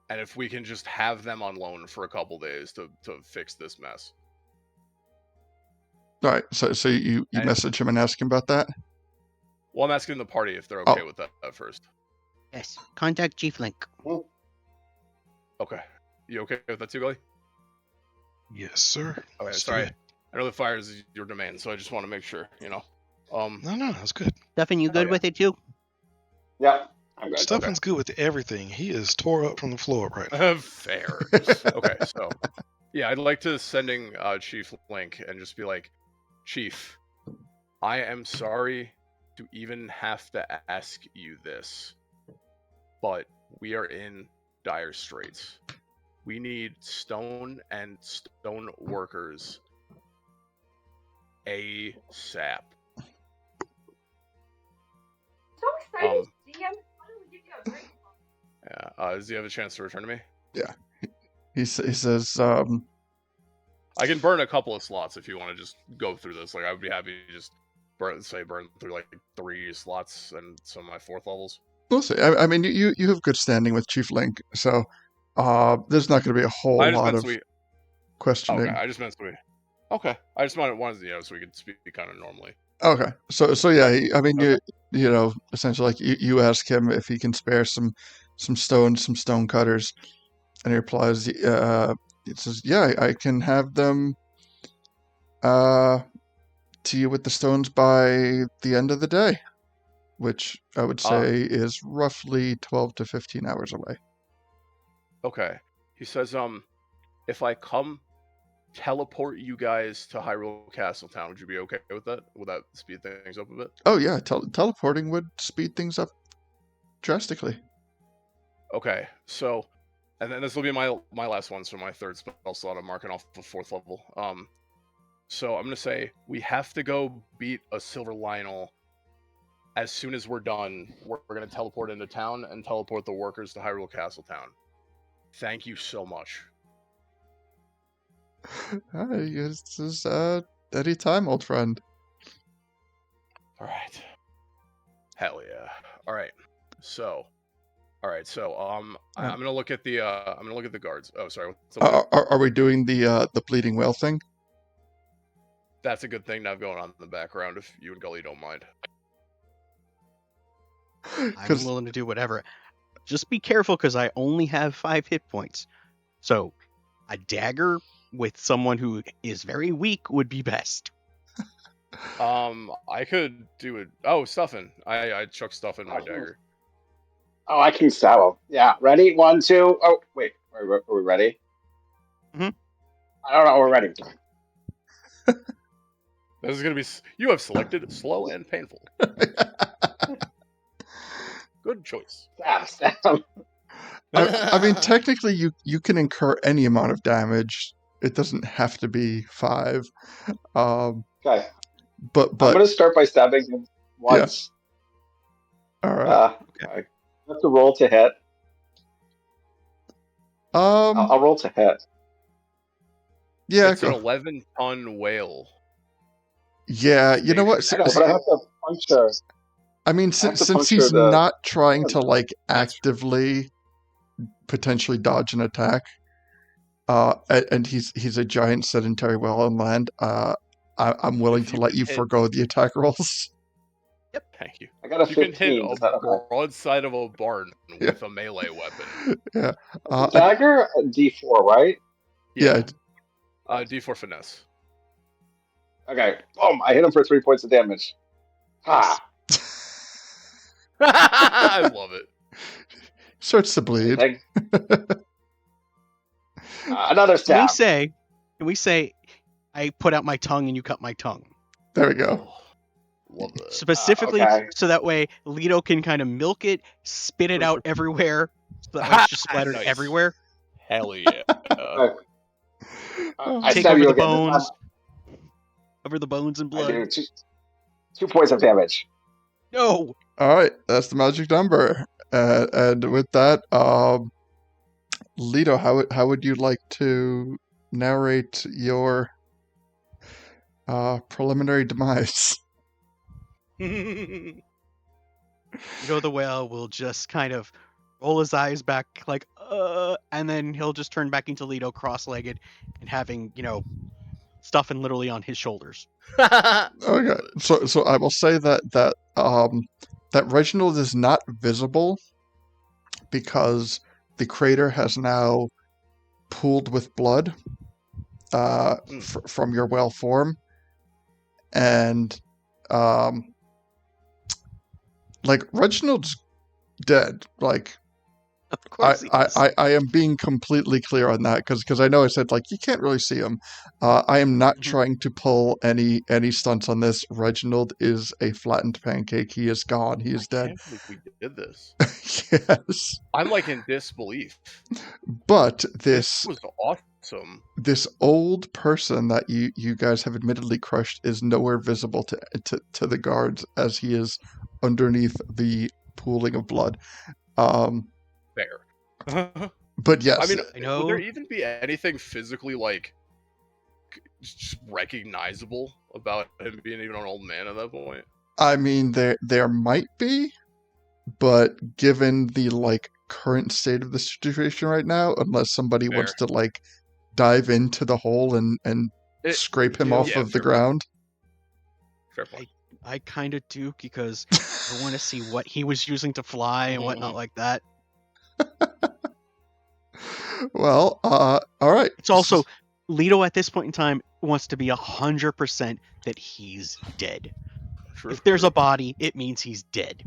Speaker 2: and if we can just have them on loan for a couple days to fix this mess.
Speaker 1: All right, so you
Speaker 2: And-
Speaker 1: message him and ask him about that.
Speaker 2: Well, I'm asking the party if they're okay
Speaker 1: Oh.
Speaker 2: with that first.
Speaker 3: Yes. Contact Chief Link.
Speaker 2: Okay. You okay with that too, Gully?
Speaker 4: Yes, sir.
Speaker 2: Okay,
Speaker 4: Let's do
Speaker 2: sorry.
Speaker 4: it.
Speaker 2: I know the fire is your domain, so I just want to make sure,
Speaker 4: No, that's good.
Speaker 3: Stefan, you good
Speaker 2: yeah.
Speaker 3: with it too?
Speaker 5: Yeah, I'm good.
Speaker 4: Stefan's good with everything. He is tore up from the floor right now.
Speaker 2: Fair. Okay, so yeah, I'd like to sending Chief Link and just be like, Chief, I am sorry to even have to ask you this, but we are in dire straits. We need stone and stone workers ASAP.
Speaker 7: So excited, DM. Why don't we give you a drink?
Speaker 2: Yeah. Does he have a chance to return to me?
Speaker 1: He says,
Speaker 2: I can burn a couple of slots if you want to just go through this. Like, I would be happy to just burn through like 3 slots and some of my 4th levels.
Speaker 1: we'll see. I mean, you have good standing with Chief Link, so there's not going to be a whole
Speaker 2: I just
Speaker 1: lot
Speaker 2: meant
Speaker 1: of
Speaker 2: so we.
Speaker 1: questioning.
Speaker 2: Okay, I just meant so we. Okay, I just wanted so we could speak kind of normally.
Speaker 1: Okay, so yeah, I mean, essentially, like you ask him if he can spare some stone cutters, and he replies, it says, yeah, I can have them to you with the stones by the end of the day, which I would say is roughly 12 to 15 hours away.
Speaker 2: Okay, he says, if I come teleport you guys to Hyrule Castle Town, would you be okay with that? Would that speed things up a bit?
Speaker 1: Oh yeah, teleporting would speed things up drastically.
Speaker 2: Okay, so, and then this will be my last one, so my 3rd spell slot I'm marking off the 4th level. So I'm gonna say we have to go beat a Silver Lionel. As soon as we're done, we're gonna teleport into town and teleport the workers to Hyrule Castle Town. Thank you so much.
Speaker 1: This is any time, old friend.
Speaker 2: All right. Hell yeah. All right. So, I'm gonna look at the guards. Oh, sorry. What's up?
Speaker 1: Are we doing the bleeding whale thing?
Speaker 2: That's a good thing to have going on in the background if you and Gully don't mind.
Speaker 3: I'm willing to do whatever. Just be careful because I only have 5 hit points. So a dagger with someone who is very weak would be best.
Speaker 6: I could do it. Oh, stuffing. I chuck stuff in my
Speaker 5: Oh.
Speaker 6: dagger.
Speaker 5: Oh, I can stab him. Yeah, ready? 1, 2. Oh, wait. Are we ready?
Speaker 3: Mhm.
Speaker 5: I don't know. We're ready.
Speaker 6: This is gonna be. You have selected slow and painful. Good choice.
Speaker 5: Stab.
Speaker 1: I mean, technically, you can incur any amount of damage. It doesn't have to be 5.
Speaker 5: Okay.
Speaker 1: But
Speaker 5: I'm going to start by stabbing him once.
Speaker 1: all right.
Speaker 5: Okay. I have to roll to hit. I'll roll to hit.
Speaker 1: Yeah,
Speaker 6: It's an 11-ton whale.
Speaker 1: yeah. You know what?
Speaker 5: I know, but I have to puncture.
Speaker 1: I mean,
Speaker 5: I have to
Speaker 1: since
Speaker 5: puncture
Speaker 1: he's
Speaker 5: the-
Speaker 1: not trying to like
Speaker 6: That's
Speaker 1: actively potentially dodge an attack, and he's a giant sedentary whale on land, I'm willing
Speaker 6: If
Speaker 1: to
Speaker 6: you
Speaker 1: let
Speaker 6: can
Speaker 1: you
Speaker 6: hit-
Speaker 1: forego the attack rolls.
Speaker 6: Thank you.
Speaker 5: I got a
Speaker 6: You
Speaker 5: 15.
Speaker 6: can hit
Speaker 5: Is that
Speaker 6: a
Speaker 5: okay?
Speaker 6: broadside of a barn
Speaker 1: Yeah.
Speaker 6: with a melee weapon.
Speaker 1: Yeah.
Speaker 5: The dagger, a D4, right?
Speaker 1: Yeah.
Speaker 6: D4 finesse.
Speaker 5: Okay. Boom. I hit him for 3 points of damage. Ah.
Speaker 6: I love it.
Speaker 1: Starts to bleed.
Speaker 5: Anything? Another
Speaker 3: Can we
Speaker 5: stab.
Speaker 3: say, I put out my tongue and you cut my tongue?
Speaker 1: There we go.
Speaker 6: Oh, love that.
Speaker 3: Specifically,
Speaker 5: okay.
Speaker 3: so that way Leto can kind of milk it, spit it out everywhere, so that way it's just splattered
Speaker 6: Nice.
Speaker 3: everywhere.
Speaker 6: Hell yeah.
Speaker 5: Okay. I
Speaker 3: Take
Speaker 5: stab
Speaker 3: over
Speaker 5: you
Speaker 3: the
Speaker 5: again.
Speaker 3: bones, cover the bones in
Speaker 5: I
Speaker 3: blood.
Speaker 5: do 2 points of damage.
Speaker 3: No,
Speaker 1: All right, that's the magic number. And with that, Leto, how would you like to narrate your preliminary demise?
Speaker 3: Leto the whale will just kind of roll his eyes back like, and then he'll just turn back into Leto cross-legged and having, stuffing literally on his shoulders.
Speaker 1: Okay, so I will say that Reginald is not visible because the crater has now pooled with blood from your whale form, and like Reginald's dead. Like
Speaker 3: Of course he is.
Speaker 1: I am being completely clear on that because I know I said like you can't really see him. I am not trying to pull any stunts on this. Reginald is a flattened pancake. He is gone. He is
Speaker 6: I
Speaker 1: dead.
Speaker 6: can't believe we did this.
Speaker 1: Yes,
Speaker 6: I'm like in disbelief.
Speaker 1: but
Speaker 6: This was awesome.
Speaker 1: this old person that you guys have admittedly crushed is nowhere visible to the guards as he is underneath the pooling of blood.
Speaker 6: Fair.
Speaker 1: But yes,
Speaker 6: I mean,
Speaker 3: I know.
Speaker 6: would there even be anything physically like just recognizable about him being even an old man at that point?
Speaker 1: I mean there might be, but given the like current state of the situation right now, unless somebody
Speaker 6: Fair.
Speaker 1: wants to like dive into the hole and scrape him off of the ground.
Speaker 6: Fair point.
Speaker 3: I kind of do because I want to see what he was using to fly and whatnot like that.
Speaker 1: Well, all right.
Speaker 3: It's also Leto at this point in time wants to be 100% that he's dead.
Speaker 6: True.
Speaker 3: If there's a body, it means he's dead.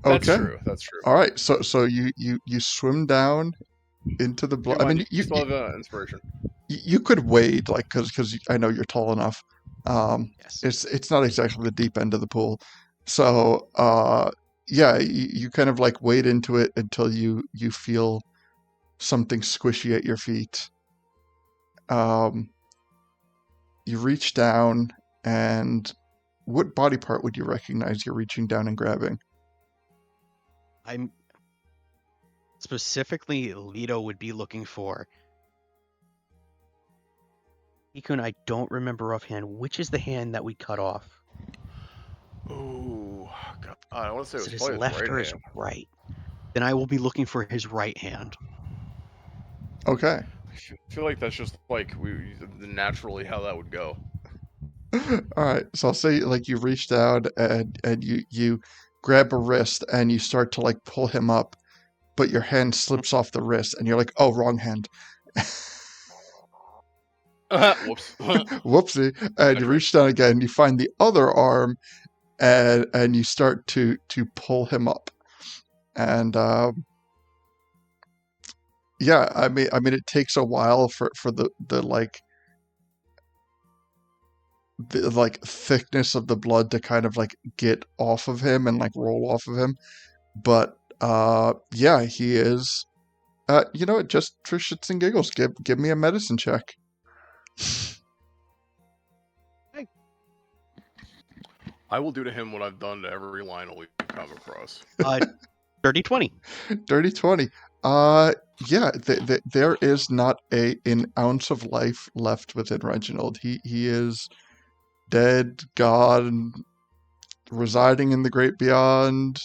Speaker 6: That's
Speaker 1: Okay.
Speaker 6: true. That's true.
Speaker 1: All right. So you swim down into the blood. I mean, you
Speaker 6: still have inspiration.
Speaker 1: you could wade like because I know you're tall enough.
Speaker 3: Yes.
Speaker 1: It's not exactly the deep end of the pool, so yeah, you kind of like wade into it until you feel something squishy at your feet. You reach down, and what body part would you recognize you're reaching down and grabbing?
Speaker 3: I'm specifically Leto would be looking for. Ikun, I don't remember offhand which is the hand that we cut off.
Speaker 6: Oh God! I want to say
Speaker 3: Is
Speaker 6: it
Speaker 3: it
Speaker 6: was
Speaker 3: his
Speaker 6: probably
Speaker 3: left
Speaker 6: his
Speaker 3: or
Speaker 6: right
Speaker 3: his
Speaker 6: hand.
Speaker 3: right? Then I will be looking for his right hand.
Speaker 1: Okay.
Speaker 6: I feel like that's just like naturally how that would go.
Speaker 1: All right, so I'll say like you reach down and you grab a wrist and you start to like pull him up, but your hand slips off the wrist and you're like, oh, wrong hand.
Speaker 6: Whoops.
Speaker 1: Whoopsie. And you reach down again, you find the other arm, and you start to pull him up. And yeah, I mean it takes a while for the thickness of the blood to kind of like get off of him and like roll off of him. But yeah, he is you know what, just for shits and giggles, give me a medicine check.
Speaker 6: I will do to him what I've done to every Lionel we come across.
Speaker 3: Dirty 20.
Speaker 1: Dirty 20. Yeah, there is not an ounce of life left within Reginald. He is dead, gone, residing in the great beyond.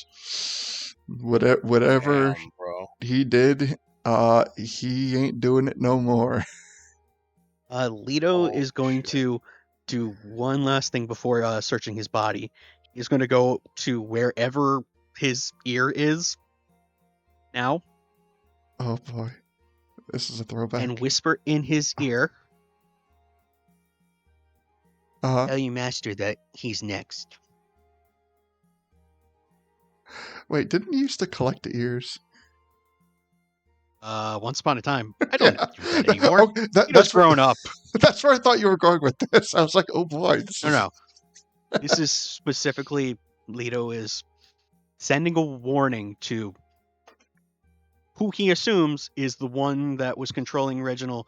Speaker 1: Whatever
Speaker 6: Damn, bro.
Speaker 1: he did, he ain't doing it no more.
Speaker 3: Leto
Speaker 6: Oh,
Speaker 3: is going
Speaker 6: shit.
Speaker 3: to do one last thing before searching his body. He's going to go to wherever his ear is now
Speaker 1: Oh boy, this is a throwback.
Speaker 3: and whisper in his ear,
Speaker 1: Uh-huh.
Speaker 3: tell you, Master, that he's next.
Speaker 1: Wait, didn't you used to collect ears?
Speaker 3: Once upon a time. I don't do that anymore.
Speaker 1: Okay,
Speaker 3: Leto's
Speaker 1: that's
Speaker 3: grown up.
Speaker 1: That's where I thought you were going with this. I was like, oh boy, this is...
Speaker 3: No. This is specifically, Leto is sending a warning to who he assumes is the one that was controlling Reginald,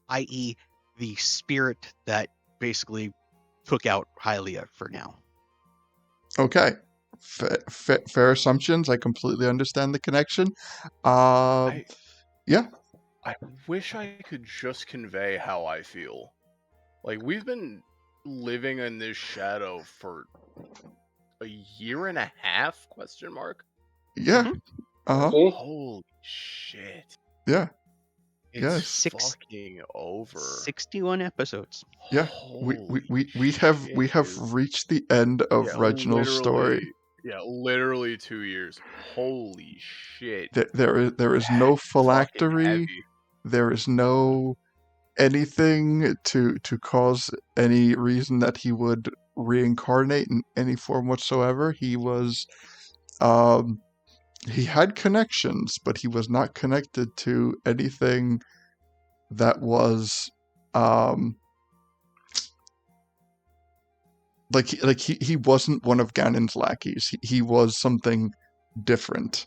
Speaker 3: i.e. the spirit that basically took out Hylia for now.
Speaker 1: Okay. Fair assumptions. I completely understand the connection. Yeah.
Speaker 6: I wish I could just convey how I feel. Like, we've been living in this shadow for a year and a half, question mark?
Speaker 1: Yeah.
Speaker 3: Mhm.
Speaker 1: Uh-huh.
Speaker 5: See?
Speaker 6: Holy shit.
Speaker 1: Yeah.
Speaker 6: It's
Speaker 1: Yes.
Speaker 6: fucking over.
Speaker 3: 61 episodes.
Speaker 1: Yeah.
Speaker 6: Holy
Speaker 1: We have
Speaker 6: shit, dude.
Speaker 1: reached the end of Reginald's story.
Speaker 6: Yeah, literally 2 years. Holy shit.
Speaker 1: There is no
Speaker 6: Fucking
Speaker 1: phylactery.
Speaker 6: heavy.
Speaker 1: There is no anything to cause any reason that he would reincarnate in any form whatsoever. He was he had connections, but he was not connected to anything that was he wasn't one of Ganon's lackeys. He was something different.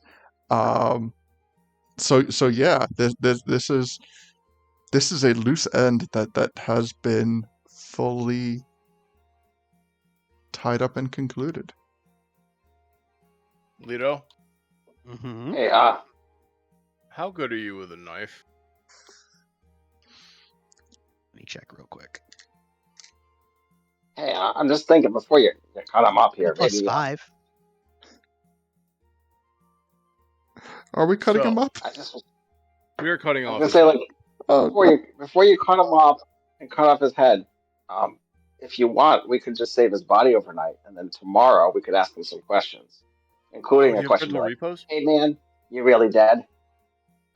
Speaker 1: So yeah, this is a loose end that has been fully tied up and concluded.
Speaker 6: Leto,
Speaker 3: Mm-hmm.
Speaker 5: Hey,
Speaker 6: how good are you with a knife?
Speaker 3: Let me check real quick.
Speaker 5: I'm just thinking before you cut him up here,
Speaker 3: Plus
Speaker 5: maybe
Speaker 3: 5.
Speaker 1: Are we cutting him
Speaker 6: So,
Speaker 1: up?
Speaker 6: we are cutting
Speaker 5: I was
Speaker 6: off
Speaker 5: gonna
Speaker 6: his
Speaker 5: say,
Speaker 6: head.
Speaker 5: like,
Speaker 1: Oh,
Speaker 5: before you cut him up and cut off his head, if you want, we could just save his body overnight, and then tomorrow we could ask him some questions, including
Speaker 6: Do
Speaker 5: a
Speaker 6: you have
Speaker 5: question
Speaker 6: gentle
Speaker 5: like,
Speaker 6: repos?
Speaker 5: "Hey man, you really dead?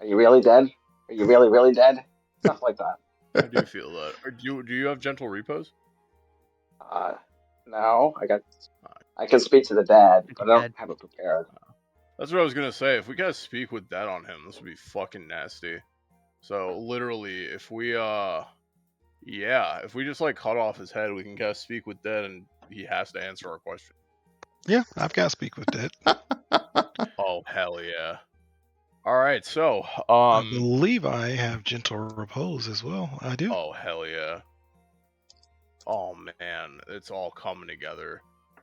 Speaker 5: Are you really dead? Are you really really dead?" Stuff like that.
Speaker 6: I do feel that. Or do you have gentle repos?
Speaker 5: No, I can speak to the dad, but I don't
Speaker 3: Dad.
Speaker 5: have it prepared.
Speaker 6: That's what I was gonna say. If we gotta speak with that on him, this would be fucking nasty. So literally, if we if we just like cut off his head, we can kind of speak with Dead, and he has to answer our question.
Speaker 4: Yeah, I've got to speak with Dead.
Speaker 6: Oh hell yeah! All right, so
Speaker 4: I believe I have gentle repose as well. I do.
Speaker 6: oh hell yeah! Oh man, it's all coming together.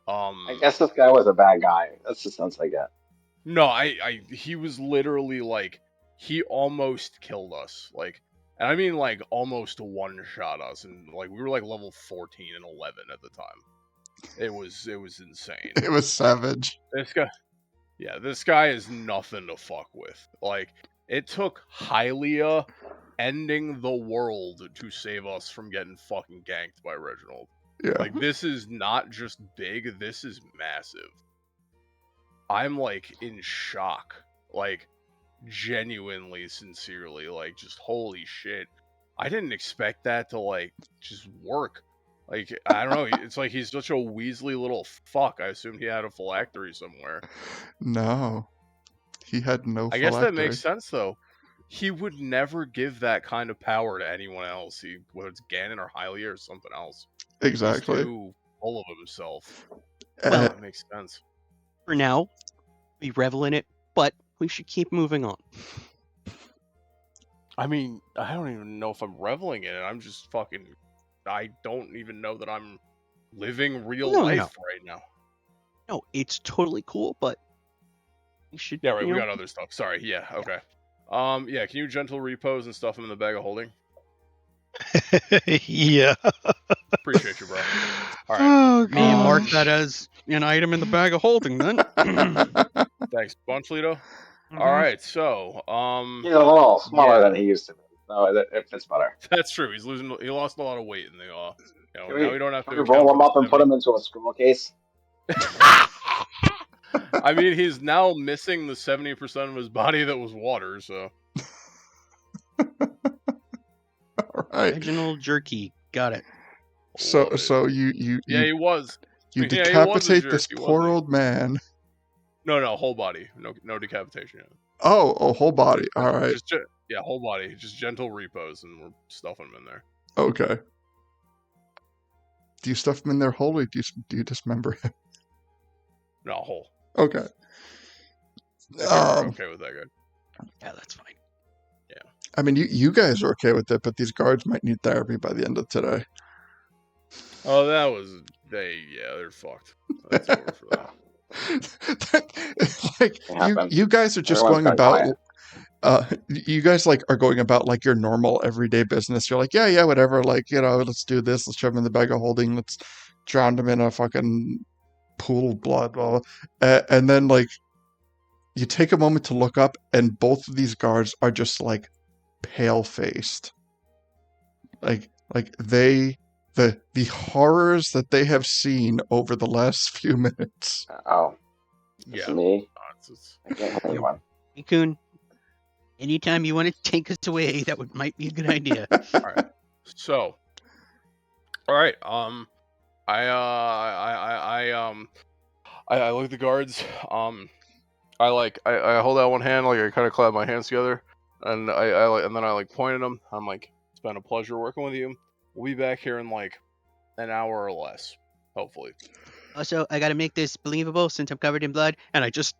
Speaker 5: I guess this guy was a bad guy. That's the sense I get.
Speaker 6: No, he was literally like, he almost killed us. Like, and I mean like almost one-shot us, and like we were like level 14 and 11 at the time. It was insane.
Speaker 1: it was savage.
Speaker 6: This guy is nothing to fuck with. Like, it took Hylia ending the world to save us from getting fucking ganked by Reginald.
Speaker 1: Yeah.
Speaker 6: Like, this is not just big, this is massive. I'm like in shock. Like, genuinely, sincerely, like, just holy shit.
Speaker 2: I didn't expect that to like just work. Like I don't know. It's like he's such a Weasley little fuck. I assumed he had a phylactery somewhere.
Speaker 1: No, he had no
Speaker 2: I guess that makes
Speaker 1: phylactery.
Speaker 2: sense though. He would never give that kind of power to anyone else. He whether it's Ganon or Hylia or something else. He's
Speaker 1: Exactly.
Speaker 2: too full of himself.
Speaker 3: Well,
Speaker 2: That makes sense.
Speaker 3: For now, we revel in it, but we should keep moving on.
Speaker 2: I mean, I don't even know if I'm reveling in it. I'm just fucking. I don't even know that I'm living real
Speaker 3: No.
Speaker 2: life right now.
Speaker 3: No, it's totally cool, but we should.
Speaker 2: Yeah, right.
Speaker 3: You
Speaker 2: We
Speaker 3: know,
Speaker 2: got other stuff. Sorry. Yeah. Okay. Yeah. Can you gentle repose and stuff him in the bag of holding?
Speaker 4: Yeah.
Speaker 2: Appreciate you, bro. All right.
Speaker 4: Oh,
Speaker 3: May you mark
Speaker 4: gosh.
Speaker 3: that as an item in the bag of holding, then.
Speaker 2: Thanks, Bonflito.
Speaker 3: Mhm.
Speaker 2: All right. So,
Speaker 5: He's a little smaller
Speaker 2: yeah.
Speaker 5: than he used to be. So it fits better.
Speaker 2: That's true. He lost a lot of weight in the
Speaker 5: Can
Speaker 2: now
Speaker 5: we,
Speaker 2: we don't have
Speaker 5: can
Speaker 2: to
Speaker 5: we
Speaker 2: account
Speaker 5: roll
Speaker 2: for
Speaker 5: him
Speaker 2: the
Speaker 5: up and put
Speaker 2: 70.
Speaker 5: him into a scroll case?
Speaker 2: I mean, he's now missing the 70% of his body that was water, so
Speaker 1: All right.
Speaker 3: Vaginal jerky. Got it.
Speaker 1: So
Speaker 2: love it.
Speaker 1: so you
Speaker 2: Yeah, he was.
Speaker 1: you
Speaker 2: Yeah, he was a
Speaker 1: decapitate
Speaker 2: jerk,
Speaker 1: this
Speaker 2: he
Speaker 1: poor
Speaker 2: wasn't he?
Speaker 1: old man.
Speaker 2: No, whole body. No decapitation.
Speaker 1: Oh, whole body. All right.
Speaker 2: Yeah, whole body. Just gentle repose, and we're stuffing him in there.
Speaker 1: Okay. Do you stuff him in there whole, or do you dismember him?
Speaker 2: No, whole.
Speaker 1: Okay.
Speaker 2: If you're okay with that, good.
Speaker 3: Yeah, that's fine.
Speaker 1: I mean, you guys are okay with it, but these guards might need therapy by the end of today.
Speaker 2: Oh, they're fucked. That's over for them.
Speaker 1: Like
Speaker 5: It happens.
Speaker 1: you guys are just
Speaker 5: Everyone's
Speaker 1: going
Speaker 5: gone
Speaker 1: about.
Speaker 5: quiet.
Speaker 1: You guys like are going about like your normal everyday business. You're like, yeah, whatever. Like, let's do this. Let's shove him in the bag of holding. Let's drown him in a fucking pool of blood. Blah, blah. And then like, you take a moment to look up, and both of these guards are just like pale faced. Like the horrors that they have seen over the last few minutes.
Speaker 5: Oh, it's
Speaker 2: Yeah.
Speaker 5: me.
Speaker 2: It's-
Speaker 5: I can't hear anyone.
Speaker 3: Hey, Coon, anytime you want to take us away, that might be a good idea.
Speaker 2: All right. So, all right. I look at the guards. I hold out one hand, like I kind of clap my hands together, and and then I like point at them. I'm like, it's been a pleasure working with you. We'll be back here in like an hour or less, hopefully.
Speaker 3: Also, I gotta make this believable since I'm covered in blood, and I just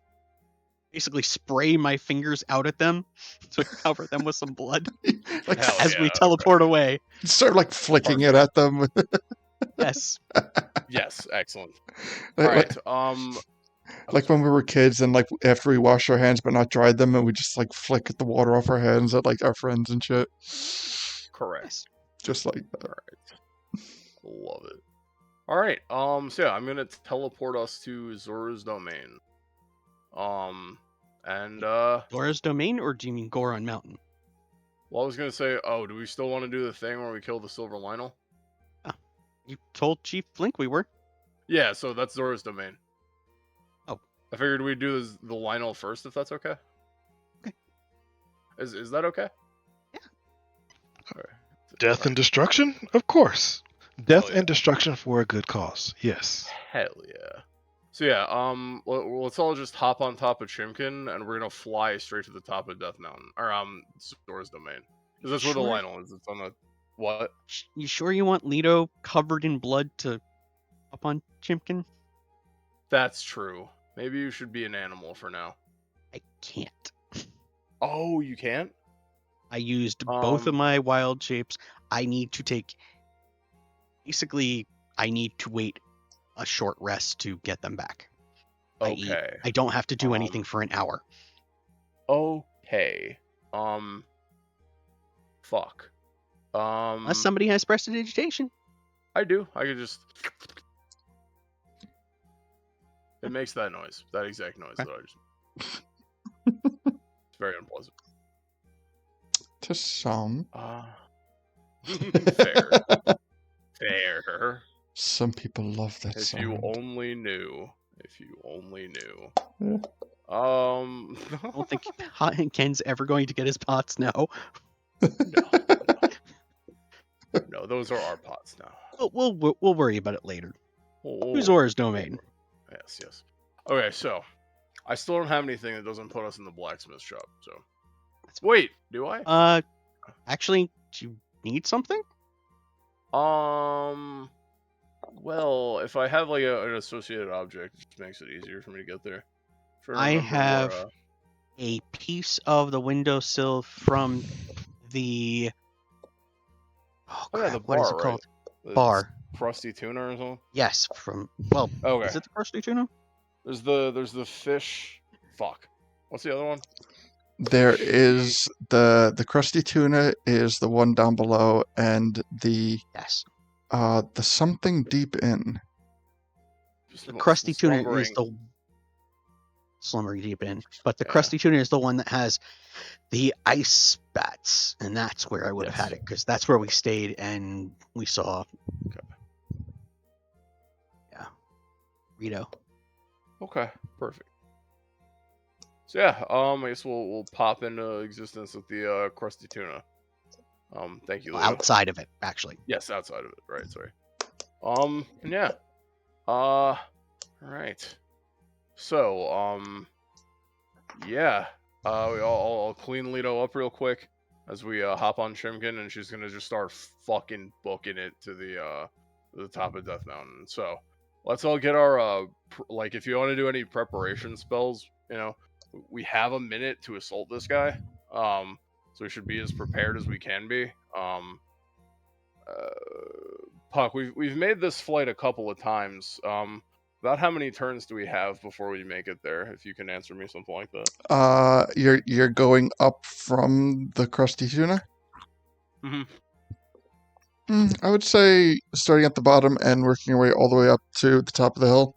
Speaker 3: basically spray my fingers out at them to cover them with some blood
Speaker 1: Like,
Speaker 2: Hell
Speaker 3: as we
Speaker 2: yeah,
Speaker 3: teleport away.
Speaker 1: start like flicking it at them.
Speaker 3: Yes.
Speaker 2: Yes, excellent.
Speaker 1: Like-
Speaker 2: All right.
Speaker 1: Like when we were kids, and like after we washed our hands but not dried them, and we just like flick the water off our hands at like our friends and shit.
Speaker 2: Correct.
Speaker 3: Yes.
Speaker 1: Just like that.
Speaker 2: All right. Love it. All right. So yeah, I'm gonna teleport us to Zora's domain. And
Speaker 3: Laura's domain, or do you mean Goron Mountain?
Speaker 2: well, I was gonna say, do we still want to do the thing where we kill the Silver Lionel?
Speaker 3: You told Chief Flink we were.
Speaker 2: Yeah. So that's Zora's domain.
Speaker 3: Oh.
Speaker 2: I figured we'd do the Lionel first, if that's okay.
Speaker 3: Okay.
Speaker 2: Is that okay?
Speaker 3: Yeah.
Speaker 2: All right.
Speaker 4: Death and destruction? Of course. Death
Speaker 2: yeah.
Speaker 4: and destruction for a good cause. Yes.
Speaker 2: Hell yeah. So yeah, let's all just hop on top of Chimkin, and we're gonna fly straight to the top of Death Mountain, or Zora's domain, because that's where the
Speaker 3: Sure.
Speaker 2: Lionel is. It's on the what?
Speaker 3: You sure you want Leto covered in blood to up on Chimkin?
Speaker 2: That's true. Maybe you should be an animal for now.
Speaker 3: I can't.
Speaker 2: Oh, you can't?
Speaker 3: I used both of my wild shapes. I need to take. Basically, I need to wait a short rest to get them back.
Speaker 2: Okay.
Speaker 3: I don't have to do anything for an hour.
Speaker 2: Okay. Fuck.
Speaker 3: Unless somebody has prestidigitation.
Speaker 2: I do. I could just. It makes that noise. That exact noise that I just. It's very unpleasant.
Speaker 1: To some.
Speaker 2: Fair. Fair.
Speaker 1: Some people love that
Speaker 2: If
Speaker 1: sound.
Speaker 2: you only knew. If you only knew.
Speaker 1: Yeah.
Speaker 3: I don't think Ken's ever going to get his pots now.
Speaker 2: No. no, those are our pots now.
Speaker 3: We'll worry about it later.
Speaker 2: Oh,
Speaker 3: Uzora's domain.
Speaker 2: yes. Okay, so I still don't have anything that doesn't put us in the blacksmith shop. So wait, do I?
Speaker 3: Actually, do you need something?
Speaker 2: Well, if I have like an associated object, it just makes it easier for me to get there. Trying to
Speaker 3: I
Speaker 2: remember
Speaker 3: have
Speaker 2: where,
Speaker 3: a piece of the windowsill from the. Oh
Speaker 2: yeah,
Speaker 3: crap!
Speaker 2: the
Speaker 3: What is
Speaker 2: bar,
Speaker 3: it
Speaker 2: right?
Speaker 3: called?
Speaker 2: The
Speaker 3: Bar.
Speaker 2: crusty tuna or something.
Speaker 3: Yes, from. Well,
Speaker 2: Okay.
Speaker 3: is it the crusty tuna?
Speaker 2: There's the fish. Fuck. What's the other one?
Speaker 1: There is the crusty tuna is the one down below, and the
Speaker 3: Yes.
Speaker 1: something deep in.
Speaker 3: The crusty tuna is
Speaker 2: Slumbering.
Speaker 3: the slumbering deep in, but the
Speaker 2: Yeah.
Speaker 3: crusty tuna is the one that has the ice bats, and that's where I would have
Speaker 2: Yes.
Speaker 3: had it because that's where we stayed and we saw.
Speaker 2: Okay.
Speaker 3: Yeah. Rito.
Speaker 2: Okay, perfect. So yeah, I guess we'll pop into existence with the crusty tuna. Thank you,
Speaker 3: Well,
Speaker 2: Leo.
Speaker 3: outside of it, actually.
Speaker 2: Yes, outside of it. Right, sorry. Yeah. Right. So, yeah. I'll clean Leto up real quick as we hop on Chimkin, and she's gonna just start fucking booking it to the top of Death Mountain. So, let's all get our like, if you want to do any preparation spells, we have a minute to assault this guy. So we should be as prepared as we can be. Puck, we've made this flight a couple of times. About how many turns do we have before we make it there? If you can answer me something like that.
Speaker 1: You're going up from the crusty tuna. I would say starting at the bottom and working your way all the way up to the top of the hill.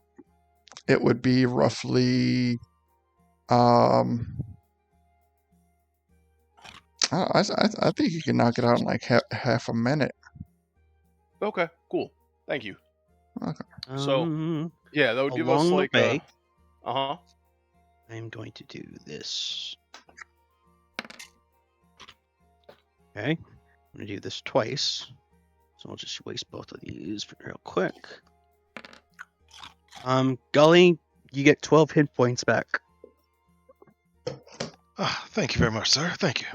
Speaker 1: It would be roughly. I think you can knock it out in like half a minute.
Speaker 2: Okay, cool. Thank you.
Speaker 1: Okay.
Speaker 2: So, yeah, that would give us
Speaker 3: along
Speaker 2: like
Speaker 3: the way, I'm going to do this. Okay, I'm going to do this twice. So I'll just waste both of these real quick. Gully, you get 12 hit points back.
Speaker 4: Thank you very much, sir. Thank you.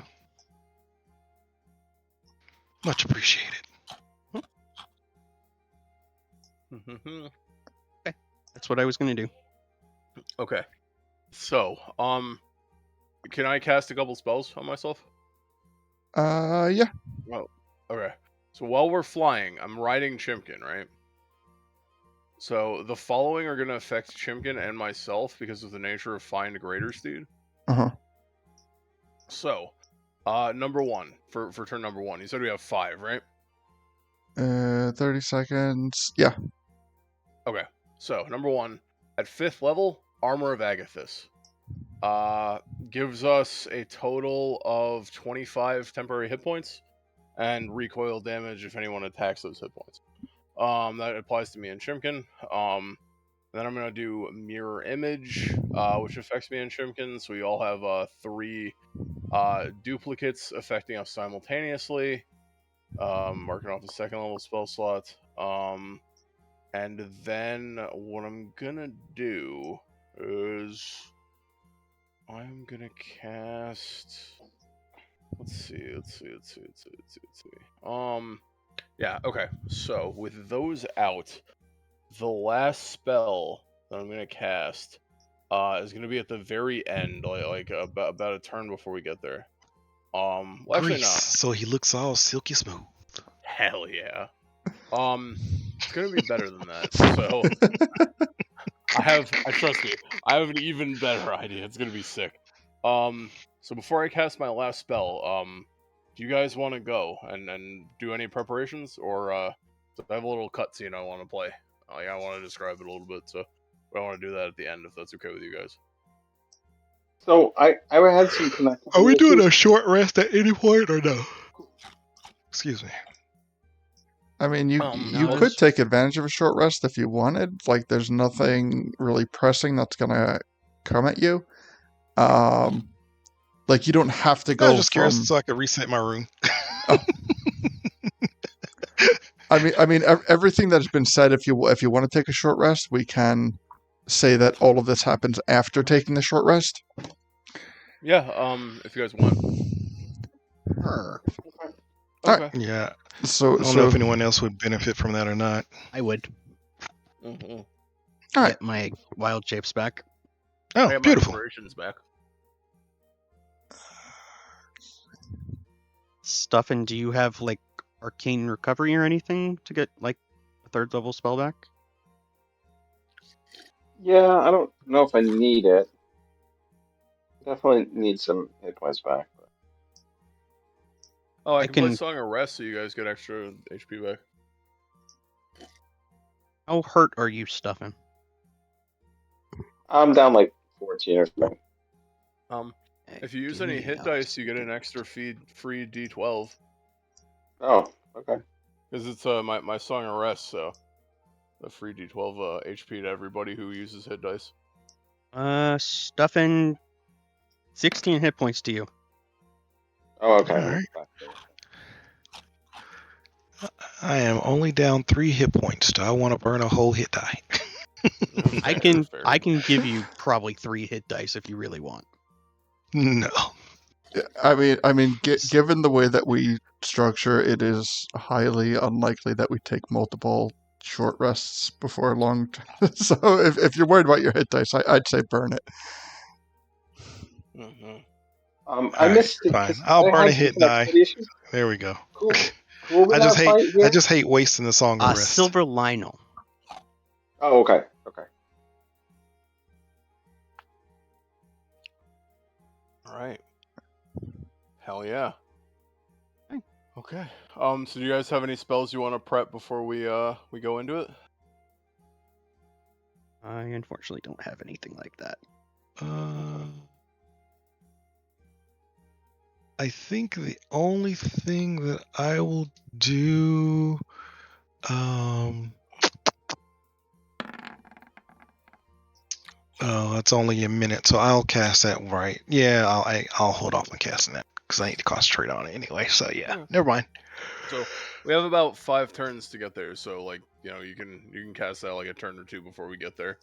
Speaker 4: Much appreciated.
Speaker 3: Okay, that's what I was going to do.
Speaker 2: Okay. So, can I cast a couple spells on myself?
Speaker 1: Yeah.
Speaker 2: Oh, okay. So while we're flying, I'm riding Chimkin, right? So the following are going to affect Chimkin and myself because of the nature of Find Greater Steed.
Speaker 1: Uh-huh.
Speaker 2: So, number one, for turn number one, you said we have 5, right?
Speaker 1: 30 seconds. Yeah.
Speaker 2: Okay. So, number one, at 5th level, Armor of Agathis. Gives us a total of 25 temporary hit points and recoil damage if anyone attacks those hit points. That applies to me and Chimkin. Then I'm gonna do Mirror Image, which affects me and Chimkin. So we all have 3 duplicates affecting us simultaneously. Marking off the 2nd level spell slot. And then what I'm gonna do is I'm gonna cast. Let's see. Yeah, okay. So with those out, the last spell that I'm gonna cast is gonna be at the very end, like about a turn before we get there. Well, actually
Speaker 4: Grease,
Speaker 2: not.
Speaker 4: so he looks all silky smooth.
Speaker 2: Hell yeah. It's gonna be better than that. So trust me, I have an even better idea. It's gonna be sick. So before I cast my last spell, do you guys want to go and do any preparations, or I have a little cutscene I want to play. I want to describe it a little bit, so I want to do that at the end if that's okay with you guys.
Speaker 5: So I had some connectivity.
Speaker 4: Are we doing
Speaker 5: issues.
Speaker 4: a short rest at any point or no? Excuse me.
Speaker 1: I mean, you
Speaker 3: No,
Speaker 1: could take advantage of a short rest if you wanted. Like, there's nothing really pressing that's gonna come at you. Like, you don't have to
Speaker 4: I
Speaker 1: go
Speaker 4: was just
Speaker 1: from.
Speaker 4: curious so I could reset my room.
Speaker 1: Oh. Everything that has been said. If you want to take a short rest, we can say that all of this happens after taking the short rest.
Speaker 2: Yeah. If you guys want.
Speaker 3: Sure.
Speaker 1: Alright.
Speaker 2: Okay.
Speaker 4: Yeah.
Speaker 1: So,
Speaker 4: I don't know if anyone else would benefit from that or not.
Speaker 3: I would
Speaker 2: Mm-hmm.
Speaker 1: all right.
Speaker 3: get my wild shapes back.
Speaker 4: Oh,
Speaker 2: I got my
Speaker 4: beautiful.
Speaker 2: inspirations back.
Speaker 3: Stuffin, do you have like arcane recovery or anything to get like a 3rd level spell back?
Speaker 5: Yeah, I don't know if I need it. Definitely need some hit points back.
Speaker 2: Oh, I
Speaker 3: I
Speaker 2: can play
Speaker 3: can-
Speaker 2: Song of Rest so you guys get extra HP back.
Speaker 3: How hurt are you, Stuffin?
Speaker 5: I'm down like 14 or something.
Speaker 2: If you use
Speaker 3: Give
Speaker 2: any
Speaker 3: me
Speaker 2: hit
Speaker 3: a
Speaker 2: dice, you get
Speaker 3: second.
Speaker 2: an extra free D12.
Speaker 5: Oh, okay.
Speaker 2: Because it's my Song of Rest, so a free D12 HP to everybody who uses hit dice.
Speaker 3: Stuffin, 16 hit points to you.
Speaker 5: Oh, okay.
Speaker 4: All right. I am only down 3 hit points. Do I want to burn a whole hit die?
Speaker 3: I can give you probably 3 hit dice if you really want.
Speaker 4: No.
Speaker 1: Given the way that we structure, it is highly unlikely that we take multiple short rests before long. So if you're worried about your hit dice, I'd say burn it.
Speaker 2: Mm-hmm.
Speaker 5: I
Speaker 4: Alright,
Speaker 5: missed it
Speaker 4: fine.
Speaker 5: because
Speaker 4: I'll
Speaker 5: I
Speaker 4: burn a
Speaker 5: had some
Speaker 4: hit die.
Speaker 5: connectivity issues.
Speaker 4: There we go.
Speaker 5: Who are we gonna fight here?
Speaker 4: I just hate wasting the song of rest.
Speaker 3: Silver Lionel.
Speaker 5: Oh, okay. Okay.
Speaker 2: All right. Hell yeah.
Speaker 3: Okay.
Speaker 2: Okay. So do you guys have any spells you want to prep before we go into it?
Speaker 3: I unfortunately don't have anything like that.
Speaker 4: I think the only thing that I will do, oh, it's only a minute, so I'll cast that right. Yeah, I'll hold off on casting that because I need to concentrate on it anyway. So yeah, never mind.
Speaker 2: So we have about 5 turns to get there. So like you can cast that like a turn or 2 before we get there,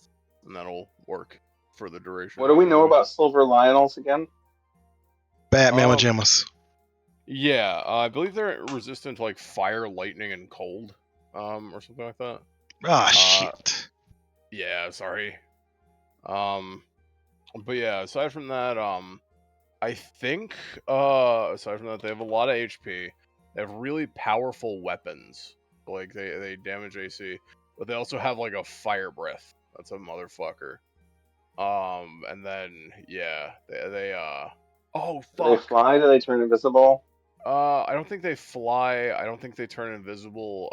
Speaker 2: and that'll work for the duration.
Speaker 5: What do we know about Silver Lionels again?
Speaker 4: Bad Mama Gemmas.
Speaker 2: Yeah, I believe they're resistant to like fire, lightning, and cold, or something like that.
Speaker 4: Ah, shit.
Speaker 2: Yeah, sorry. But yeah, aside from that, I think, aside from that, they have a lot of HP. They have really powerful weapons, like they damage AC, but they also have like a fire breath. That's a motherfucker. And then yeah, they oh
Speaker 5: Do they
Speaker 2: fuck.
Speaker 5: fly? Do they turn invisible?
Speaker 2: I don't think they fly. I don't think they turn invisible.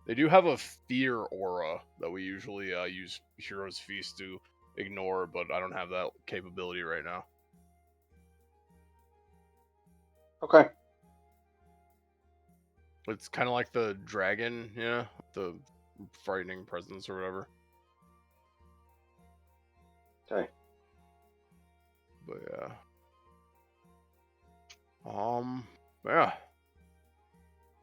Speaker 2: They do have a fear aura that we usually use Hero's Feast to ignore, but I don't have that capability right now.
Speaker 5: Okay.
Speaker 2: It's kind of like the dragon, yeah, the frightening presence or whatever.
Speaker 5: Okay.
Speaker 2: But yeah.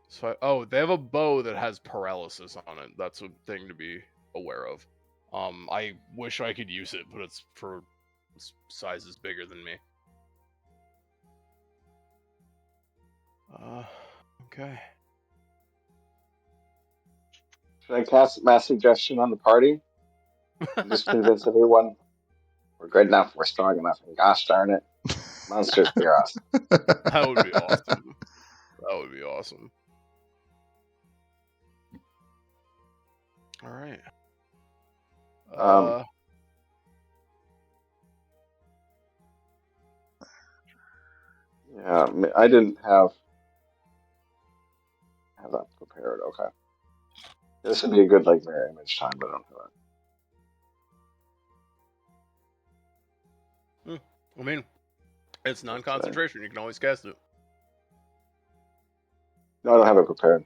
Speaker 2: So they have a bow that has paralysis on it. That's a thing to be aware of. I wish I could use it, but it's for sizes bigger than me. Okay.
Speaker 5: Should I cast mass suggestion on the party? And just convince everyone we're good enough, we're strong enough, and gosh darn it, monsters fear us.
Speaker 2: That would be awesome. That would be awesome. All right.
Speaker 5: Yeah, I didn't have that prepared. Okay. This would be a good like mirror image time, but I don't have it.
Speaker 2: I mean, it's non-concentration. You can always cast it.
Speaker 5: No, I don't have it prepared.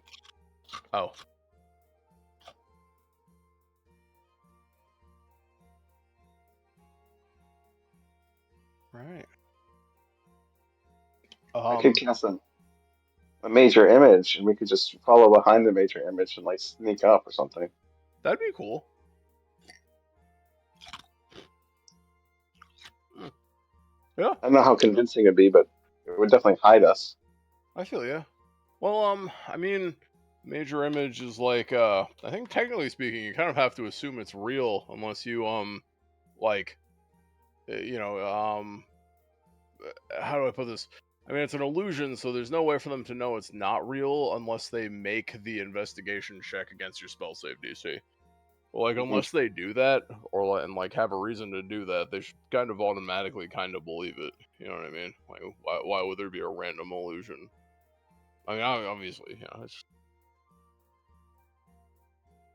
Speaker 2: Oh. Right.
Speaker 5: I could cast them. a major image, and we could just follow behind the major image and like sneak up or something.
Speaker 2: That'd be cool. Yeah,
Speaker 5: I don't know how convincing it'd be, but it would definitely hide us.
Speaker 2: I feel yeah. Well, I mean, major image is like, I think technically speaking, you kind of have to assume it's real unless you, like, you know, how do I put this? I mean, it's an illusion, so there's no way for them to know it's not real unless they make the investigation check against your spell save DC. Like, unless they do that, or and like have a reason to do that, they should kind of automatically kind of believe it. You know what I mean? Like, why would there be a random illusion? I mean, obviously, yeah. It's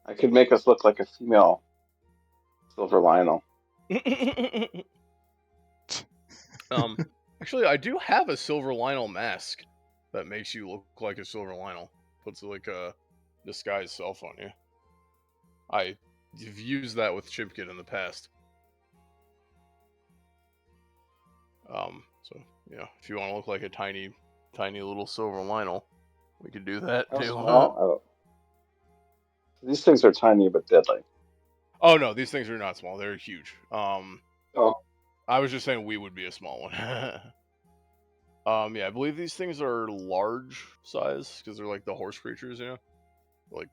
Speaker 5: I could make us look like a female Silver Lionel.
Speaker 2: Actually, I do have a Silver Lionel mask that makes you look like a Silver Lionel. Puts like a disguise self on you. I've used that with Chipkit in the past. So yeah, if you want to look like a tiny little Silver Lionel, we could do that
Speaker 5: How
Speaker 2: too.
Speaker 5: small? Oh. These things are tiny but deadly.
Speaker 2: Oh no, these things are not small; they're huge.
Speaker 5: Oh,
Speaker 2: I was just saying we would be a small one. Yeah, I believe these things are large size because they're like the horse creatures, you know, like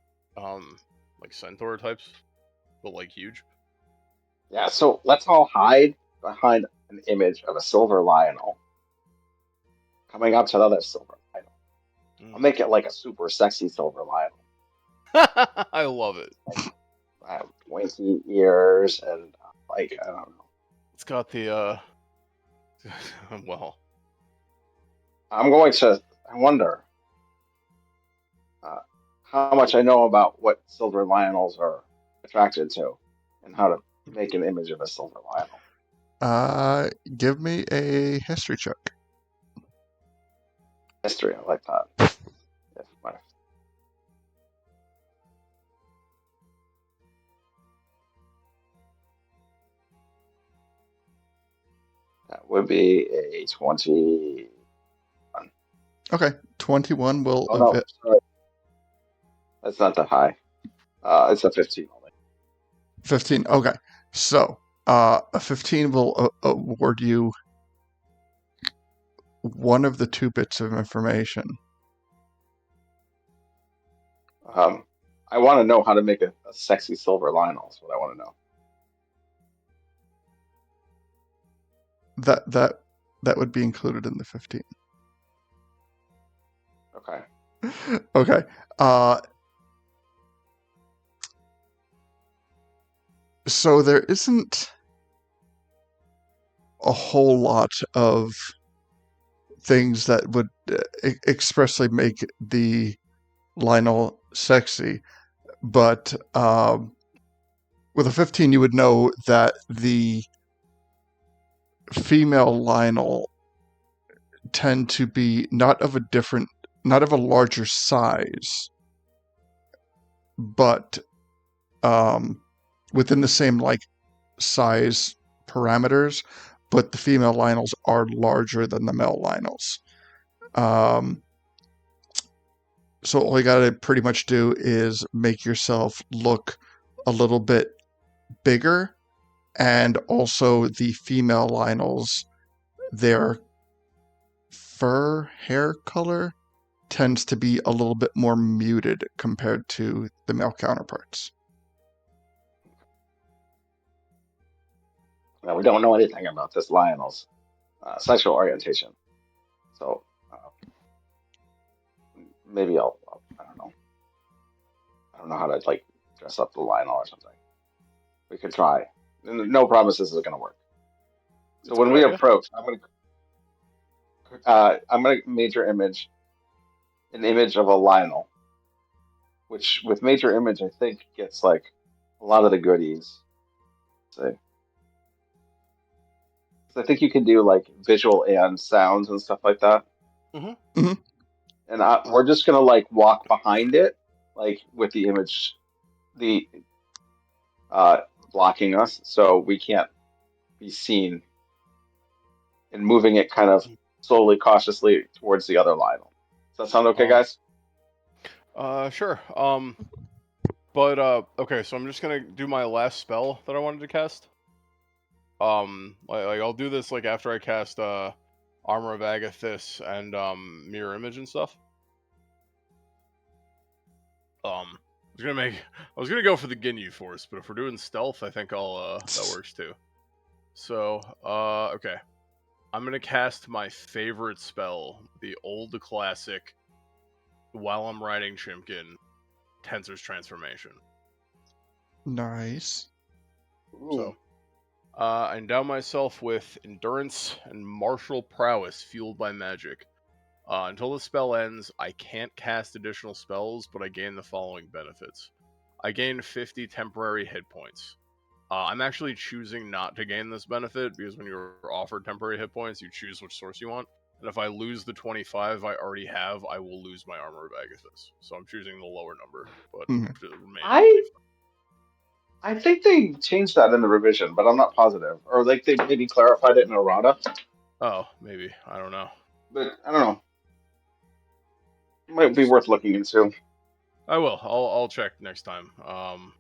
Speaker 2: centaur types, but like huge.
Speaker 5: yeah. So let's all hide behind an image of a Silver Lionel coming up to another Silver Lionel. I'll make it like a super sexy Silver Lionel.
Speaker 2: I love it.
Speaker 5: I have pointy ears and like I don't know.
Speaker 2: It's got the well.
Speaker 5: I'm going to. I wonder how much I know about what Silver Lionels are attracted to, and how to make an image of a Silver Lionel.
Speaker 1: Give me a history check.
Speaker 5: History, I like that. If my That would be a 20.
Speaker 1: Okay, 21 will
Speaker 5: Oh no, sorry. That's not that high. It's a 15 only.
Speaker 1: 15. Okay, so a 15 will award you one of the two bits of information.
Speaker 5: I want to know how to make a sexy Silver Lionel. Is what I want to know.
Speaker 1: That would be included in the 15.
Speaker 5: Okay.
Speaker 1: Okay. So there isn't a whole lot of things that would expressly make the Lionel sexy, but with a 15 you would know that the female Lionel tend to be not of a larger size, but within the same like size parameters, but the female Lionels are larger than the male Lionels. So all you gotta pretty much do is make yourself look a little bit bigger, and also the female Lionels, their fur hair color tends to be a little bit more muted compared to the male counterparts.
Speaker 5: Now we don't know anything about this Lionel's sexual orientation, so maybe I'll I don't know. I don't know how to like dress up the Lionel or something. We could try. No promises is going to work. So
Speaker 2: That's a
Speaker 5: when
Speaker 2: good
Speaker 5: we
Speaker 2: idea.
Speaker 5: approach, I'm gonna major image an image of a Lionel, which with major image I think gets like a lot of the goodies. So I think you can do like visual and sounds and stuff like that.
Speaker 1: Mm-hmm.
Speaker 5: And we're just gonna like walk behind it, like with the image, the blocking us, so we can't be seen, and moving it kind of slowly, cautiously towards the other Lionel. Does that sound okay, guys?
Speaker 6: Sure. But okay, so I'm just gonna do my last spell that I wanted to cast. Like I'll do this like after I cast Armor of Agathis and Mirror Image and stuff. I was gonna go for the Ginyu Force, but if we're doing stealth, I think that works too. So okay, I'm gonna cast my favorite spell, the old classic. While I'm riding Chimkin, Tensor's Transformation.
Speaker 1: Nice.
Speaker 6: So, I endow myself with endurance and martial prowess fueled by magic. Until the spell ends, I can't cast additional spells, but I gain the following benefits. I gain 50 temporary hit points. I'm actually choosing not to gain this benefit because when you're offered temporary hit points, you choose which source you want. And if I lose the 25 I already have, I will lose my Armor of Agathis. So I'm choosing the lower number, but to remain at 25.
Speaker 5: I think they changed that in the revision, but I'm not positive. Or like they maybe clarified it in errata.
Speaker 6: Oh, maybe. I don't know.
Speaker 5: But I don't know. It might be worth looking into.
Speaker 6: I will. I'll check next time.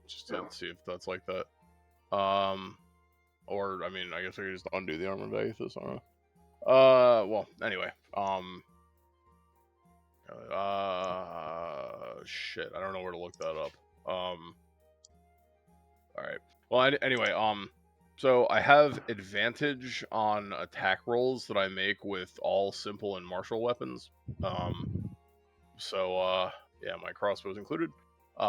Speaker 6: Just to see if that's like that. Or I mean, I guess I could just undo the Armor of Agathis. I don't know. Well, anyway. Shit. I don't know where to look that up. All right. Well, anyway. So I have advantage on attack rolls that I make with all simple and martial weapons. So yeah, my crossbow is included.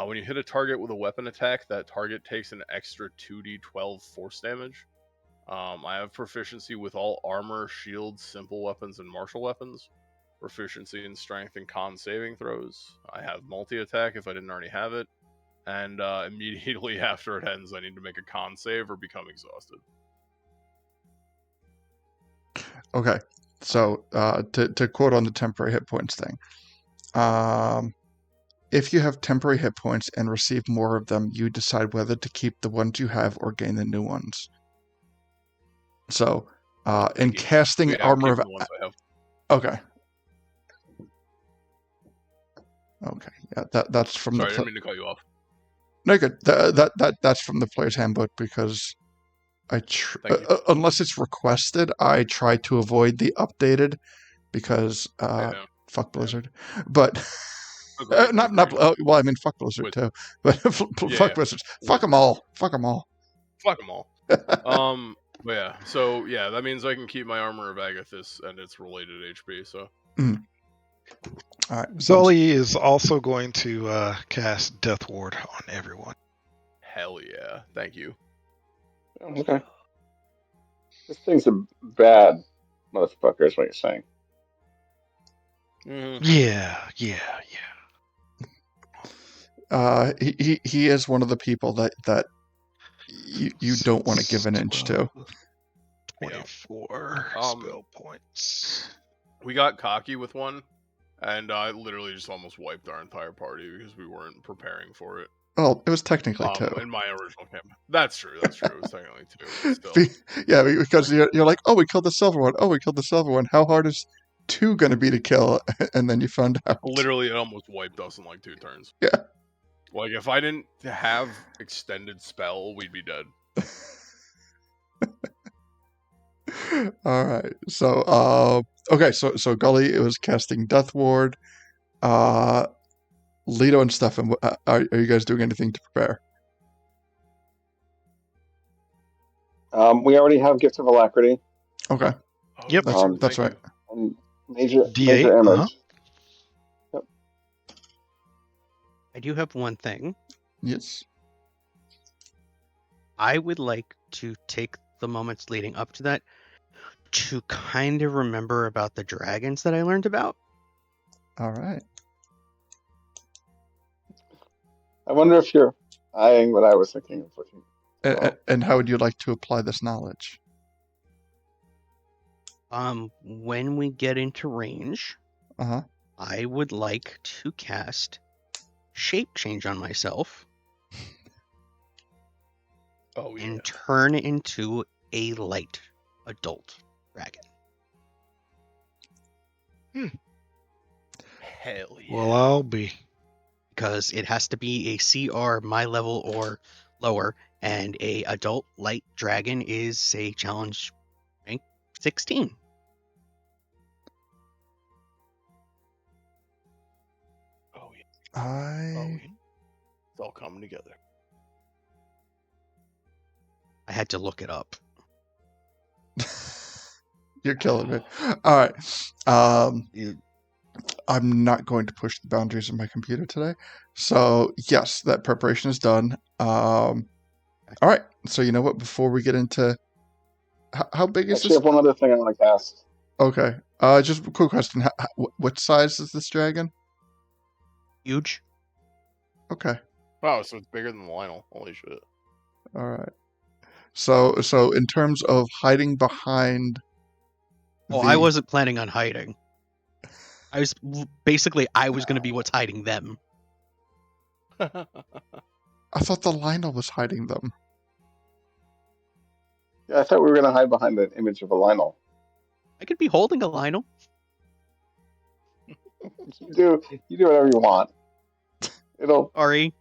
Speaker 6: When you hit a target with a weapon attack, that target takes an extra 2d12 force damage. I have proficiency with all armor, shields, simple weapons, and martial weapons. Proficiency in strength and con saving throws. I have multi-attack if I didn't already have it. And immediately after it ends, I need to make a con save or become exhausted.
Speaker 1: Okay, so to quote on the temporary hit points thing, if you have temporary hit points and receive more of them, you decide whether to keep the ones you have or gain the new ones. So, in casting
Speaker 6: Yeah,
Speaker 1: Armor of...
Speaker 6: the ones I have.
Speaker 1: Okay. Okay, yeah, that's from
Speaker 6: Sorry, I
Speaker 1: the...
Speaker 6: didn't mean to cut you off.
Speaker 1: No, good. That's from the player's handbook because unless it's requested, I try to avoid the updated because fuck Blizzard. But not well, I mean fuck Blizzard too. But fuck Blizzard. Fuck them all. Fuck them all.
Speaker 6: Fuck them all. But yeah, so yeah, that means I can keep my Armor of Agathis and its related HP. So.
Speaker 1: All right.
Speaker 4: Zully is also going to cast Death Ward on everyone.
Speaker 6: Hell yeah! Thank you.
Speaker 5: Okay. This thing's a bad motherfucker, is what you're saying.
Speaker 6: Mm-hmm.
Speaker 4: Yeah.
Speaker 1: He is one of the people that you don't want to give an inch to.
Speaker 4: 24 spell points.
Speaker 6: We got cocky with one, and I literally just almost wiped our entire party because we weren't preparing for it.
Speaker 1: Well, it was technically two.
Speaker 6: In my original camp. That's true. It was technically two. But still.
Speaker 1: Yeah, because you're like, oh, we killed the silver one. Oh, we killed the silver one. How hard is 2 going to be to kill? And then you found out.
Speaker 6: Literally, it almost wiped us in like 2 turns.
Speaker 1: Yeah.
Speaker 6: Like, if I didn't have extended spell, we'd be dead.
Speaker 1: All right. So, okay. So Gully was casting Death Ward. Leto and Stefan, are you guys doing anything to prepare?
Speaker 5: We already have Gift of Alacrity.
Speaker 1: Okay.
Speaker 4: Yep.
Speaker 1: That's right.
Speaker 5: And major
Speaker 4: D8,
Speaker 5: image. Yep.
Speaker 3: I do have one thing.
Speaker 1: Yes.
Speaker 3: I would like to take the moments leading up to that to kind of remember about the dragons that I learned about.
Speaker 1: All right.
Speaker 5: I wonder if you're eyeing what I was thinking of looking.
Speaker 1: And how would you like to apply this knowledge?
Speaker 3: When we get into range, I would like to cast Shape Change on myself. And turn into a light adult dragon.
Speaker 2: Hell yeah.
Speaker 4: Well, I'll be.
Speaker 3: because it has to be a CR my level or lower, and a adult light dragon is a challenge rank 16.
Speaker 6: Oh yeah. Oh
Speaker 1: I
Speaker 6: yeah. It's all coming together.
Speaker 3: I had to look it up.
Speaker 1: You're killing me. All right.
Speaker 3: You-
Speaker 1: I'm not going to push the boundaries of my computer today. So yes, that preparation is done. All right. So you know what? Before we get into how big is
Speaker 5: Actually, I
Speaker 1: this?
Speaker 5: have one other thing I want to cast.
Speaker 1: Okay. Just a quick question. What size is this dragon?
Speaker 3: Huge.
Speaker 1: Okay.
Speaker 6: Wow, so it's bigger than the Lionel. Holy shit.
Speaker 1: All right. So in terms of hiding behind
Speaker 3: Oh, I wasn't planning on hiding. I was going to be what's hiding them.
Speaker 1: I thought the Lionel was hiding them.
Speaker 5: Yeah, I thought we were going to hide behind the image of a Lionel.
Speaker 3: I could be holding a Lionel.
Speaker 5: You do whatever you want. It'll
Speaker 3: Ari.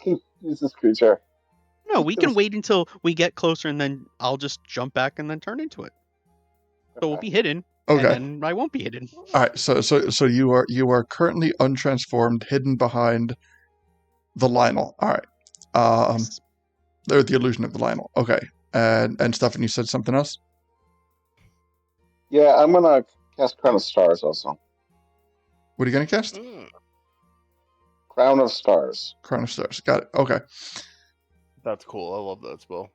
Speaker 5: use this creature.
Speaker 3: No, we can wait until we get closer, and then I'll just jump back and then turn into it. So we'll be hidden,
Speaker 1: Okay.
Speaker 3: and then I won't be hidden.
Speaker 1: All right. So you are currently untransformed, hidden behind the Lionel. All right.
Speaker 3: Yes.
Speaker 1: They're the illusion of the Lionel. Okay. And Stefan, you said something else?
Speaker 5: Yeah, I'm going to cast Crown of Stars also.
Speaker 1: What are you going to cast?
Speaker 5: Crown of Stars.
Speaker 1: Crown of Stars. Got it. Okay.
Speaker 6: That's cool. I love that spell.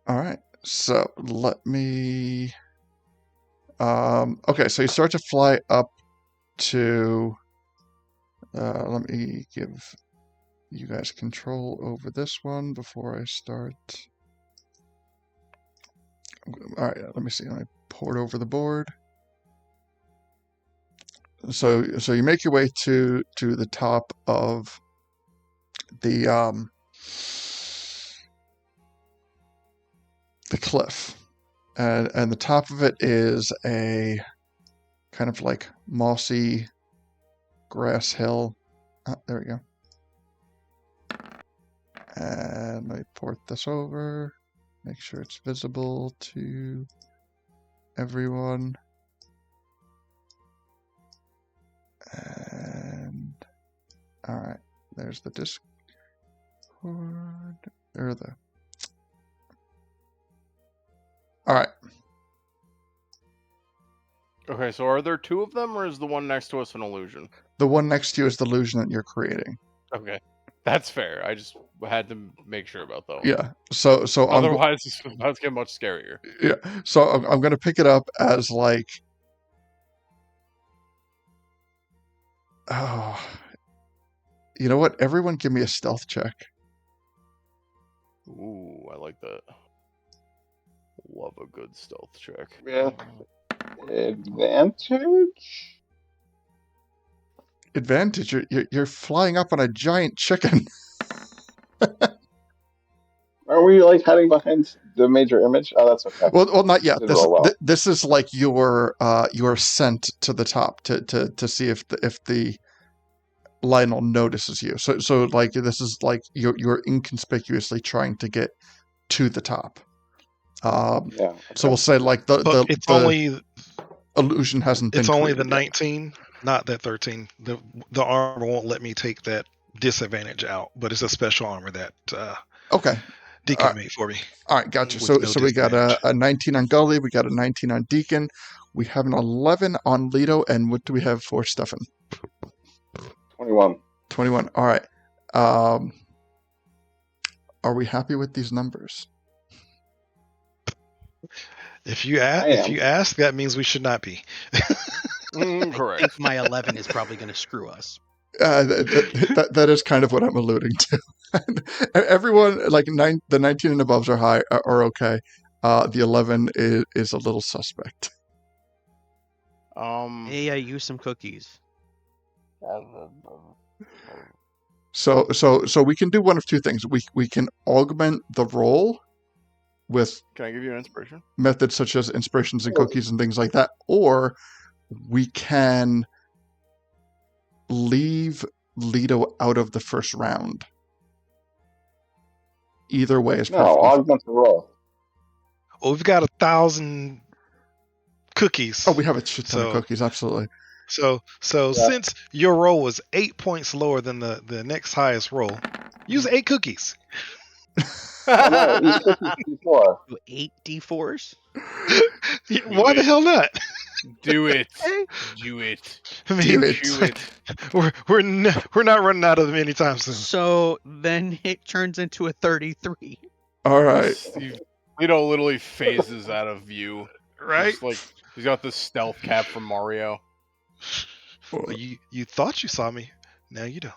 Speaker 1: All right. So let me. Okay. So you start to fly up to. Let me give you guys control over this one before I start. All right. Let me see. Let me port over the board. So you make your way to the top of the cliff, and the top of it is a kind of like mossy grass hill. There we go. And let me port this over, make sure it's visible to everyone. And all right, there's the Discord. There the. All right.
Speaker 6: Okay, so are there two of them, or is the one next to us an illusion?
Speaker 1: The one next to you is the illusion that you're creating.
Speaker 6: Okay, that's fair. I just had to make sure about that one.
Speaker 1: Yeah. So
Speaker 6: Otherwise, that's get much scarier.
Speaker 1: Yeah. So I'm going to pick it up as like. Oh. You know what? Everyone give me a stealth check.
Speaker 6: Ooh, I like that. Love a good stealth check.
Speaker 5: Yeah. Advantage?
Speaker 1: Advantage. You're flying up on a giant chicken.
Speaker 5: Aren't we like hiding behind the major image? Oh, that's okay.
Speaker 1: Well, not yet.
Speaker 5: Did roll well.
Speaker 1: This is like your ascent to the top to see if the Lionel notices you. So like this is like you're inconspicuously trying to get to the top.
Speaker 5: Yeah. Okay.
Speaker 1: So we'll say like
Speaker 4: But it's only
Speaker 1: illusion hasn't been.
Speaker 4: It's only the
Speaker 1: created
Speaker 4: 19, not that 13. The armor won't let me take that disadvantage out, but it's a special armor that
Speaker 1: Okay.
Speaker 4: Deacon made for me.
Speaker 1: All right, gotcha.
Speaker 4: With
Speaker 1: So
Speaker 4: no
Speaker 1: we got
Speaker 4: disadvantage.
Speaker 1: a 19 on Gully, we got a 19 on Deacon, we have an 11 on Leto, and what do we have for Stefan?
Speaker 5: 21.
Speaker 1: 21. All right. Are we happy with these numbers?
Speaker 4: If you ask, that means we should not be.
Speaker 6: Correct.
Speaker 3: I think my 11 is probably going to screw us.
Speaker 1: That is kind of what I'm alluding to. Everyone, like the 19 and above are okay. The 11 is a little suspect.
Speaker 3: Hey, I used some cookies.
Speaker 1: So we can do one of two things. We can augment the roll with.
Speaker 6: Can I give you an inspiration?
Speaker 1: Methods such as inspirations and cookies and things like that, or we can leave Leto out of the first round. Either way is
Speaker 5: No,
Speaker 1: perfectly.
Speaker 5: augment the roll.
Speaker 4: Well, we've got 1,000 cookies.
Speaker 1: Oh, we have a shit ton of cookies, absolutely.
Speaker 4: So
Speaker 5: Yeah.
Speaker 4: since your roll was 8 points lower than the next highest roll, use 8 cookies.
Speaker 5: Oh, no, each cookie's D4.
Speaker 3: 8 D4s?
Speaker 4: Why the hell not?
Speaker 6: Do it.
Speaker 3: Okay.
Speaker 6: Do it.
Speaker 4: I mean,
Speaker 1: Do it.
Speaker 6: Do it.
Speaker 4: we're not running out of them anytime soon.
Speaker 3: So then it turns into a 33.
Speaker 1: All right.
Speaker 6: Leto literally phases out of view.
Speaker 4: Right?
Speaker 6: Just like he's got the stealth cap from Mario.
Speaker 4: Well, you thought you saw me. Now you don't.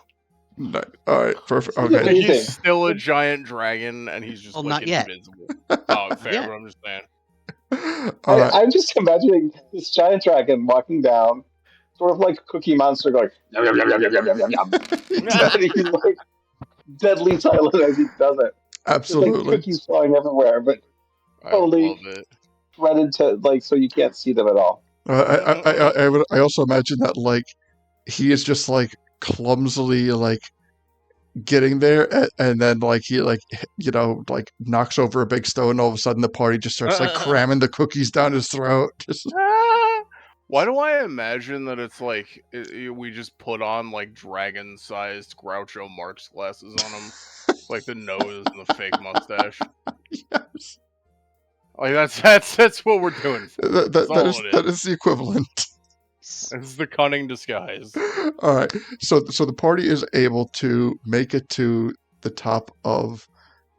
Speaker 1: No, all right, perfect.
Speaker 5: What do
Speaker 1: Okay.
Speaker 5: you think?
Speaker 6: He's still a giant dragon, and he's just
Speaker 3: Well,
Speaker 6: like
Speaker 3: not yet.
Speaker 6: invincible. Oh, fair.
Speaker 3: Yeah.
Speaker 6: But I'm just saying.
Speaker 1: All right.
Speaker 5: I'm just imagining this giant dragon walking down, sort of like Cookie Monster, going yum yum yum yum yum yum yum yum. And he's like deadly silent as he does it. Just like
Speaker 1: Absolutely.
Speaker 5: cookies flying everywhere, but
Speaker 6: I
Speaker 5: Totally.
Speaker 6: love it.
Speaker 5: threaded to like so you can't see them at all.
Speaker 1: I also imagine that like he is just like clumsily like getting there, and then like he like like knocks over a big stone. All of a sudden, the party just starts like cramming the cookies down his throat. Just
Speaker 6: Why do I imagine that it's like we just put on like dragon-sized Groucho Marx glasses on him, like the nose and the fake mustache?
Speaker 1: yes,
Speaker 6: Like that's what we're doing.
Speaker 1: that
Speaker 6: all
Speaker 1: is
Speaker 6: it
Speaker 1: that
Speaker 6: is.
Speaker 1: is the equivalent.
Speaker 6: It's the cunning disguise.
Speaker 1: All right, so the party is able to make it to the top of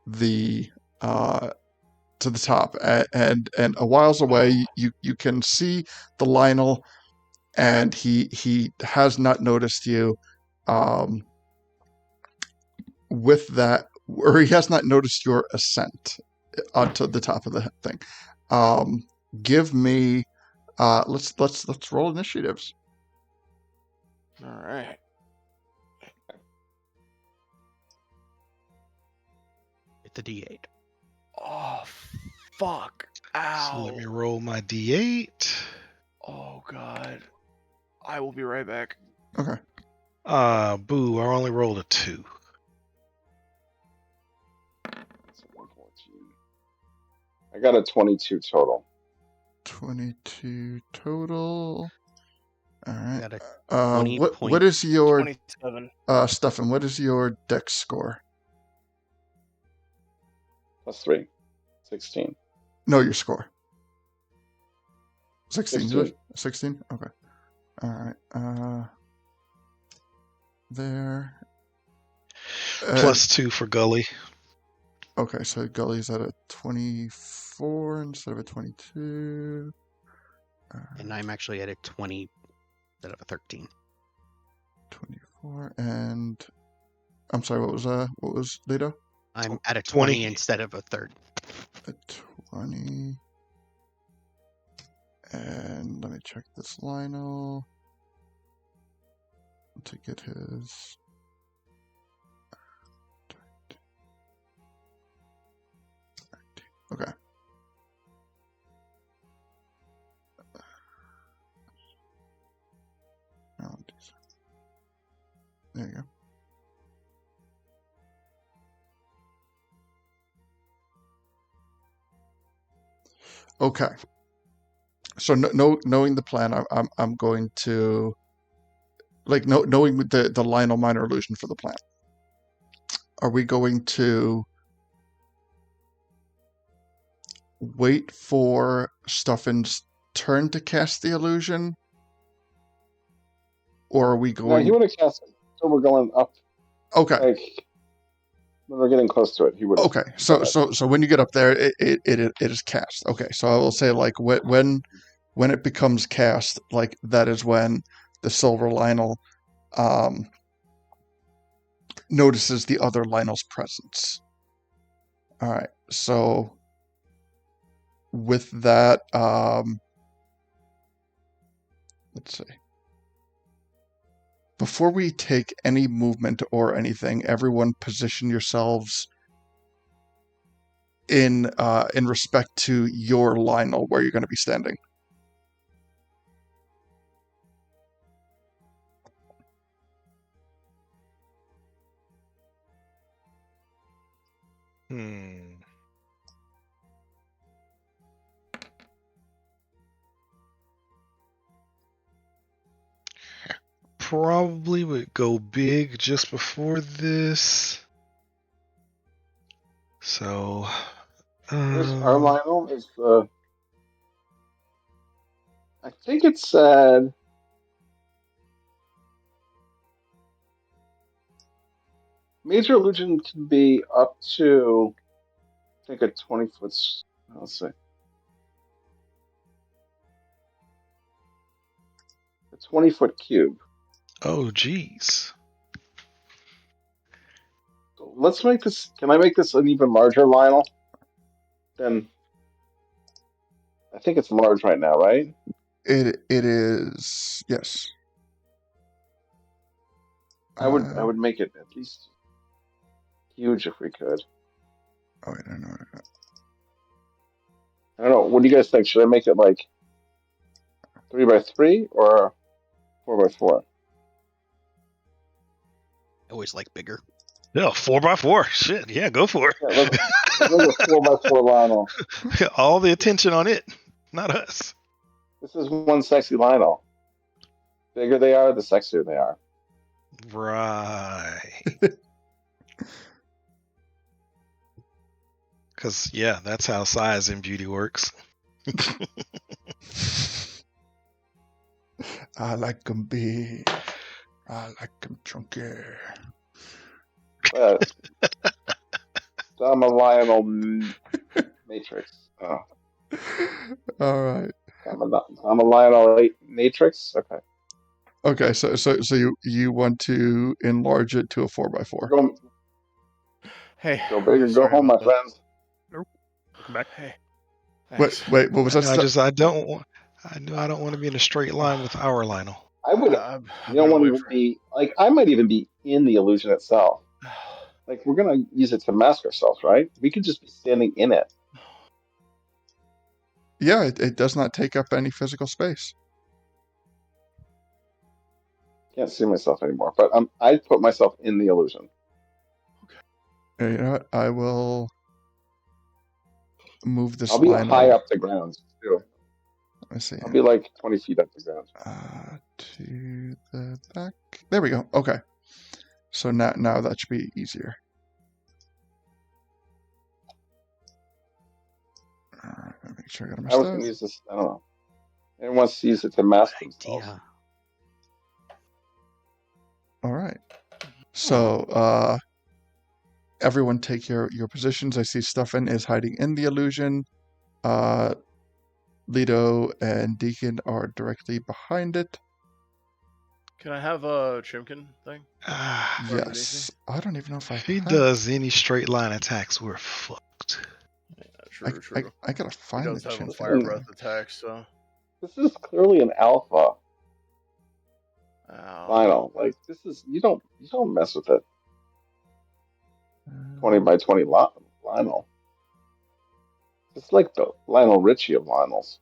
Speaker 1: the top, and a whiles away you can see the Lionel, and he has not noticed you. With that, or he has not noticed your ascent onto the top of the thing. Give me let's roll initiatives.
Speaker 6: All right.
Speaker 3: Hit the D8.
Speaker 6: Oh fuck! Ow!
Speaker 4: So let me roll my D8.
Speaker 6: Oh god! I will be right back.
Speaker 1: Okay.
Speaker 4: Boo! I only rolled a 2.
Speaker 5: That's 114. I got a 22 total.
Speaker 1: 22 total. All right.
Speaker 3: Got a 20
Speaker 1: what is your
Speaker 6: 27.
Speaker 1: Stefan? What is your dex score?
Speaker 5: +3. 16.
Speaker 1: No, your score. 16.
Speaker 5: 16.
Speaker 1: 16? Okay. All right. There.
Speaker 4: +2 for Gully.
Speaker 1: Okay, so Gully's at a 24 instead of a 22.
Speaker 3: And I'm actually at a 20 instead of a 13.
Speaker 1: 24, and I'm sorry, what was Leto?
Speaker 3: I'm at a 20
Speaker 4: 20.
Speaker 3: instead of a 30.
Speaker 1: A 20. And let me check this Lionel to get his. Okay. There you go. Okay. So knowing the plan, I'm going to knowing the Lionel minor illusion for the plan. Are we going to wait for Stuffin's turn to cast the illusion, or are we
Speaker 5: No,
Speaker 1: going?
Speaker 5: he would have cast it. So we're going up.
Speaker 1: Okay.
Speaker 5: Like when we're getting close to it, he would.
Speaker 1: Okay. So when you get up there, it is cast. Okay. So I will say like when it becomes cast, like that is when the silver Lionel notices the other Lionel's presence. All right. So with that, let's see. Before we take any movement or anything, everyone position yourselves in respect to your Lionel, where you're going to be standing.
Speaker 4: Probably would go big just before this. So,
Speaker 5: Where's our Lionel? Is I think it said major illusion can be up to I think a 20-foot. Let's see, a 20-foot cube.
Speaker 4: oh geez.
Speaker 5: So let's make this. Can I make this an even larger Lionel? Then I think it's large right now, right?
Speaker 1: It is, yes.
Speaker 5: I would make it at least huge if we could.
Speaker 1: Oh, wait, no.
Speaker 5: I don't know. What do you guys think? Should I make it like 3x3 or 4x4?
Speaker 3: I always like bigger.
Speaker 4: Yeah, 4x4. Shit, yeah, go for it.
Speaker 5: Yeah, let's make a 4x4 Lionel.
Speaker 4: All the attention on it, not us.
Speaker 5: This is one sexy Lionel. Bigger they are, the sexier they are.
Speaker 4: Right. Because, yeah, that's how size in beauty works.
Speaker 1: I like them big. I like them chunky.
Speaker 5: I'm a Lionel Matrix. Oh,
Speaker 1: All right.
Speaker 5: I'm a Lionel Matrix. Okay.
Speaker 1: Okay, so you want to enlarge it to a 4x4.
Speaker 2: Hey,
Speaker 5: Go big or go
Speaker 2: sorry
Speaker 5: home, my
Speaker 2: about that.
Speaker 5: friends.
Speaker 3: Welcome back.
Speaker 2: Hey,
Speaker 1: Wait,
Speaker 2: thanks.
Speaker 1: what was that?
Speaker 4: I don't want to be in a straight line with our Lionel.
Speaker 5: I would.
Speaker 2: I've
Speaker 5: You don't
Speaker 2: been
Speaker 5: want to
Speaker 2: away
Speaker 5: even
Speaker 2: for-
Speaker 5: be like. I might even be in the illusion itself. Like we're gonna use it to mask ourselves, right? We could just be standing in it.
Speaker 1: Yeah, it does not take up any physical space.
Speaker 5: Can't see myself anymore, but I put myself in the illusion.
Speaker 1: You know what? I will move this
Speaker 5: I'll be
Speaker 1: line
Speaker 5: high
Speaker 1: up.
Speaker 5: up the ground too.
Speaker 1: Let me see.
Speaker 5: I'll be like 20 feet up the ground.
Speaker 1: To the back. There we go. Okay. So now that should be easier. All right, make sure I got my
Speaker 5: I was gonna
Speaker 1: stuff.
Speaker 5: use this. I don't know. Everyone wants to use it to mask themselves.
Speaker 3: Idea.
Speaker 1: All right. So everyone take your positions. I see Stuffin is hiding in the illusion. Lido and Deacon are directly behind it.
Speaker 2: Can I have a Chimkin thing?
Speaker 1: Yes. I don't even know if I
Speaker 4: If he
Speaker 1: have.
Speaker 4: does any straight line attacks, we're fucked.
Speaker 2: Yeah, true.
Speaker 1: I gotta
Speaker 2: He
Speaker 1: find
Speaker 2: does
Speaker 1: the
Speaker 2: have a
Speaker 1: Chimkin
Speaker 2: fire
Speaker 1: thing.
Speaker 2: breath attack, so.
Speaker 5: This is clearly an alpha
Speaker 2: Ow.
Speaker 5: Lionel. Like this is you don't mess with it. 20 by 20 Lionel. It's like the Lionel Richie of Lionels.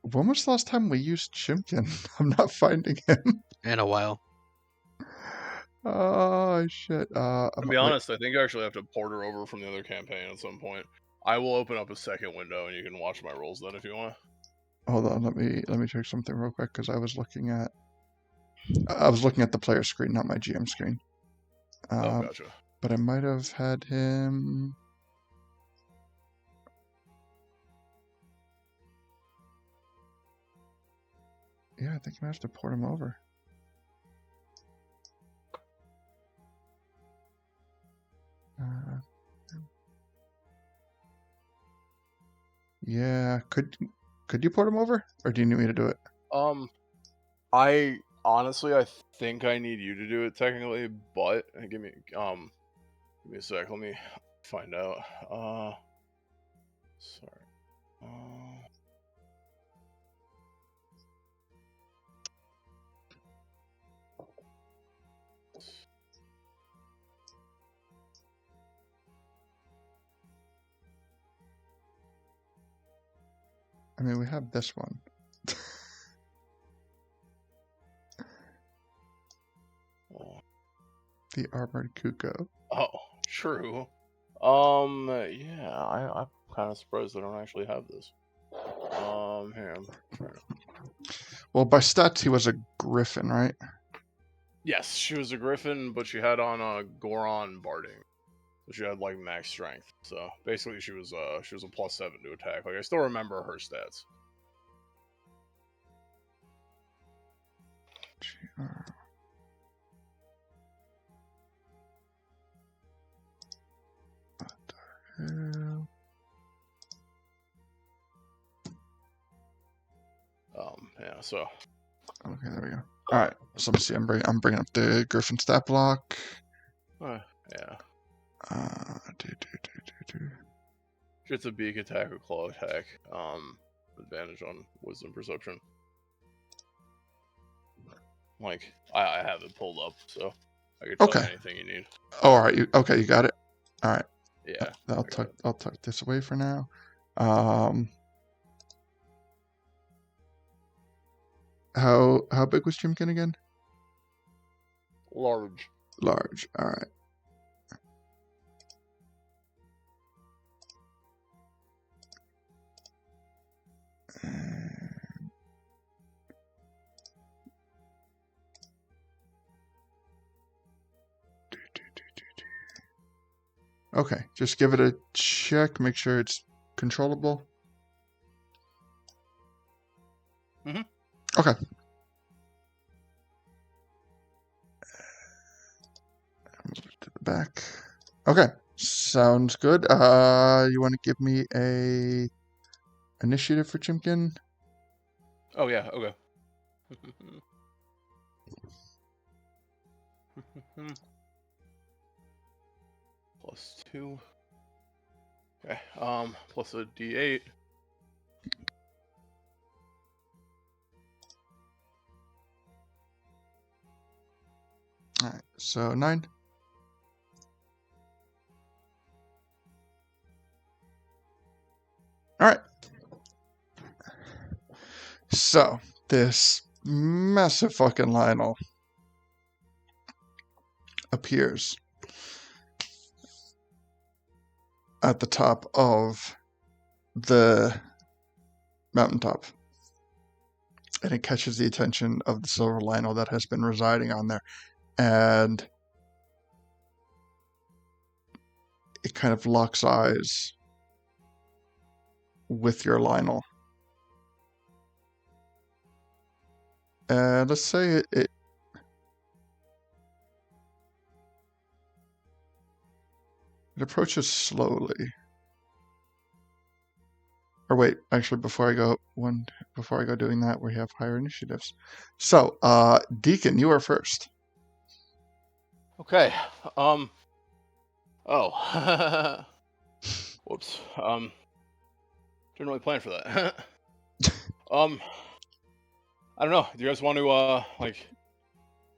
Speaker 1: When was the last time we used Chimkin? I'm not finding him.
Speaker 3: In a while.
Speaker 1: Oh shit.
Speaker 2: To be honest, I think I actually have to port her over from the other campaign at some point. I will open up a second window and you can watch my rolls then if you want.
Speaker 1: Hold on, let me check something real quick because I was looking at the player screen, not my GM screen.
Speaker 2: Oh, gotcha.
Speaker 1: But I might have had him. Yeah, I think I have to port him over. Yeah, could you port him over, or do you need me to do it?
Speaker 2: I honestly, I think I need you to do it technically, but give me a sec. Let me find out. Sorry.
Speaker 1: I mean, we have this one. the armored Kuko.
Speaker 6: Oh, true. Yeah, I'm kind of surprised I don't actually have this. Here, I'm trying to...
Speaker 1: Well, by stats, he was a griffin, right?
Speaker 6: Yes, she was a griffin, but she had on a Goron barding. So she had like max strength. So basically she was a +7 to attack. Like I still remember her stats. Yeah, so
Speaker 1: Okay, there we go. All right, so let me see. I'm bringing up the griffin stat block.
Speaker 6: yeah.
Speaker 1: Do.
Speaker 6: It's a beak attack or claw attack. Advantage on wisdom perception. Like I have it pulled up, so I can tell you
Speaker 1: Okay.
Speaker 6: anything you need.
Speaker 1: Oh, all right. You got it. All right.
Speaker 6: Yeah.
Speaker 1: I'll tuck this away for now. How big was Chimkin again?
Speaker 6: Large.
Speaker 1: Large. All right. Okay, just give it a check. Make sure it's controllable.
Speaker 6: Mhm.
Speaker 1: Okay. Move it to the back. Okay, sounds good. You want to give me a initiative for Chimkin?
Speaker 6: Oh yeah. Okay. +2. Okay. Plus a D8.
Speaker 1: All right, so 9. All right. So this massive fucking Lionel appears at the top of the mountaintop, and it catches the attention of the silver Lionel that has been residing on there, and it kind of locks eyes with your Lionel. And let's say it approaches slowly. Or wait, actually, before I go doing that, we have higher initiatives. So, Deacon, you are first.
Speaker 6: Okay. Oh. Whoops. Didn't really plan for that. I don't know. Do you guys want to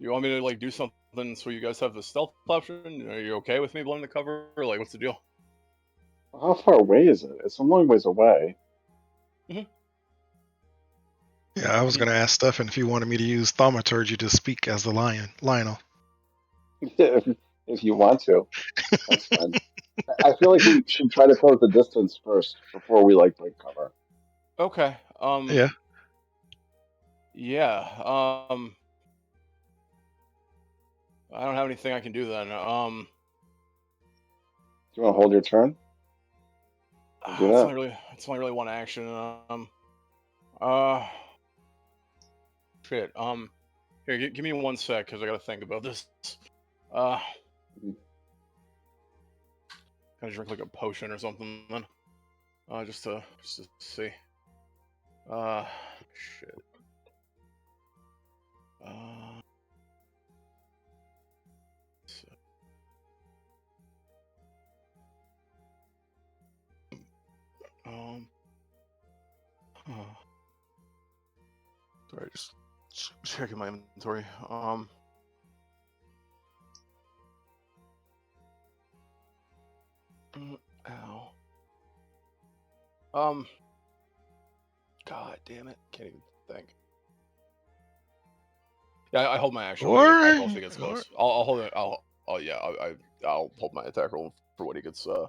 Speaker 6: you want me to like do something so you guys have the stealth option? Are you okay with me blowing the cover? Or, like, what's the deal?
Speaker 5: How far away is it? It's a long ways away.
Speaker 4: Yeah, I was going to ask Stefan if you wanted me to use thaumaturgy to speak as the Lionel.
Speaker 5: If you want to, that's fine. I feel like we should try to close the distance first before we like break cover.
Speaker 6: Okay.
Speaker 4: Yeah.
Speaker 6: Yeah. I don't have anything I can do then.
Speaker 5: Do you want to hold your turn? Do
Speaker 6: It's
Speaker 5: that.
Speaker 6: only really one action. Shit. Here, give me 1 sec, because I gotta think about this. Can I drink like a potion or something then? Just to see. Shit. Sorry, just checking my inventory. Ow. God damn it! Can't even think. Yeah, I hold my action. I'll see if it gets close. I'll hold it. I'll I'll pull my attack roll for when he gets for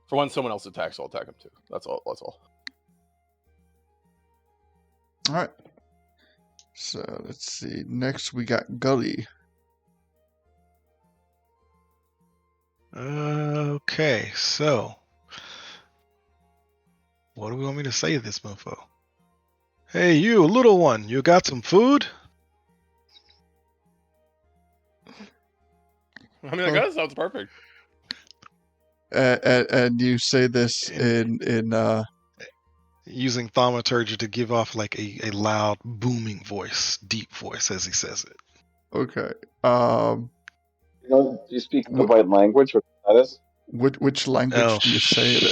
Speaker 6: when someone else attacks. I'll attack him too. That's all.
Speaker 1: All right. So let's see. Next we got Gully.
Speaker 4: Okay, so what do we want me to say to this mofo? Hey, you little one, you got some food?
Speaker 6: I mean, I guess sounds perfect.
Speaker 1: And you say this in
Speaker 4: Using thaumaturgy to give off like a loud, booming voice, deep voice as he says it.
Speaker 1: okay.
Speaker 5: Do you speak the right language? What that is?
Speaker 1: Which language do you say it in?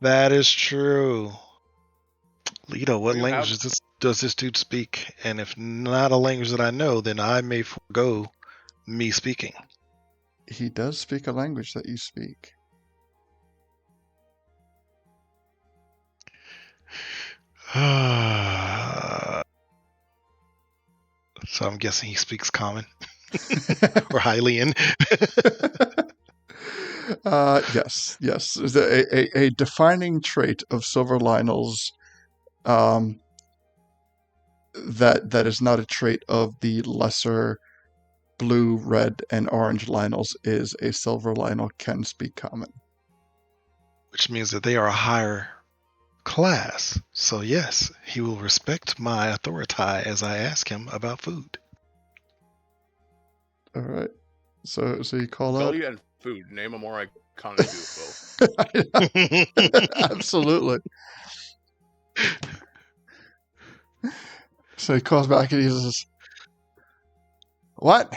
Speaker 4: That is true. Lito, what
Speaker 6: Do you
Speaker 4: language does this dude speak? And if not a language that I know, then I may forego me speaking.
Speaker 1: He does speak a language that you speak.
Speaker 4: So I'm guessing he speaks common or Hylian.
Speaker 1: Yes. A defining trait of Silver Lionel's that is not a trait of the lesser blue, red, and orange Lionels is a Silver Lionel can speak common.
Speaker 4: Which means that they are a higher class. So yes, he will respect my authority as I ask him about food.
Speaker 1: All right. So you call out.
Speaker 6: Gully and food. Name a more iconic duo.
Speaker 1: Absolutely. So he calls back and he says, "What?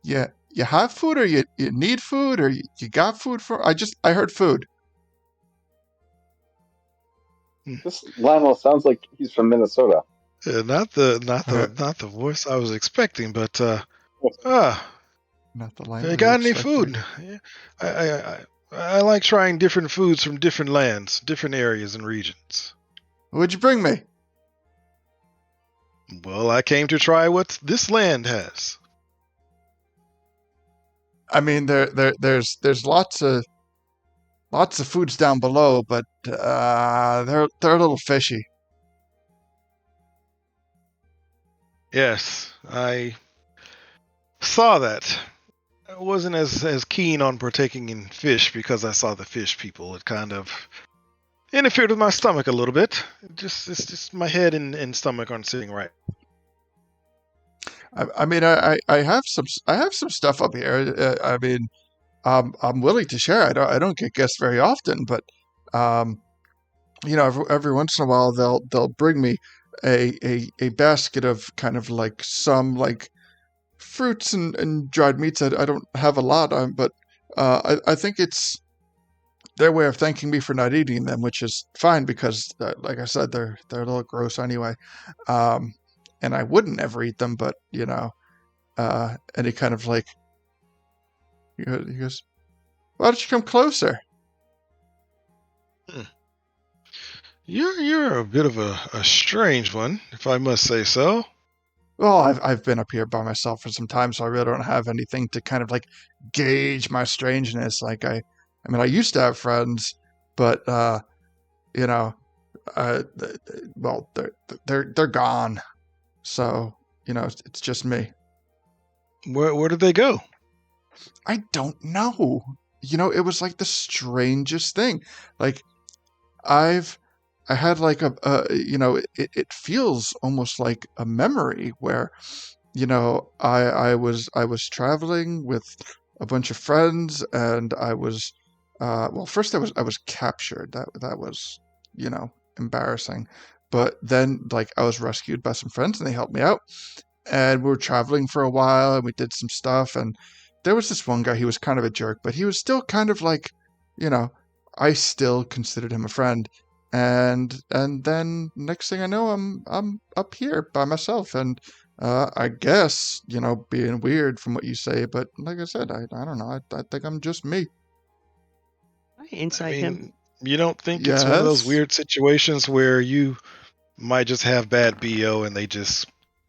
Speaker 1: You have food, or you need food, or you got food for?" I heard food.
Speaker 5: This Lionel sounds like he's from Minnesota.
Speaker 4: Not the voice I was expecting, but
Speaker 1: Not the line.
Speaker 4: you got any food? I like trying different foods from different lands, different areas and regions.
Speaker 1: What'd you bring me?
Speaker 4: Well, I came to try what this land has.
Speaker 1: I mean, there's lots of foods down below, but they're a little fishy.
Speaker 4: Yes, I saw that. I wasn't as keen on partaking in fish because I saw the fish people. It kind of interfered with my stomach a little bit. It's just my head and stomach aren't sitting right.
Speaker 1: I mean, I have some stuff up here. I mean, I'm willing to share. I don't get guests very often, but every once in a while they'll bring me a basket of kind of like some like fruits and dried meats. I don't have a lot on, but I think it's their way of thanking me for not eating them, which is fine because, like I said, they're a little gross anyway. And I wouldn't ever eat them, but and he kind of like he goes, "Why don't you come closer?"
Speaker 4: You're a bit of a strange one, if I must say so.
Speaker 1: Well, I've been up here by myself for some time, so I really don't have anything to kind of like gauge my strangeness. Like I mean, I used to have friends, but well, they're gone. So it's just me.
Speaker 4: Where did they go?
Speaker 1: I don't know. It was like the strangest thing. Like I had like it feels almost like a memory where, I was traveling with a bunch of friends and I was, well, first I was captured. That was, embarrassing. But then like I was rescued by some friends and they helped me out. And we were traveling for a while and we did some stuff. And there was this one guy, he was kind of a jerk, but he was still kind of like, I still considered him a friend. And then next thing I know, I'm up here by myself, and I guess being weird from what you say, but like I said, I don't know. I think I'm just me.
Speaker 3: Inside him.
Speaker 4: You don't think it's one of those
Speaker 1: Yes.
Speaker 4: weird situations where you might just have bad BO and they just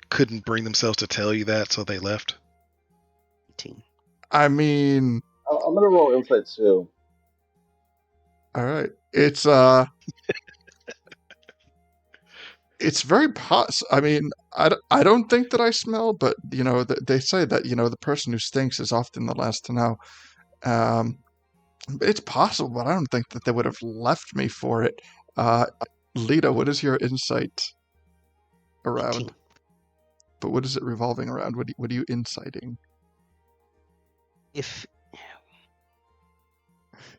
Speaker 4: couldn't bring themselves to tell you that, so they left?
Speaker 3: 18.
Speaker 1: I mean,
Speaker 5: I'm gonna roll insight too.
Speaker 1: all right. It's very I mean, I don't think that I smell, but they say that the person who stinks is often the last to know. Um, it's possible, but I don't think that they would have left me for it. Lita, what is your insight around?
Speaker 3: 18.
Speaker 1: But what is it revolving around? What are you inciting?
Speaker 3: If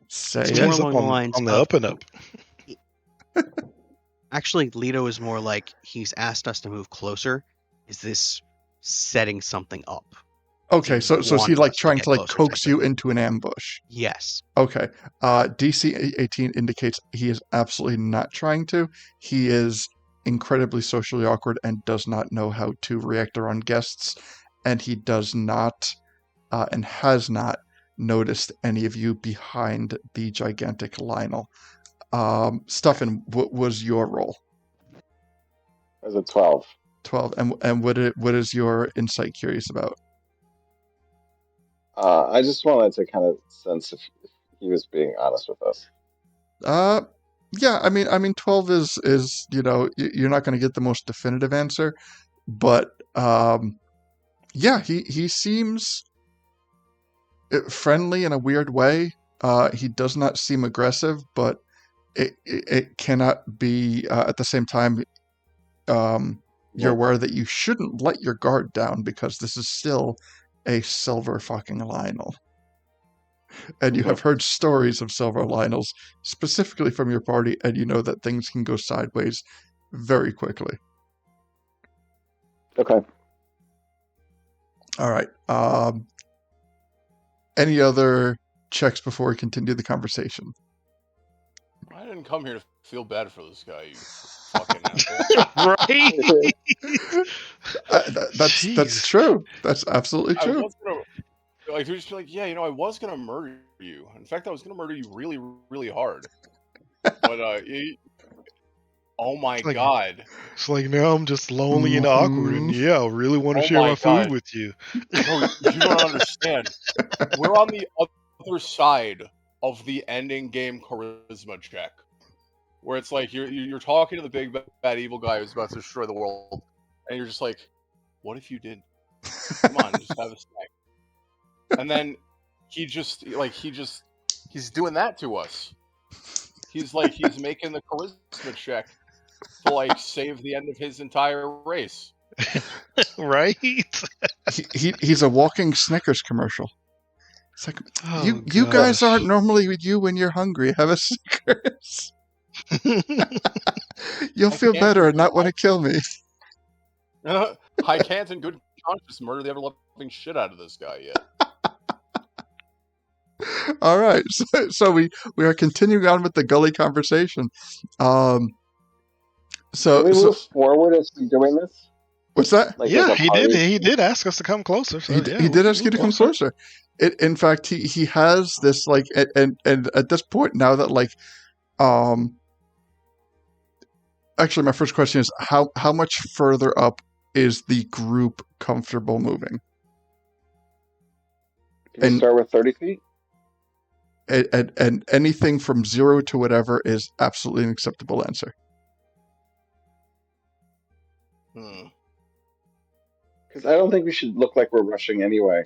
Speaker 1: Say
Speaker 3: It's
Speaker 1: it.
Speaker 3: more
Speaker 4: He's up
Speaker 3: along the lines
Speaker 4: on the
Speaker 3: of-
Speaker 4: up and up.
Speaker 3: Actually, Leto is more like he's asked us to move closer. Is this setting something up?
Speaker 1: Okay, so is he
Speaker 3: wanting
Speaker 1: like
Speaker 3: us to
Speaker 1: trying
Speaker 3: get
Speaker 1: to like
Speaker 3: closer
Speaker 1: coax
Speaker 3: type
Speaker 1: you
Speaker 3: thing.
Speaker 1: into an ambush?
Speaker 3: Yes.
Speaker 1: Okay. DC 18 indicates he is absolutely not trying to. He is incredibly socially awkward and does not know how to react around guests, and he does not and has not noticed any of you behind the gigantic Lionel. Stuffin, what was your roll?
Speaker 5: As a 12.
Speaker 1: 12. And what is your insight curious about?
Speaker 5: I just wanted to kind of sense if he was being honest with us.
Speaker 1: Yeah, I mean 12 is you're not going to get the most definitive answer, but yeah, he seems friendly in a weird way. He does not seem aggressive, but it cannot be at the same time. You're aware that you shouldn't let your guard down because this is still a silver fucking Lionel. And you have heard stories of silver Lionels, specifically from your party, and you know that things can go sideways very quickly.
Speaker 5: Okay.
Speaker 1: All right. Any other checks before we continue the conversation?
Speaker 6: I didn't come here to feel bad for this guy, you fucking asshole.
Speaker 4: Right?
Speaker 1: That's
Speaker 4: Jeez.
Speaker 1: true. That's absolutely
Speaker 6: I
Speaker 1: true.
Speaker 6: was gonna like just be like, yeah, I was gonna murder you. In fact, I was gonna murder you really, really hard. But oh my
Speaker 4: Like-
Speaker 6: god.
Speaker 4: It's like now I'm just lonely and awkward, and yeah, I really want to
Speaker 6: Oh
Speaker 4: share
Speaker 6: my
Speaker 4: my food
Speaker 6: God.
Speaker 4: with you.
Speaker 6: No, you don't understand. We're on the other side of the ending game charisma check, where it's like you're talking to the big bad evil guy who's about to destroy the world, and you're just like, what if you did? Come on, just have a snack. And then he's doing that to us. He's making the charisma check to like save the end of his entire race.
Speaker 4: Right?
Speaker 1: He's a walking Snickers commercial. It's like
Speaker 4: Oh,
Speaker 1: you guys
Speaker 4: gosh.
Speaker 1: aren't normally with you when you're hungry. Have a Snickers. You'll feel
Speaker 6: can't
Speaker 1: better
Speaker 6: do
Speaker 1: and not want to kill me.
Speaker 6: I can't in good conscience murder the ever-loving shit out of this guy yet.
Speaker 1: All right, so we are continuing on with the gully conversation.
Speaker 5: Can we move forward as we're doing this?
Speaker 1: What's that?
Speaker 5: Like,
Speaker 4: Yeah,
Speaker 5: as a
Speaker 4: he
Speaker 5: party?
Speaker 4: did. He did ask us to come closer. So
Speaker 1: He
Speaker 4: yeah,
Speaker 1: did ask you to come closer. In fact, he has this like, and at this point now that like, actually, my first question is how much further up is the group comfortable moving?
Speaker 5: Can we start with 30 feet?
Speaker 1: And anything from 0 to whatever is absolutely an acceptable answer.
Speaker 5: Because I don't think we should look like we're rushing anyway.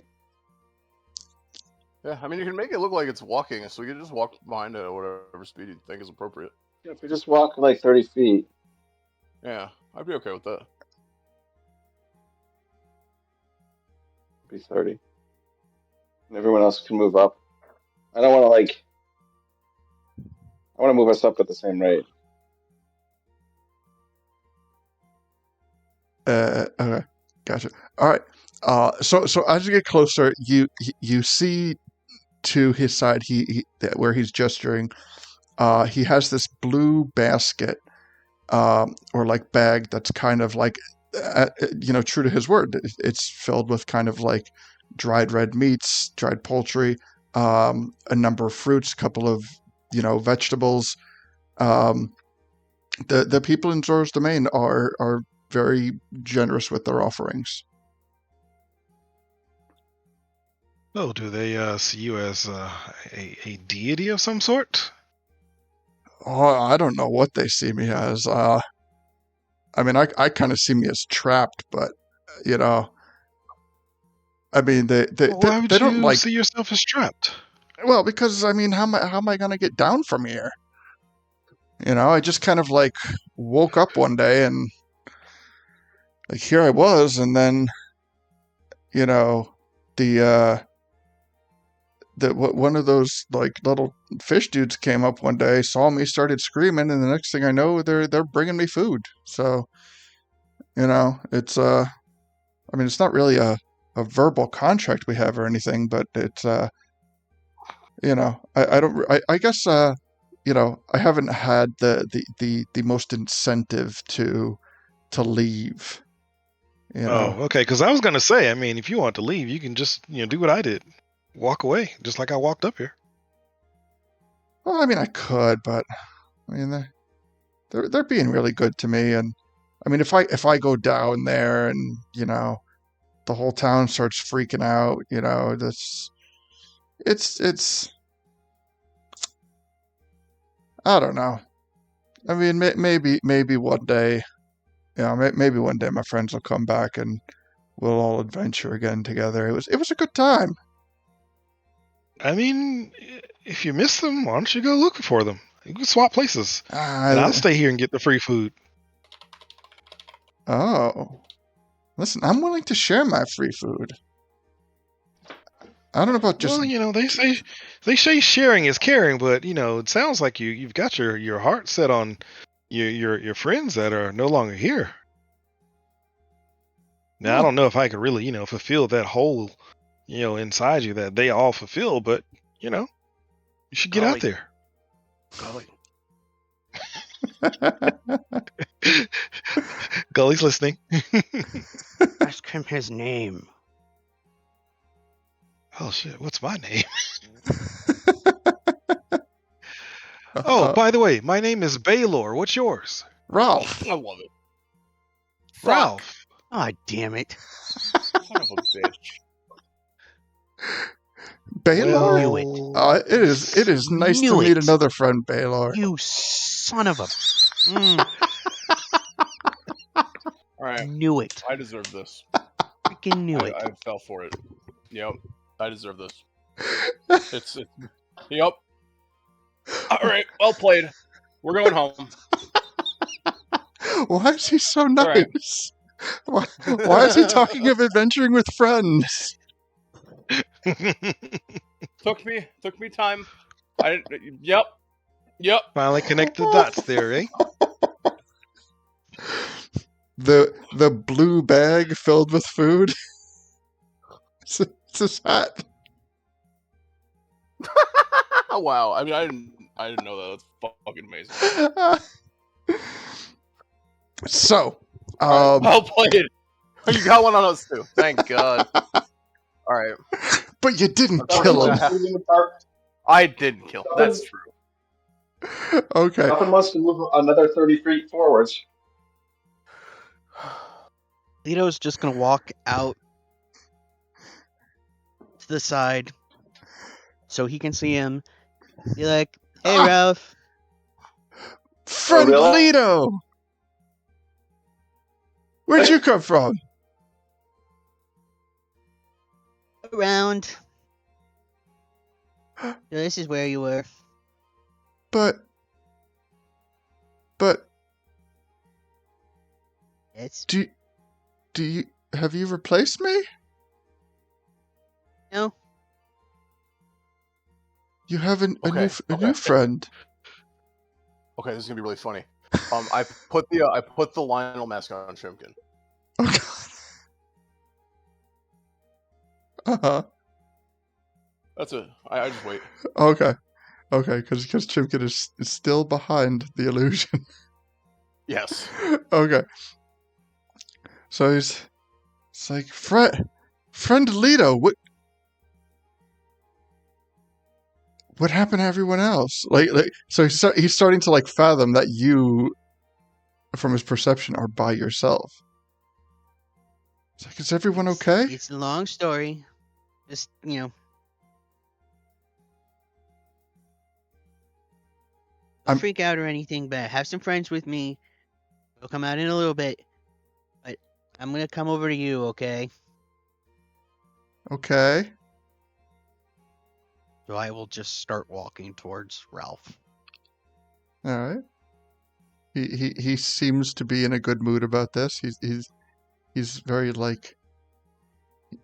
Speaker 6: Yeah, I mean, you can make it look like it's walking, so we can just walk behind it at whatever speed you think is appropriate.
Speaker 5: Yeah, if we just walk like 30 feet.
Speaker 6: Yeah, I'd be okay with that.
Speaker 5: Be 30. And everyone else can move up. I don't want to like... I want to move us up at the same rate.
Speaker 1: Okay, gotcha. All right. So as you get closer, you see to his side, where he's gesturing. He has this blue basket, or like bag that's kind of like, true to his word. It's filled with kind of like dried red meats, dried poultry, a number of fruits, a couple of vegetables. The people in Zora's Domain are very generous with their offerings.
Speaker 4: Oh, do they see you as a deity of some sort?
Speaker 1: Oh, I don't know what they see me as. I mean, I kind of see me as trapped, but you know, I mean,
Speaker 4: Well, why would
Speaker 1: they don't
Speaker 4: you
Speaker 1: like.
Speaker 4: see yourself as trapped?
Speaker 1: Well, because I mean, how am I gonna get down from here? You know, I just kind of like woke up one day and like here I was, and then you know, the one of those like little fish dudes came up one day, saw me, started screaming, and the next thing I know, they're bringing me food. So you know, it's I mean, it's not really a verbal contract we have or anything, but it's you know, I don't I guess you know, I haven't had the most incentive to leave. You know,
Speaker 4: Oh, okay. Because I was gonna say, I mean, if you want to leave, you can just do what I did, walk away, just like I walked up here.
Speaker 1: well, I mean, I could, but I mean, they're being really good to me, and I mean, if I go down there and you know the whole town starts freaking out, you know, it's I don't know. I mean, maybe one day, you know, maybe one day my friends will come back and we'll all adventure again together. It was a good time.
Speaker 4: I mean, if you miss them, why don't you go looking for them? You can swap places, and I'll stay here and get the free food.
Speaker 1: Oh, listen, I'm willing to share my free food. I don't know about just.
Speaker 4: Well, they say sharing is caring, but it sounds like you've got your heart set on your friends that are no longer here. Now I
Speaker 1: Well,
Speaker 4: don't know if I could really fulfill that hole inside you that they all fulfill, but you should get out
Speaker 3: Golly.
Speaker 4: there.
Speaker 3: Golly.
Speaker 4: Gully's listening.
Speaker 3: Ask him his name.
Speaker 4: Oh shit, what's my name? Oh, by the way, my name is Baylor. What's yours?
Speaker 1: Ralph.
Speaker 6: I love it.
Speaker 4: Ralph.
Speaker 3: Ah, damn it.
Speaker 6: Son of a bitch.
Speaker 1: Baylor?
Speaker 3: Knew it.
Speaker 1: It is nice to
Speaker 3: Knew
Speaker 1: meet
Speaker 3: it.
Speaker 1: another friend, Baylor.
Speaker 3: You son of a...
Speaker 6: All right,
Speaker 3: Knew it.
Speaker 6: I deserve this.
Speaker 3: Freaking knew it.
Speaker 6: I fell for it. Yep, I deserve this. It's yep. All right, well played. We're going home.
Speaker 1: Why is he so
Speaker 6: All right.
Speaker 1: nice? Why is he talking of adventuring with friends?
Speaker 6: Took me time. I yep.
Speaker 4: Finally connect the dots there, eh?
Speaker 1: The blue bag filled with food. It's his hat.
Speaker 6: Wow. I mean, I didn't know that. That's fucking amazing.
Speaker 1: So,
Speaker 6: All right, well played. You got one on us too. Thank God. All right.
Speaker 1: but you didn't
Speaker 6: Nothing
Speaker 1: kill him.
Speaker 6: wants to move I didn't kill him. That's true.
Speaker 1: Okay.
Speaker 5: Nothing wants to move another 30 feet forwards.
Speaker 3: Lito's just gonna walk out to the side so he can see him. Be like, hey,
Speaker 1: Ah!
Speaker 3: Ralph.
Speaker 1: Friend
Speaker 5: really?
Speaker 1: Lito! Where'd you come from?
Speaker 3: Around. So this is where you were.
Speaker 1: But
Speaker 3: Yes.
Speaker 1: do you have you replaced me?
Speaker 3: No.
Speaker 1: You have a
Speaker 6: Okay,
Speaker 1: new friend.
Speaker 6: Okay, this is gonna be really funny. I put the Lionel mask on Shrimkin.
Speaker 1: Oh God. Uh-huh.
Speaker 6: That's it. I just wait.
Speaker 1: Okay. Okay, because Chimkin is still behind the illusion.
Speaker 6: Yes.
Speaker 1: Okay. So it's like friend Lito, what happened to everyone else? So he's starting to like fathom that you, from his perception, are by yourself. It's like, is everyone okay?
Speaker 3: It's a long story. Just,
Speaker 1: I'm-
Speaker 3: don't freak out or anything, but have some friends with me. We'll come out in a little bit. But I'm gonna come over to you, okay?
Speaker 1: Okay.
Speaker 3: So I will just start walking towards Ralph.
Speaker 1: All right. He seems to be in a good mood about this. He's very like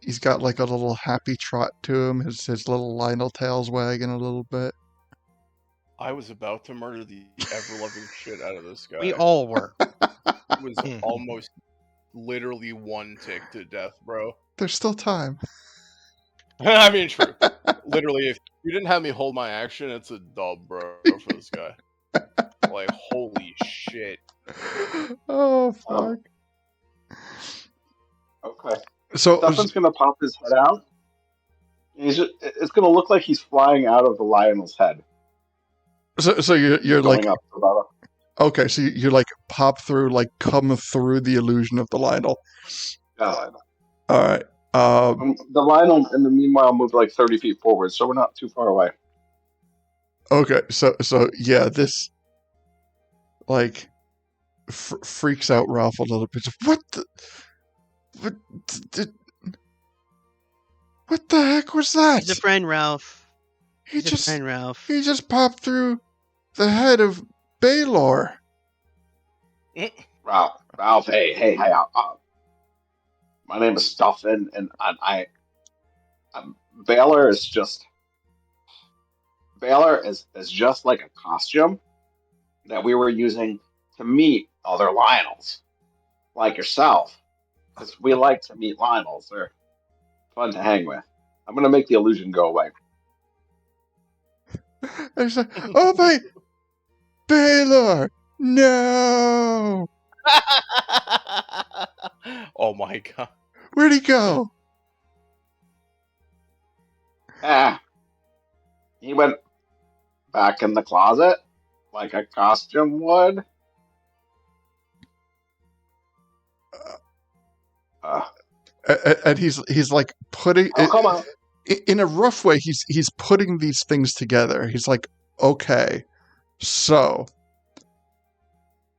Speaker 1: he's got like a little happy trot to him. His little Lionel tail's wagging a little bit.
Speaker 6: I was about to murder the ever-loving shit out of this guy.
Speaker 3: We all were.
Speaker 6: It was almost literally one tick to death, bro.
Speaker 1: There's still time.
Speaker 6: I mean, true. Literally, if you didn't have me hold my action, it's a dub, bro, for this guy. Like, holy shit.
Speaker 1: Oh fuck.
Speaker 5: Okay.
Speaker 1: So
Speaker 5: Stefan's gonna pop his head out. It's gonna look like he's flying out of the Lionel's head.
Speaker 1: so you're like
Speaker 5: Going up about
Speaker 1: okay. So you're like pop through, like come through the illusion of the Lionel.
Speaker 5: Yeah.
Speaker 1: All right.
Speaker 5: The Lionel, in the meanwhile, moved like 30 feet forward, so we're not too far away.
Speaker 1: Okay. So yeah, this like freaks out Ralph a little bit. What the? What the heck was that?
Speaker 3: He's a friend, Ralph.
Speaker 1: He
Speaker 3: He's a friend, Ralph.
Speaker 1: He just popped through the head of Baylor.
Speaker 5: Ralph, hey, my name is Stefan, and Baylor is just like a costume that we were using to meet other Lionels, like yourself, because we like to meet Lionels. They're fun to hang with. I'm gonna make the illusion go away.
Speaker 1: And he's like, oh my, Baylor, no!
Speaker 6: Oh my god.
Speaker 1: Where'd he go?
Speaker 5: He went back in the closet like a costume would.
Speaker 1: And he's like putting
Speaker 5: Oh, come on.
Speaker 1: in a rough way. He's putting these things together. He's like, okay, so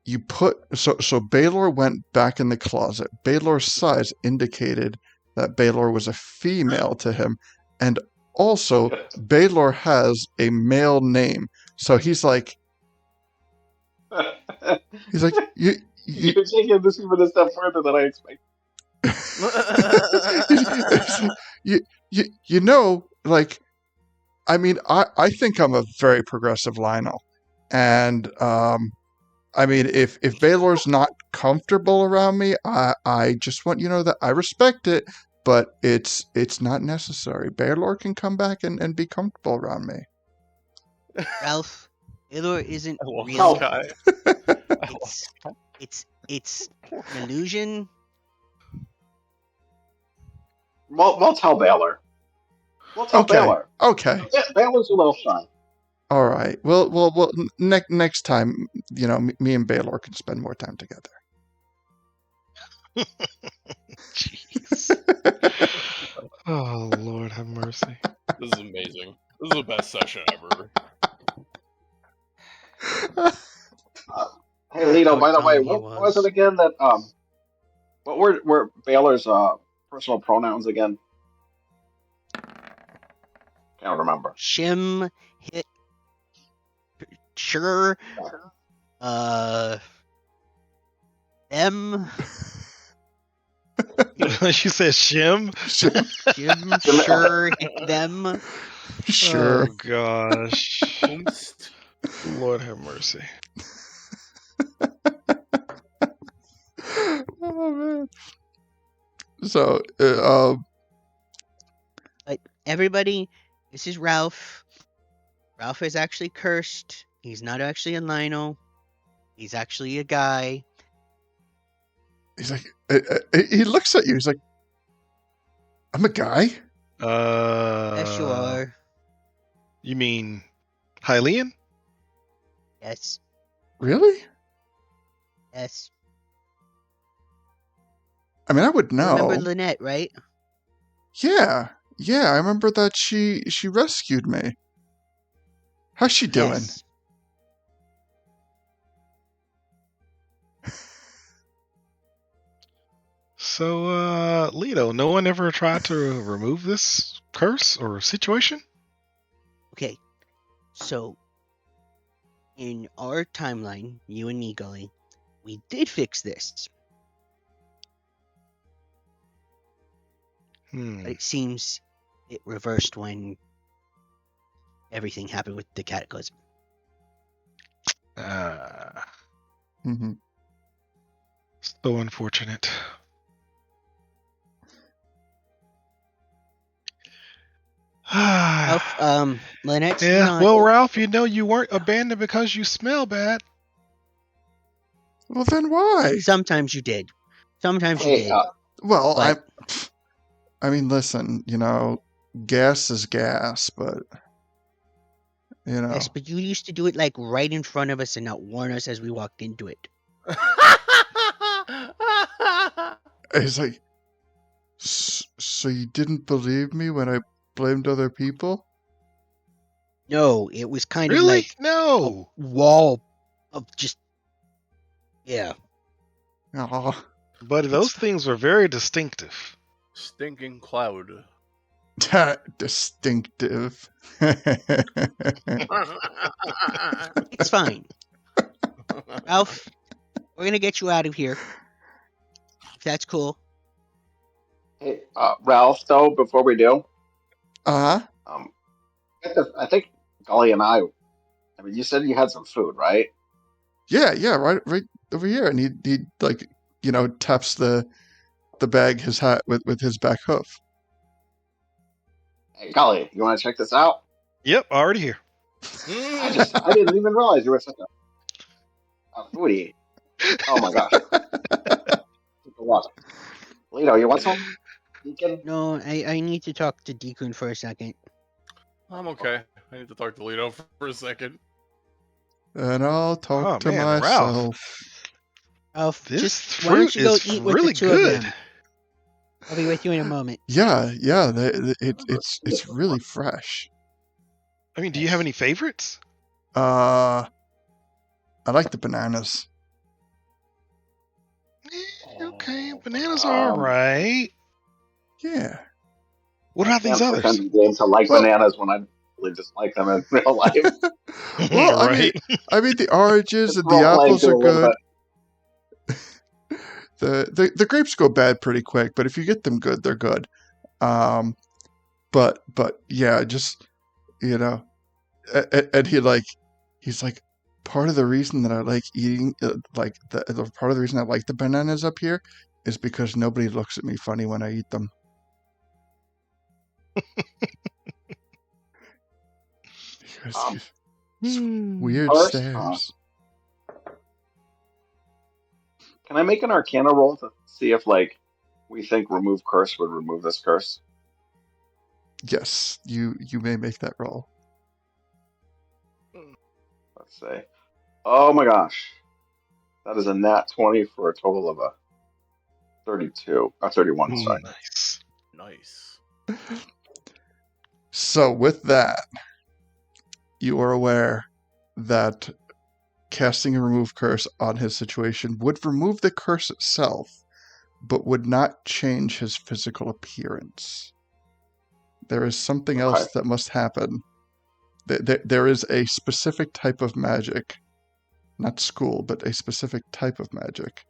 Speaker 1: you put so Baylor went back in the closet. Baylor's size indicated that Baylor was a female to him, and also Baylor has a male name. So he's like,
Speaker 5: You're taking this even a step further than I expected.
Speaker 1: you know, like, I mean, I think I'm a very progressive Lionel, and I mean, if Baylor's not comfortable around me, I just want you to know that I respect it, but it's not necessary. Baylor can come back and be comfortable around me.
Speaker 3: Ralph, Baylor isn't
Speaker 6: I love
Speaker 3: real.
Speaker 6: this guy.
Speaker 3: It's an illusion.
Speaker 5: We'll tell Baylor. Baylor.
Speaker 1: Okay.
Speaker 5: Baylor's a little shy.
Speaker 1: All right. Well. Next time, you know, me and Baylor can spend more time together.
Speaker 4: Jeez. Oh, Lord have mercy.
Speaker 6: This is amazing. This is the best session ever.
Speaker 5: Hey, Lito, by the way,
Speaker 3: He
Speaker 5: what was it again that what were Baylor's personal pronouns again? Can't remember.
Speaker 3: Shim, hit, sure, them,
Speaker 4: You said shim?
Speaker 3: Jim, sure, hit them.
Speaker 1: Sure.
Speaker 4: Oh, gosh. Lord have mercy.
Speaker 1: Oh man. So,
Speaker 3: Everybody, this is Ralph. Ralph is actually cursed. He's not actually a Lionel. He's actually a guy.
Speaker 1: he's like, he looks at you. He's like, I'm a guy.
Speaker 3: Yes, you are.
Speaker 4: You mean Hylian?
Speaker 3: Yes,
Speaker 1: Really?
Speaker 3: yes.
Speaker 1: I mean, I would know.
Speaker 3: Remember Lynette, right?
Speaker 1: Yeah. Yeah, I remember that she rescued me. How's she doing?
Speaker 8: Yes.
Speaker 4: So, Leto, no one ever tried to remove this curse or situation?
Speaker 8: Okay. So, in our timeline, you and me, Gully, we did fix this. But it seems it reversed when everything happened with the Cataclysm.
Speaker 1: Mm-hmm.
Speaker 4: So unfortunate.
Speaker 8: Ralph, Lynette's
Speaker 4: Yeah,
Speaker 8: not.
Speaker 4: well, Ralph, you weren't abandoned because you smell bad.
Speaker 1: Well, then why?
Speaker 8: Sometimes you did. Sometimes you
Speaker 5: Hey,
Speaker 8: did.
Speaker 1: Well,
Speaker 8: But
Speaker 1: I mean, listen, gas is gas, but
Speaker 8: yes, but you used to do it like right in front of us and not warn us as we walked into it.
Speaker 1: it's like, so you didn't believe me when I blamed other people?
Speaker 8: No, it was kind of
Speaker 4: Really?
Speaker 8: like a
Speaker 4: No.
Speaker 8: wall of just yeah.
Speaker 1: Aw,
Speaker 4: But those things were very distinctive.
Speaker 2: Stinking cloud.
Speaker 1: distinctive.
Speaker 8: It's fine. Ralph, we're gonna get you out of here. If that's cool.
Speaker 5: hey, Ralph. Though, before we do,
Speaker 1: Uh-huh.
Speaker 5: I think Golly and I mean, you said you had some food, right?
Speaker 1: Yeah, right over here. And he like, taps the bag, his hat with his back hoof.
Speaker 5: Hey, Golly, you want to check this out?
Speaker 4: Yep, already here.
Speaker 5: I didn't even realize you were such a foodie. Oh my gosh. What? Lito, you want some? Deacon?
Speaker 8: No, I need to talk to Deacon for a second.
Speaker 2: I'm okay. I need to talk to Lito for a second.
Speaker 1: And I'll talk to
Speaker 4: man,
Speaker 1: myself.
Speaker 8: Ralph,
Speaker 4: This
Speaker 8: just why don't
Speaker 4: fruit
Speaker 8: you go
Speaker 4: is
Speaker 8: eat with
Speaker 4: really
Speaker 8: the two
Speaker 4: good.
Speaker 8: of them? I'll be with you in a moment.
Speaker 1: Yeah, it's really fresh.
Speaker 4: I mean, do you have any favorites?
Speaker 1: I like the bananas.
Speaker 4: Okay, bananas are alright.
Speaker 1: Yeah.
Speaker 4: What
Speaker 5: I
Speaker 4: about these
Speaker 5: can't pretend
Speaker 4: others?
Speaker 5: to game to like
Speaker 1: Well-
Speaker 5: bananas when I really dislike them in real life.
Speaker 1: Well,
Speaker 4: right.
Speaker 1: I mean the oranges
Speaker 5: It's
Speaker 1: and the
Speaker 5: role playing
Speaker 1: apples
Speaker 5: too
Speaker 1: are
Speaker 5: a little
Speaker 1: good.
Speaker 5: bit.
Speaker 1: The grapes go bad pretty quick, but if you get them good, they're good. But yeah, just and he's like, part of the reason that I like eating like the part of the reason I like the bananas up here is because nobody looks at me funny when I eat them. Weird
Speaker 5: First,
Speaker 1: stares.
Speaker 5: can I make an Arcana roll to see if we think remove curse would remove this curse?
Speaker 1: Yes, you may make that roll.
Speaker 5: Let's see. Oh my gosh, that is a nat 20 for a total of a 32. 31. Sorry.
Speaker 4: Nice.
Speaker 2: Nice.
Speaker 1: So with that, you are aware that casting a remove curse on his situation would remove the curse itself, but would not change his physical appearance. There is something else that must happen. There is a specific type of magic, not school, but a specific type of magic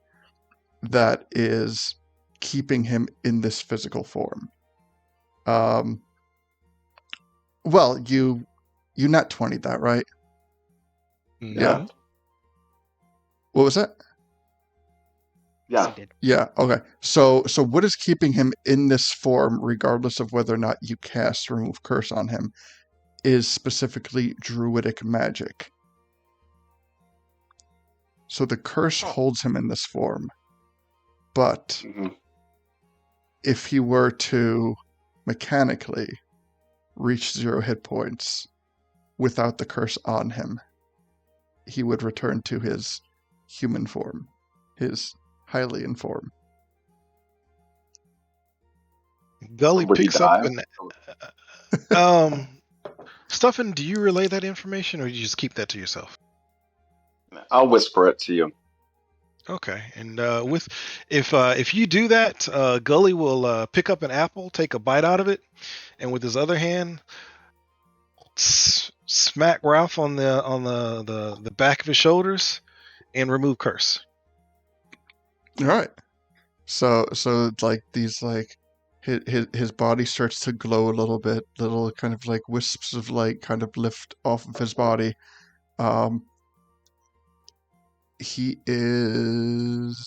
Speaker 1: that is keeping him in this physical form. Well, you not 20 that, right?
Speaker 4: No.
Speaker 1: Yeah. What was that?
Speaker 5: Yeah.
Speaker 1: Yeah, okay. So what is keeping him in this form, regardless of whether or not you cast remove curse on him, is specifically druidic magic. So the curse holds him in this form. But if he were to mechanically reach 0 hit points without the curse on him, he would return to his human form, his Hylian form.
Speaker 4: Gully
Speaker 5: Would he
Speaker 4: picks up
Speaker 5: die?
Speaker 4: an Stuffin, do you relay that information, or do you just keep that to yourself?
Speaker 5: I'll whisper it to you.
Speaker 4: Okay, and if you do that, Gully will pick up an apple, take a bite out of it, and with his other hand, smack Ralph on the back of his shoulders, and remove curse.
Speaker 1: All right. So it's like these like his body starts to glow a little bit, little kind of like wisps of light kind of lift off of his body. He is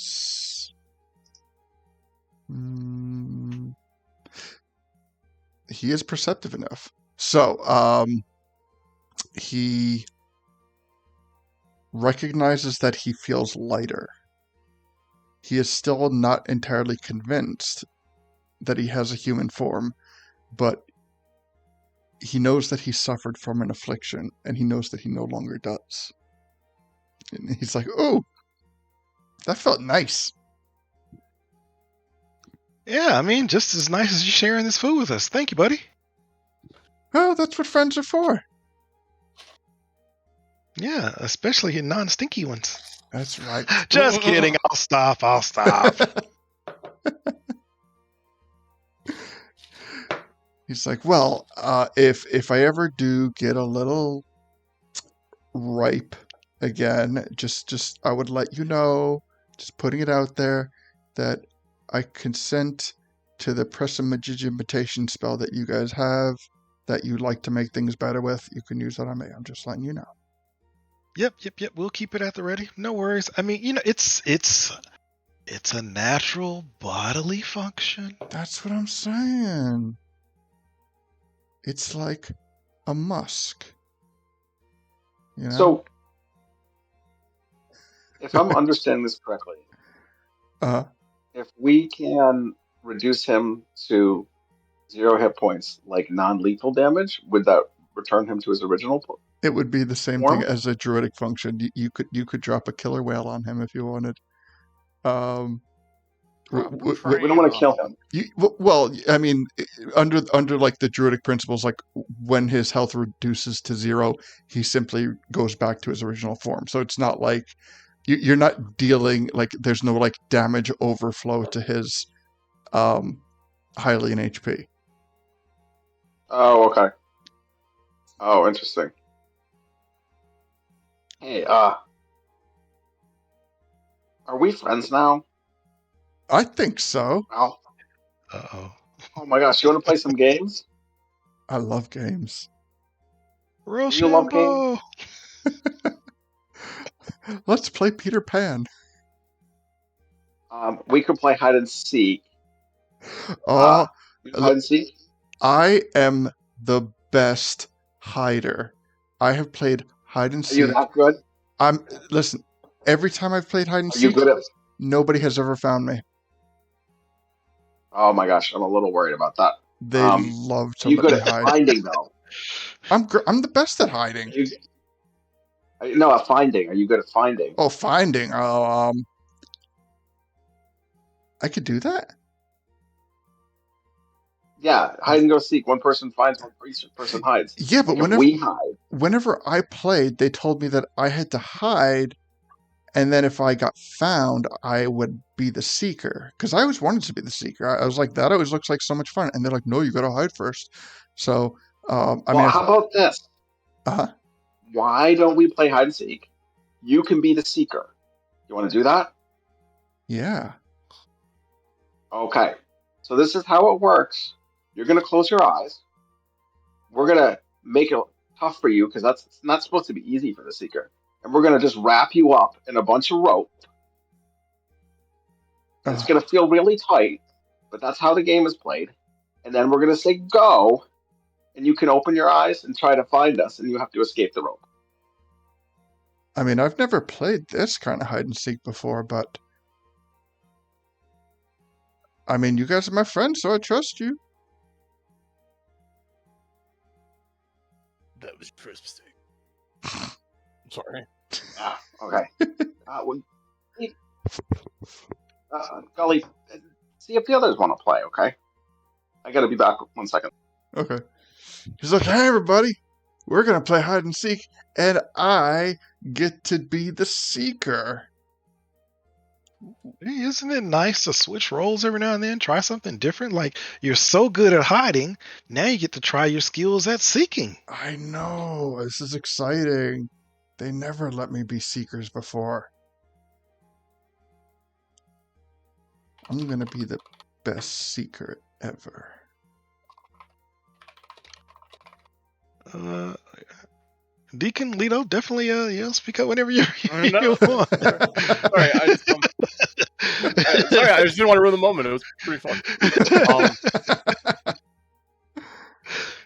Speaker 1: he is perceptive enough. So he recognizes that he feels lighter. He is still not entirely convinced that he has a human form, but he knows that he suffered from an affliction, and he knows that he no longer does. And he's like, "Oh, that felt nice."
Speaker 4: Yeah, I mean, just as nice as you sharing this food with us. Thank you, buddy.
Speaker 1: Well, that's what friends are for.
Speaker 4: Yeah, especially non-stinky ones.
Speaker 1: That's right.
Speaker 4: Just kidding. I'll stop.
Speaker 1: He's like, well, if I ever do get a little ripe again, just I would let you know, just putting it out there, that I consent to the Prestidigitation spell that you guys have, that you like to make things better with. You can use that on me. I'm just letting you know.
Speaker 4: Yep. We'll keep it at the ready. No worries. I mean, it's a natural bodily function.
Speaker 1: That's what I'm saying. It's like a musk. You know?
Speaker 5: So, if I'm understanding this correctly, if we can reduce him to 0 hit points, like non-lethal damage, would that return him to his original form?
Speaker 1: It would be the same thing as a druidic function. You could drop a killer whale on him if you wanted.
Speaker 5: We don't want to kill him.
Speaker 1: Well, I mean, under like the druidic principles, like when his health reduces to 0, he simply goes back to his original form. So it's not like you're not dealing, like there's no like damage overflow to his Hylian HP.
Speaker 5: Oh, okay. Oh, interesting. Hey, are we friends now?
Speaker 1: I think so.
Speaker 5: Oh.
Speaker 4: Uh-oh.
Speaker 5: Oh my gosh, you want to play some games?
Speaker 1: I love games.
Speaker 5: You love games?
Speaker 1: Let's play Peter Pan.
Speaker 5: We could play hide and seek.
Speaker 1: Oh,
Speaker 5: hide and seek?
Speaker 1: I am the best hider. I have played hide and seek.
Speaker 5: Are you that good?
Speaker 1: Listen, every time I've played hide and seek,
Speaker 5: you good at...
Speaker 1: nobody has ever found me.
Speaker 5: Oh my gosh, I'm a little worried about that.
Speaker 1: They love to
Speaker 5: Are you
Speaker 1: let
Speaker 5: good
Speaker 1: me
Speaker 5: at
Speaker 1: hide.
Speaker 5: finding though?
Speaker 1: I'm the best at hiding.
Speaker 5: No, at finding. Are you good at finding?
Speaker 1: Oh, finding. I could do that.
Speaker 5: Yeah, hide and go seek. One person finds, one person hides.
Speaker 1: Yeah, but whenever I played, they told me that I had to hide, and then if I got found, I would be the seeker. Because I always wanted to be the seeker. I was like, that always looks like so much fun. And they're like, no, you got to hide first. So, I mean,
Speaker 5: how about this? Why don't we play hide and seek? You can be the seeker. You want to do that?
Speaker 1: Yeah.
Speaker 5: Okay. So this is how it works. You're going to close your eyes. We're going to make it tough for you because that's not supposed to be easy for the seeker. And we're going to just wrap you up in a bunch of rope. It's going to feel really tight, but that's how the game is played. And then we're going to say go, and you can open your eyes and try to find us, and you have to escape the rope.
Speaker 1: I mean, I've never played this kind of hide and seek before, but I mean, you guys are my friends, so I trust you.
Speaker 6: That was your first mistake. I'm sorry.
Speaker 5: Okay. Gully, see if the others want to play, okay? I gotta be back 1 second.
Speaker 1: Okay. He's like, hey, everybody, we're going to play hide and seek, and I get to be the seeker.
Speaker 4: Hey, isn't it nice to switch roles every now and then? Try something different. Like, you're so good at hiding, now you get to try your skills at seeking.
Speaker 1: I know. This is exciting. They never let me be seekers before. I'm going to be the best seeker ever.
Speaker 4: Deacon Leto, definitely, speak up whenever you
Speaker 2: No.
Speaker 4: you want.
Speaker 2: Sorry, I just didn't want to ruin the moment. It was pretty fun.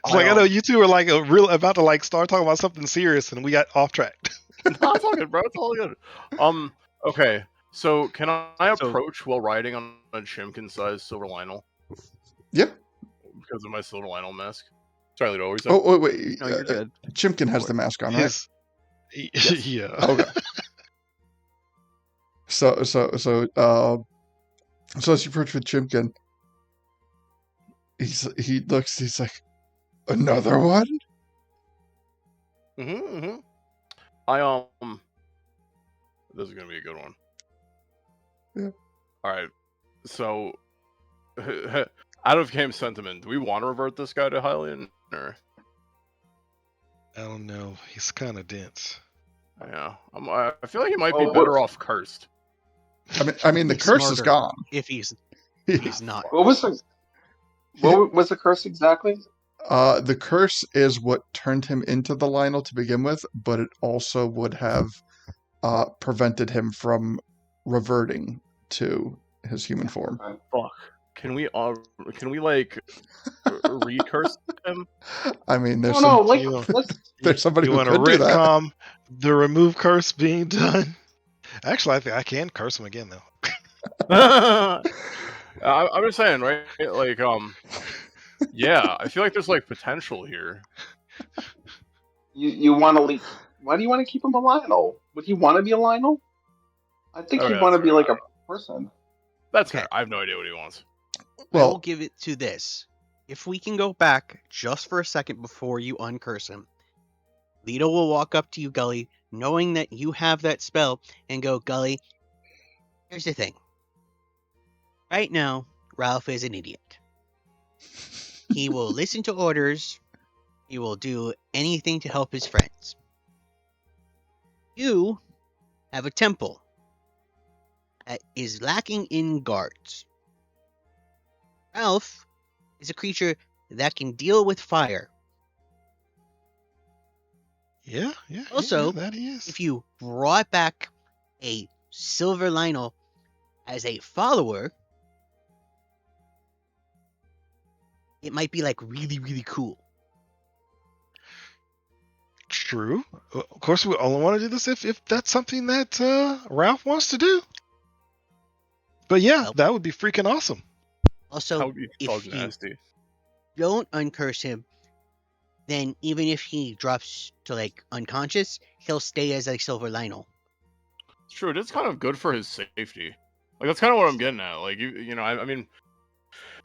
Speaker 4: It's like I know you two are like about to like start talking about something serious, and we got off track.
Speaker 2: No, it's all good, bro. It's all good. Okay. So can I approach while riding on a chimkin-sized silver Lionel
Speaker 1: Yep.
Speaker 2: because of my silver Lionel mask? Sorry, Lito, what were you saying?
Speaker 1: Oh, wait.
Speaker 3: No, you're good.
Speaker 1: Chimkin has the mask on, right?
Speaker 4: Yes. Yeah.
Speaker 1: Okay. So as you approach with Chimkin, he looks. He's like, another one.
Speaker 2: This is gonna be a good one.
Speaker 1: Yeah.
Speaker 2: All right. So, out of game sentiment, do we want to revert this guy to Hylian or?
Speaker 4: I don't know. He's kind of dense.
Speaker 2: Yeah, I feel like he might be
Speaker 5: Oh,
Speaker 2: better off cursed.
Speaker 1: I mean, the
Speaker 3: He's
Speaker 1: curse is
Speaker 3: smarter
Speaker 1: gone.
Speaker 3: if he's not.
Speaker 5: What was the curse exactly?
Speaker 1: The curse is what turned him into the Lionel to begin with, but it also would have prevented him from reverting to his human form.
Speaker 2: Fuck. Can we like recurse him?
Speaker 1: I mean, there's
Speaker 5: let's
Speaker 1: somebody
Speaker 4: You
Speaker 1: who
Speaker 4: want to
Speaker 1: could do that.
Speaker 4: retcom the remove curse being done? Actually, I think I can curse him again though.
Speaker 2: I'm just saying, right? Like, yeah, I feel like there's like potential here.
Speaker 5: you want to why do you want to keep him a Lionel? Would he want to be a Lionel? I think
Speaker 2: Okay,
Speaker 5: he'd want to
Speaker 2: that's
Speaker 5: be
Speaker 2: fair.
Speaker 5: like a person.
Speaker 2: That's
Speaker 3: Okay.
Speaker 2: fair. I have no idea what he wants.
Speaker 3: I'll
Speaker 1: Well,
Speaker 3: give it to this. If we can go back just for a second before you uncurse him, Leto will walk up to you, Gully, knowing that you have that spell, and go, Gully, here's the thing. Right now, Ralph is an idiot. He will listen to orders. He will do anything to help his friends. You have a temple that is lacking in guards. Ralph is a creature that can deal with fire.
Speaker 4: Yeah.
Speaker 3: Also,
Speaker 4: that he is.
Speaker 3: if you brought back a silver Lionel as a follower, it might be like really, really cool.
Speaker 4: True. Of course, we only want to do this if that's something that Ralph wants to do. But yeah,
Speaker 3: Well,
Speaker 4: that would be freaking awesome.
Speaker 2: That
Speaker 3: Also,
Speaker 2: would be
Speaker 3: if
Speaker 2: fucking
Speaker 3: you
Speaker 2: nasty.
Speaker 3: don't uncurse him, then even if he drops to like unconscious, he'll stay as a silver Lionel.
Speaker 2: It's true. It is kind of good for his safety. Like that's kind of what I'm getting at. Like you know, I mean,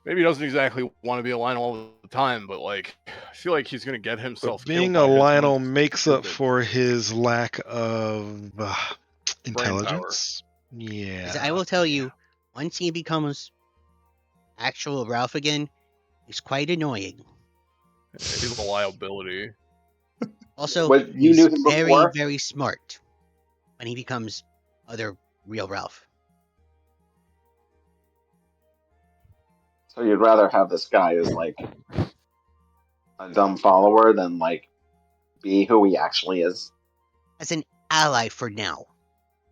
Speaker 2: maybe he doesn't exactly want to be a Lionel all the time, but like, I feel like he's gonna get himself
Speaker 4: But being
Speaker 2: killed
Speaker 4: a
Speaker 2: by his
Speaker 4: Lionel
Speaker 2: own
Speaker 4: makes up
Speaker 2: stupid
Speaker 4: for his lack of
Speaker 2: brain
Speaker 4: intelligence.
Speaker 3: Because
Speaker 4: Yeah.
Speaker 3: I will tell you, once he becomes actual Ralph again, he's quite annoying.
Speaker 2: He's a liability.
Speaker 3: Also,
Speaker 5: What, you
Speaker 3: he's
Speaker 5: knew him
Speaker 3: very,
Speaker 5: before?
Speaker 3: very smart when he becomes other real Ralph.
Speaker 5: So you'd rather have this guy as like a dumb follower than like be who he actually is?
Speaker 3: As an ally for now.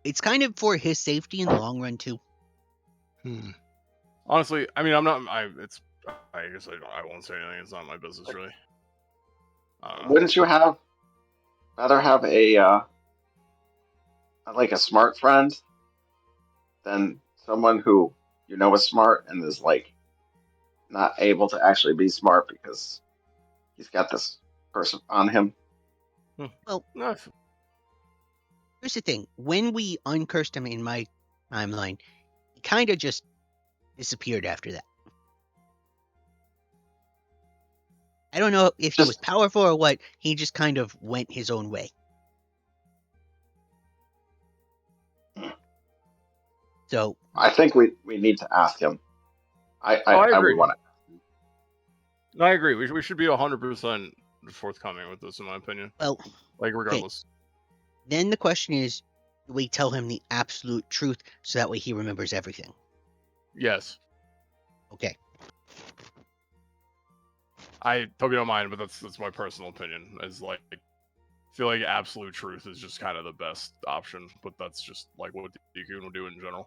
Speaker 3: It's kind of for his safety in the long run, too.
Speaker 2: Honestly, I mean, I'm not. I guess I won't say anything. It's not my business, really.
Speaker 5: Wouldn't you rather have a like a smart friend than someone who you know is smart and is like not able to actually be smart because he's got this person on him?
Speaker 3: Well,
Speaker 2: No,
Speaker 3: here's the thing. When we uncursed him in my timeline, he kind of just disappeared after that.
Speaker 8: I don't know if he was
Speaker 5: Just-
Speaker 8: powerful or what. He just kind of went his own way. So
Speaker 5: I think we need to ask him. I
Speaker 2: I
Speaker 5: would
Speaker 2: agree.
Speaker 5: want to.
Speaker 2: No, I agree. We should be 100% forthcoming with this, in my opinion.
Speaker 8: well,
Speaker 2: Like, regardless.
Speaker 8: then the question is, do we tell him the absolute truth so that way he remembers everything?
Speaker 2: Yes.
Speaker 8: Okay.
Speaker 2: I totally don't mind, but that's my personal opinion. Is like, I feel like absolute truth is just kind of the best option, but that's just like what Deacon will do in general.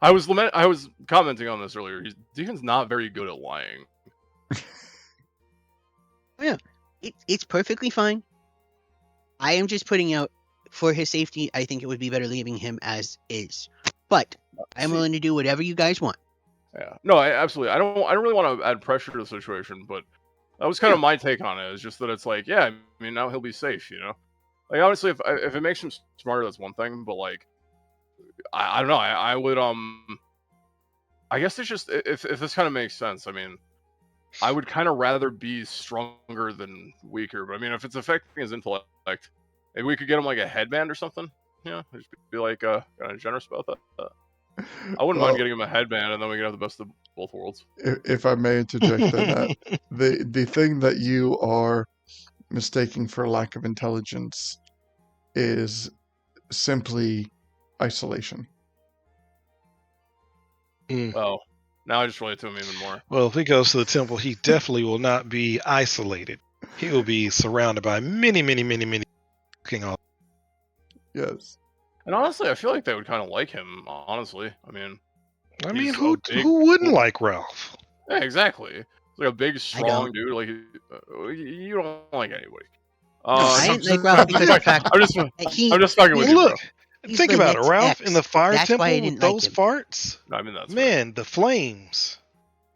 Speaker 2: I was commenting on this earlier. Deacon's not very good at lying.
Speaker 8: It's perfectly fine. I am just putting out, for his safety, I think it would be better leaving him as is. But I'm
Speaker 2: See-
Speaker 8: willing to do whatever you guys want.
Speaker 2: Yeah. No, absolutely. I don't really want to add pressure to the situation, but that was kind of my take on it. It's just that it's like, yeah, I mean, now he'll be safe, you know? Like, honestly, if it makes him smarter, that's one thing, but like, I don't know. I would, I guess it's just, if this kind of makes sense, I mean, I would kind of rather be stronger than weaker, but I mean, if it's affecting his intellect, maybe we could get him like a headband or something. Yeah, just be like, kind of generous about that. I wouldn't mind getting him a headband, and then we can have the best of both worlds.
Speaker 1: If I may interject, then the thing that you are mistaking for lack of intelligence is simply isolation.
Speaker 2: Oh, now I just relate to him even more.
Speaker 4: Well, if he goes to the temple, he definitely will not be isolated. He will be surrounded by many king all.
Speaker 1: Yes.
Speaker 2: And honestly, I feel like they would kind of like him. Honestly, I mean, he's
Speaker 4: who
Speaker 2: a big,
Speaker 4: who wouldn't
Speaker 2: cool-
Speaker 4: like Ralph?
Speaker 2: Yeah, exactly. He's like a big, strong
Speaker 8: don't.
Speaker 2: dude. Like you don't like anybody.
Speaker 8: I didn't like Ralph because of the fact
Speaker 2: I'm just fucking with you, bro.
Speaker 4: Look, think
Speaker 8: the
Speaker 4: about it.
Speaker 8: next
Speaker 4: Ralph in the
Speaker 8: X.
Speaker 4: fire
Speaker 8: That's why
Speaker 4: temple
Speaker 8: I
Speaker 4: with
Speaker 8: didn't like
Speaker 4: those
Speaker 8: him.
Speaker 4: farts.
Speaker 2: No, I mean that's
Speaker 4: Man, the flames.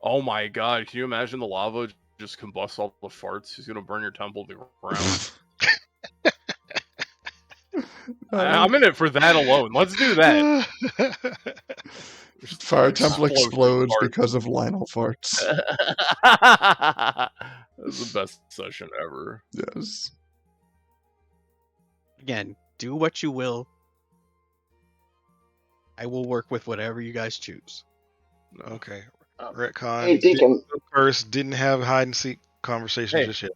Speaker 2: Oh my god, can you imagine the lava just combusts all the farts? He's gonna burn your temple to the ground. I'm in it for that alone. Let's do that.
Speaker 1: Fire temple
Speaker 2: Explosive
Speaker 1: explodes
Speaker 2: farts.
Speaker 1: because of Lionel farts.
Speaker 2: That's the best session ever.
Speaker 1: Yes.
Speaker 3: Again, do what you will. I will work with whatever you guys choose.
Speaker 2: No.
Speaker 4: Okay. Retcon.
Speaker 5: Hey, Deacon.
Speaker 4: First, didn't have hide and seek conversation
Speaker 2: Hey.
Speaker 4: just yet.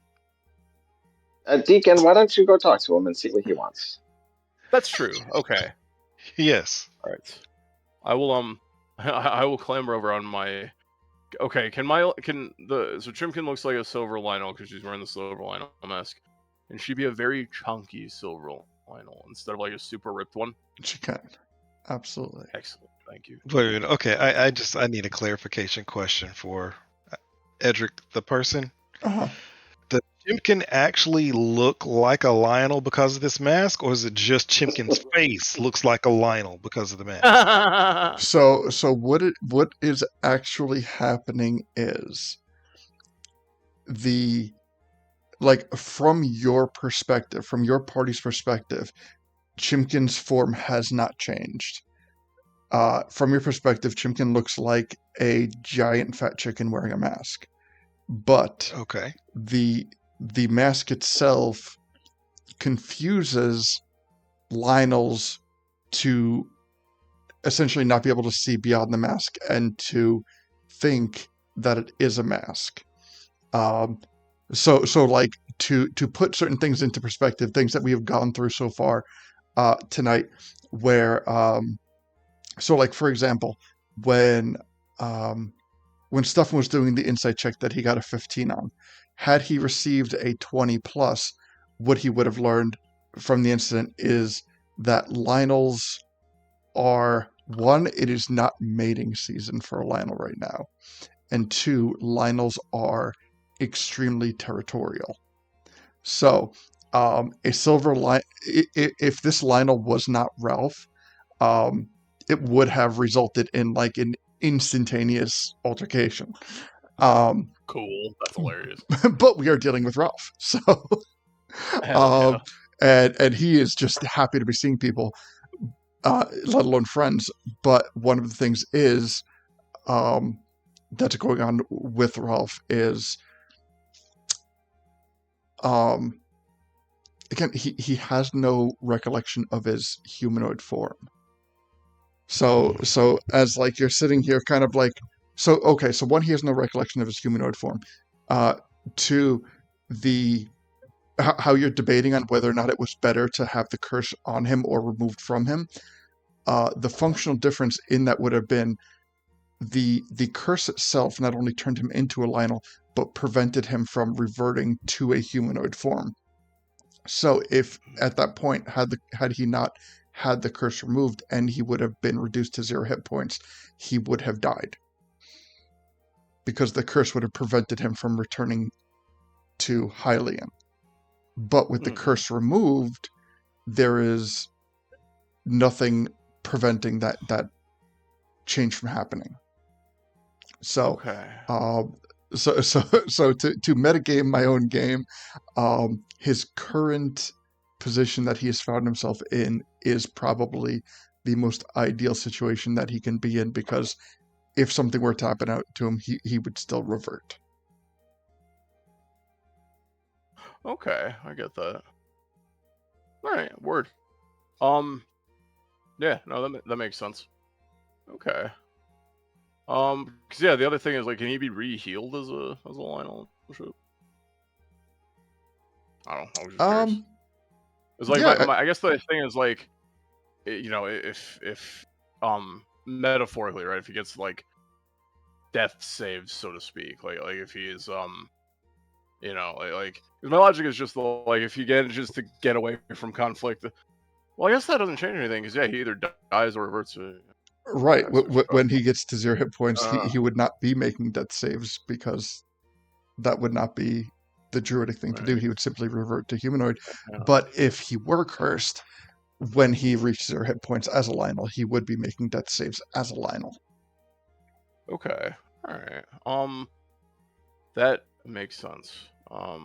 Speaker 5: Deacon, why don't you go talk to him and see what he wants?
Speaker 2: That's true. Okay.
Speaker 4: Yes.
Speaker 2: All right. I will I will clamber over on my. Okay. So Chimkin looks like a silver Lionel because she's wearing the silver Lionel mask, and she'd be a very chunky silver Lionel instead of like a super ripped one.
Speaker 1: She can. Absolutely.
Speaker 2: Excellent. Thank you.
Speaker 4: Wait a minute. Okay, I need a clarification question for Edric, the person.
Speaker 1: Uh-huh.
Speaker 4: Does Chimkin actually look like a Lionel because of this mask, or is it just Chimkin's face looks like a Lionel because of the mask?
Speaker 1: So what is actually happening is from your perspective, from your party's perspective, Chimkin's form has not changed. From your perspective, Chimkin looks like a giant fat chicken wearing a mask. But
Speaker 4: Okay.
Speaker 1: the mask itself confuses Lionel's to essentially not be able to see beyond the mask and to think that it is a mask. So like to put certain things into perspective, things that we have gone through so far tonight, where so like for example, when Stefan was doing the insight check that he got a 15 on, had he received a 20 plus, what he would have learned from the incident is that Lionel's are, one, it is not mating season for a Lionel right now, and two, Lionel's are extremely territorial. So a silver line, if this Lionel was not Ralph, it would have resulted in like an instantaneous altercation.
Speaker 2: Cool. That's hilarious.
Speaker 1: But we are dealing with Ralph, so
Speaker 2: Hell
Speaker 1: and he is just happy to be seeing people, let alone friends. But one of the things is, that's going on with Ralph is, again, he has no recollection of his humanoid form. So as like you're sitting here kind of like, so okay, so one, he has no recollection of his humanoid form. Two, the how you're debating on whether or not it was better to have the curse on him or removed from him. The functional difference in that would have been the curse itself not only turned him into a Lionel, but prevented him from reverting to a humanoid form. So if at that point had he not had the curse removed and he would have been reduced to 0 hit points, he would have died. Because the curse would have prevented him from returning to Hylian. But with the curse removed, there is nothing preventing that change from happening. So, so to metagame my own game, his current position that he has found himself in is probably the most ideal situation that he can be in, because if something were to happen out to him, he would still revert.
Speaker 6: Okay, I get that. All right, word. Yeah, no, that makes sense. Okay. Cause yeah, the other thing is like, can he be re-healed as a Lionel? I don't know. I was just curious. It's like
Speaker 1: yeah,
Speaker 6: I guess the thing is like, you know, if metaphorically, right? If he gets like death saves, so to speak, like if he is you know, like my logic is just like if he manages to get away from conflict. Well, I guess that doesn't change anything because yeah, he either dies or reverts to.
Speaker 1: right. When he gets to 0 hit points, he would not be making death saves, because that would not be the druidic thing to do. He would simply revert to humanoid. But if he were cursed, when he reaches 0 hit points as a Lionel, he would be making death saves as a Lionel.
Speaker 6: Okay. All right. That makes sense. I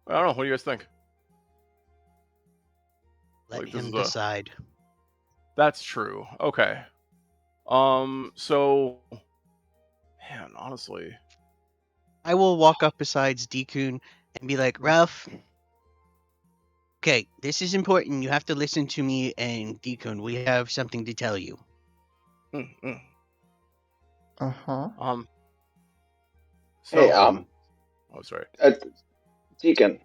Speaker 6: don't know. What do you guys think?
Speaker 8: Let him decide.
Speaker 6: That's true. Okay. So, man, honestly,
Speaker 8: I will walk up beside Dekun and be like, Ralph, okay, this is important. You have to listen to me and Dekun. We have something to tell you.
Speaker 1: Uh-huh.
Speaker 5: Hey,
Speaker 6: oh, sorry.
Speaker 5: Deacon.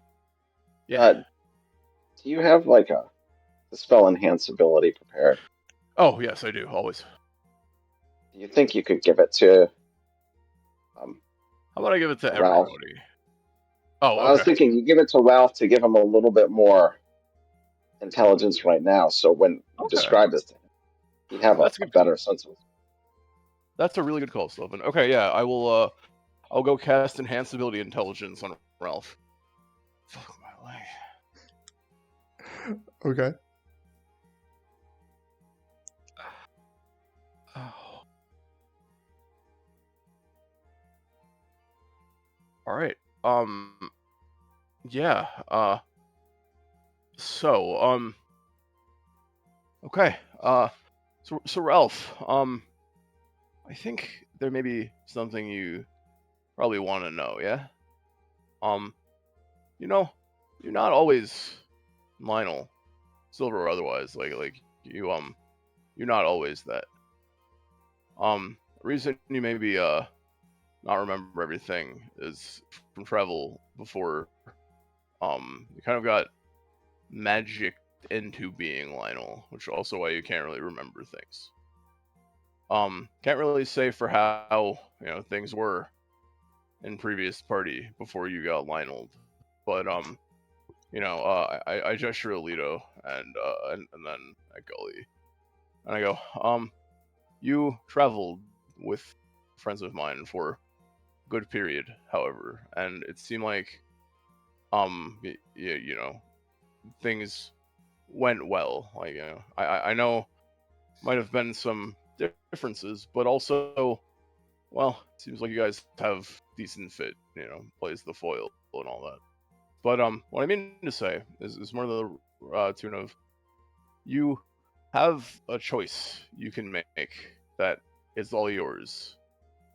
Speaker 6: Yeah.
Speaker 5: Do you have like the spell enhance ability prepared?
Speaker 6: Oh yes, I do. Always.
Speaker 5: Do you think you could give it to?
Speaker 6: How about I give it to
Speaker 5: Ralph?
Speaker 6: everybody? Oh,
Speaker 5: well,
Speaker 6: okay.
Speaker 5: I was thinking you give it to Ralph to give him a little bit more intelligence right now, so when you describe this to him, he'd have a better sense of it.
Speaker 6: That's a really good call, Sylvan. Okay, yeah, I will. I'll go cast Enhanced Ability Intelligence on Ralph. Fuck my life.
Speaker 1: Okay.
Speaker 6: Oh. All right. Yeah. So. Okay. So Ralph. I think there may be something you probably want to know. Yeah. You know, you're not always Lionel, silver or otherwise. Like you. You're not always that. Reason you maybe not remember everything is from travel before you kind of got magicked into being Lionel, which is also why you can't really remember things. Can't really say for how things were in previous party before you got Lioneled, but I gesture at Leto and then at Gully, and I go, you traveled with friends of mine for a good period, however, and it seemed like things went well. Like, I know might have been some differences, but also, well, it seems like you guys have decent fit, plays the foil and all that. But what I mean to say is more the tune of you have a choice you can make that is all yours.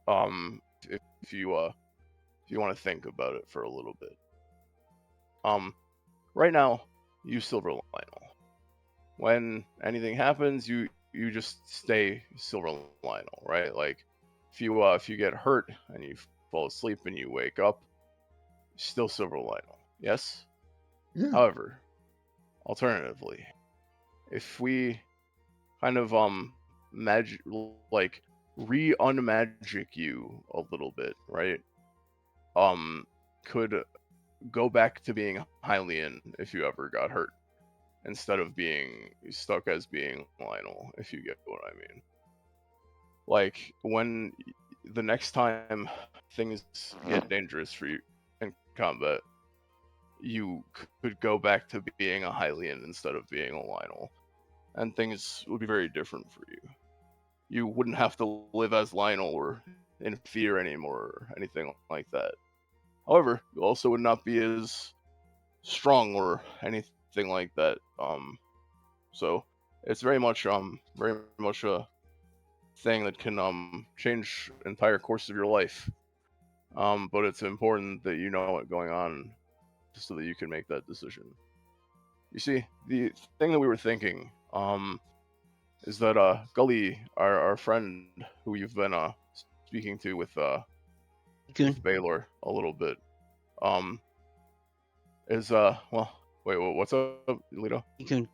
Speaker 6: If you want to think about it for a little bit. Right now, you Silver Lionel. When anything happens, you just stay Silver Lionel, right? Like if you get hurt and you fall asleep and you wake up, still Silver Lionel. Yes?
Speaker 1: Yeah.
Speaker 6: However, alternatively, if we kind of magic like re-unmagic you a little bit, right? Could go back to being Hylian if you ever got hurt, instead of being stuck as being Lionel, if you get what I mean. Like, when the next time things get dangerous for you in combat, you could go back to being a Hylian instead of being a Lionel, and things would be very different for you. You wouldn't have to live as Lionel or in fear anymore or anything like that. However, you also would not be as strong or anything like that. So it's very much a thing that can change entire course of your life. But it's important that you know what's going on so that you can make that decision. You see, the thing that we were thinking is that Gully, our friend who you've been speaking to with
Speaker 8: Coon.
Speaker 6: Baylor a little bit, is well, wait, what's up, Lito?
Speaker 8: Coon.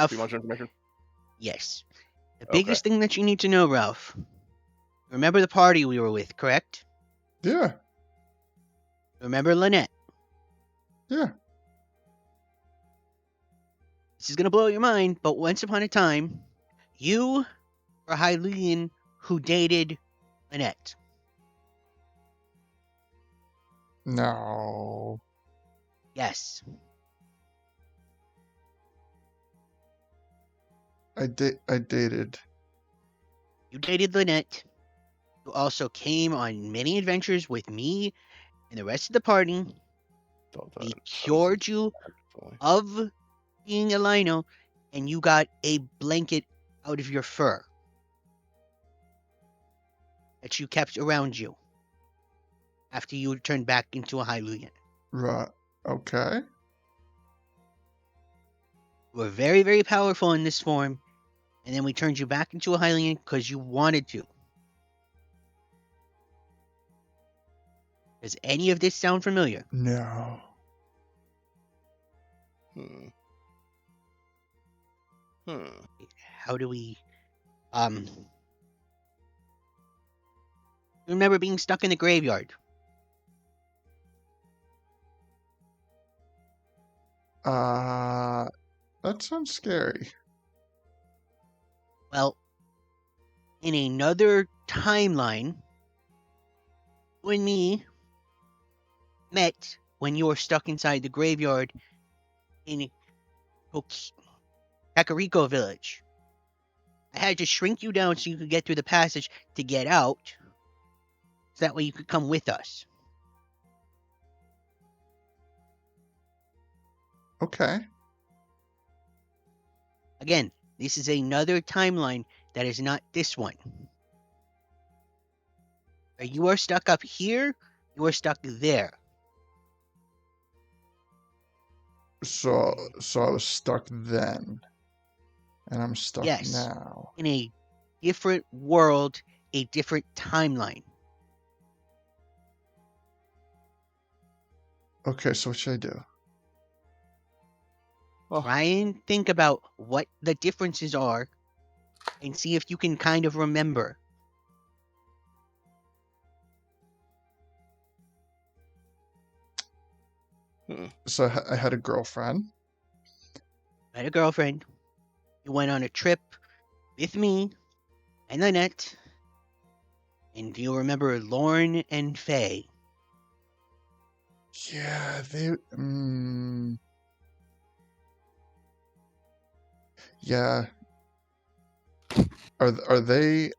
Speaker 6: Too much information?
Speaker 8: Yes. The
Speaker 6: Okay.
Speaker 8: biggest thing that you need to know, Ralph. Remember the party we were with, correct?
Speaker 1: Yeah.
Speaker 8: Remember Lynette?
Speaker 1: Yeah.
Speaker 8: This is gonna blow your mind, but once upon a time, you were Hylian who dated Lynette.
Speaker 1: No.
Speaker 8: Yes.
Speaker 1: I dated.
Speaker 8: You dated Lynette. You also came on many adventures with me and the rest of the party.
Speaker 6: Thought
Speaker 8: We
Speaker 6: that
Speaker 8: cured you
Speaker 6: definitely.
Speaker 8: of being a lino, and you got a blanket out of your fur that you kept around you after you turned back into a Hylian.
Speaker 1: Right. Okay.
Speaker 8: You were very, very powerful in this form, and then we turned you back into a Hylian because you wanted to. Does any of this sound familiar?
Speaker 1: No.
Speaker 8: How do we remember being stuck in the graveyard?
Speaker 1: That sounds scary.
Speaker 8: Well, in another timeline, you and me met when you were stuck inside the graveyard in Kakariko village. I had to shrink you down so you could get through the passage to get out, so that way you could come with us.
Speaker 1: Okay.
Speaker 8: Again, this is another timeline that is not this one. You are stuck up here, you are stuck there.
Speaker 1: So I was stuck then, and I'm stuck
Speaker 8: Yes.
Speaker 1: now.
Speaker 8: In a different world, a different timeline.
Speaker 1: Okay, so what should I do?
Speaker 8: Try and think about what the differences are and see if you can kind of remember.
Speaker 1: So I had a girlfriend.
Speaker 8: I had a girlfriend. You went on a trip with me and Lynette. And do you remember Lorne and Faye?
Speaker 1: Yeah, they. Yeah. Are they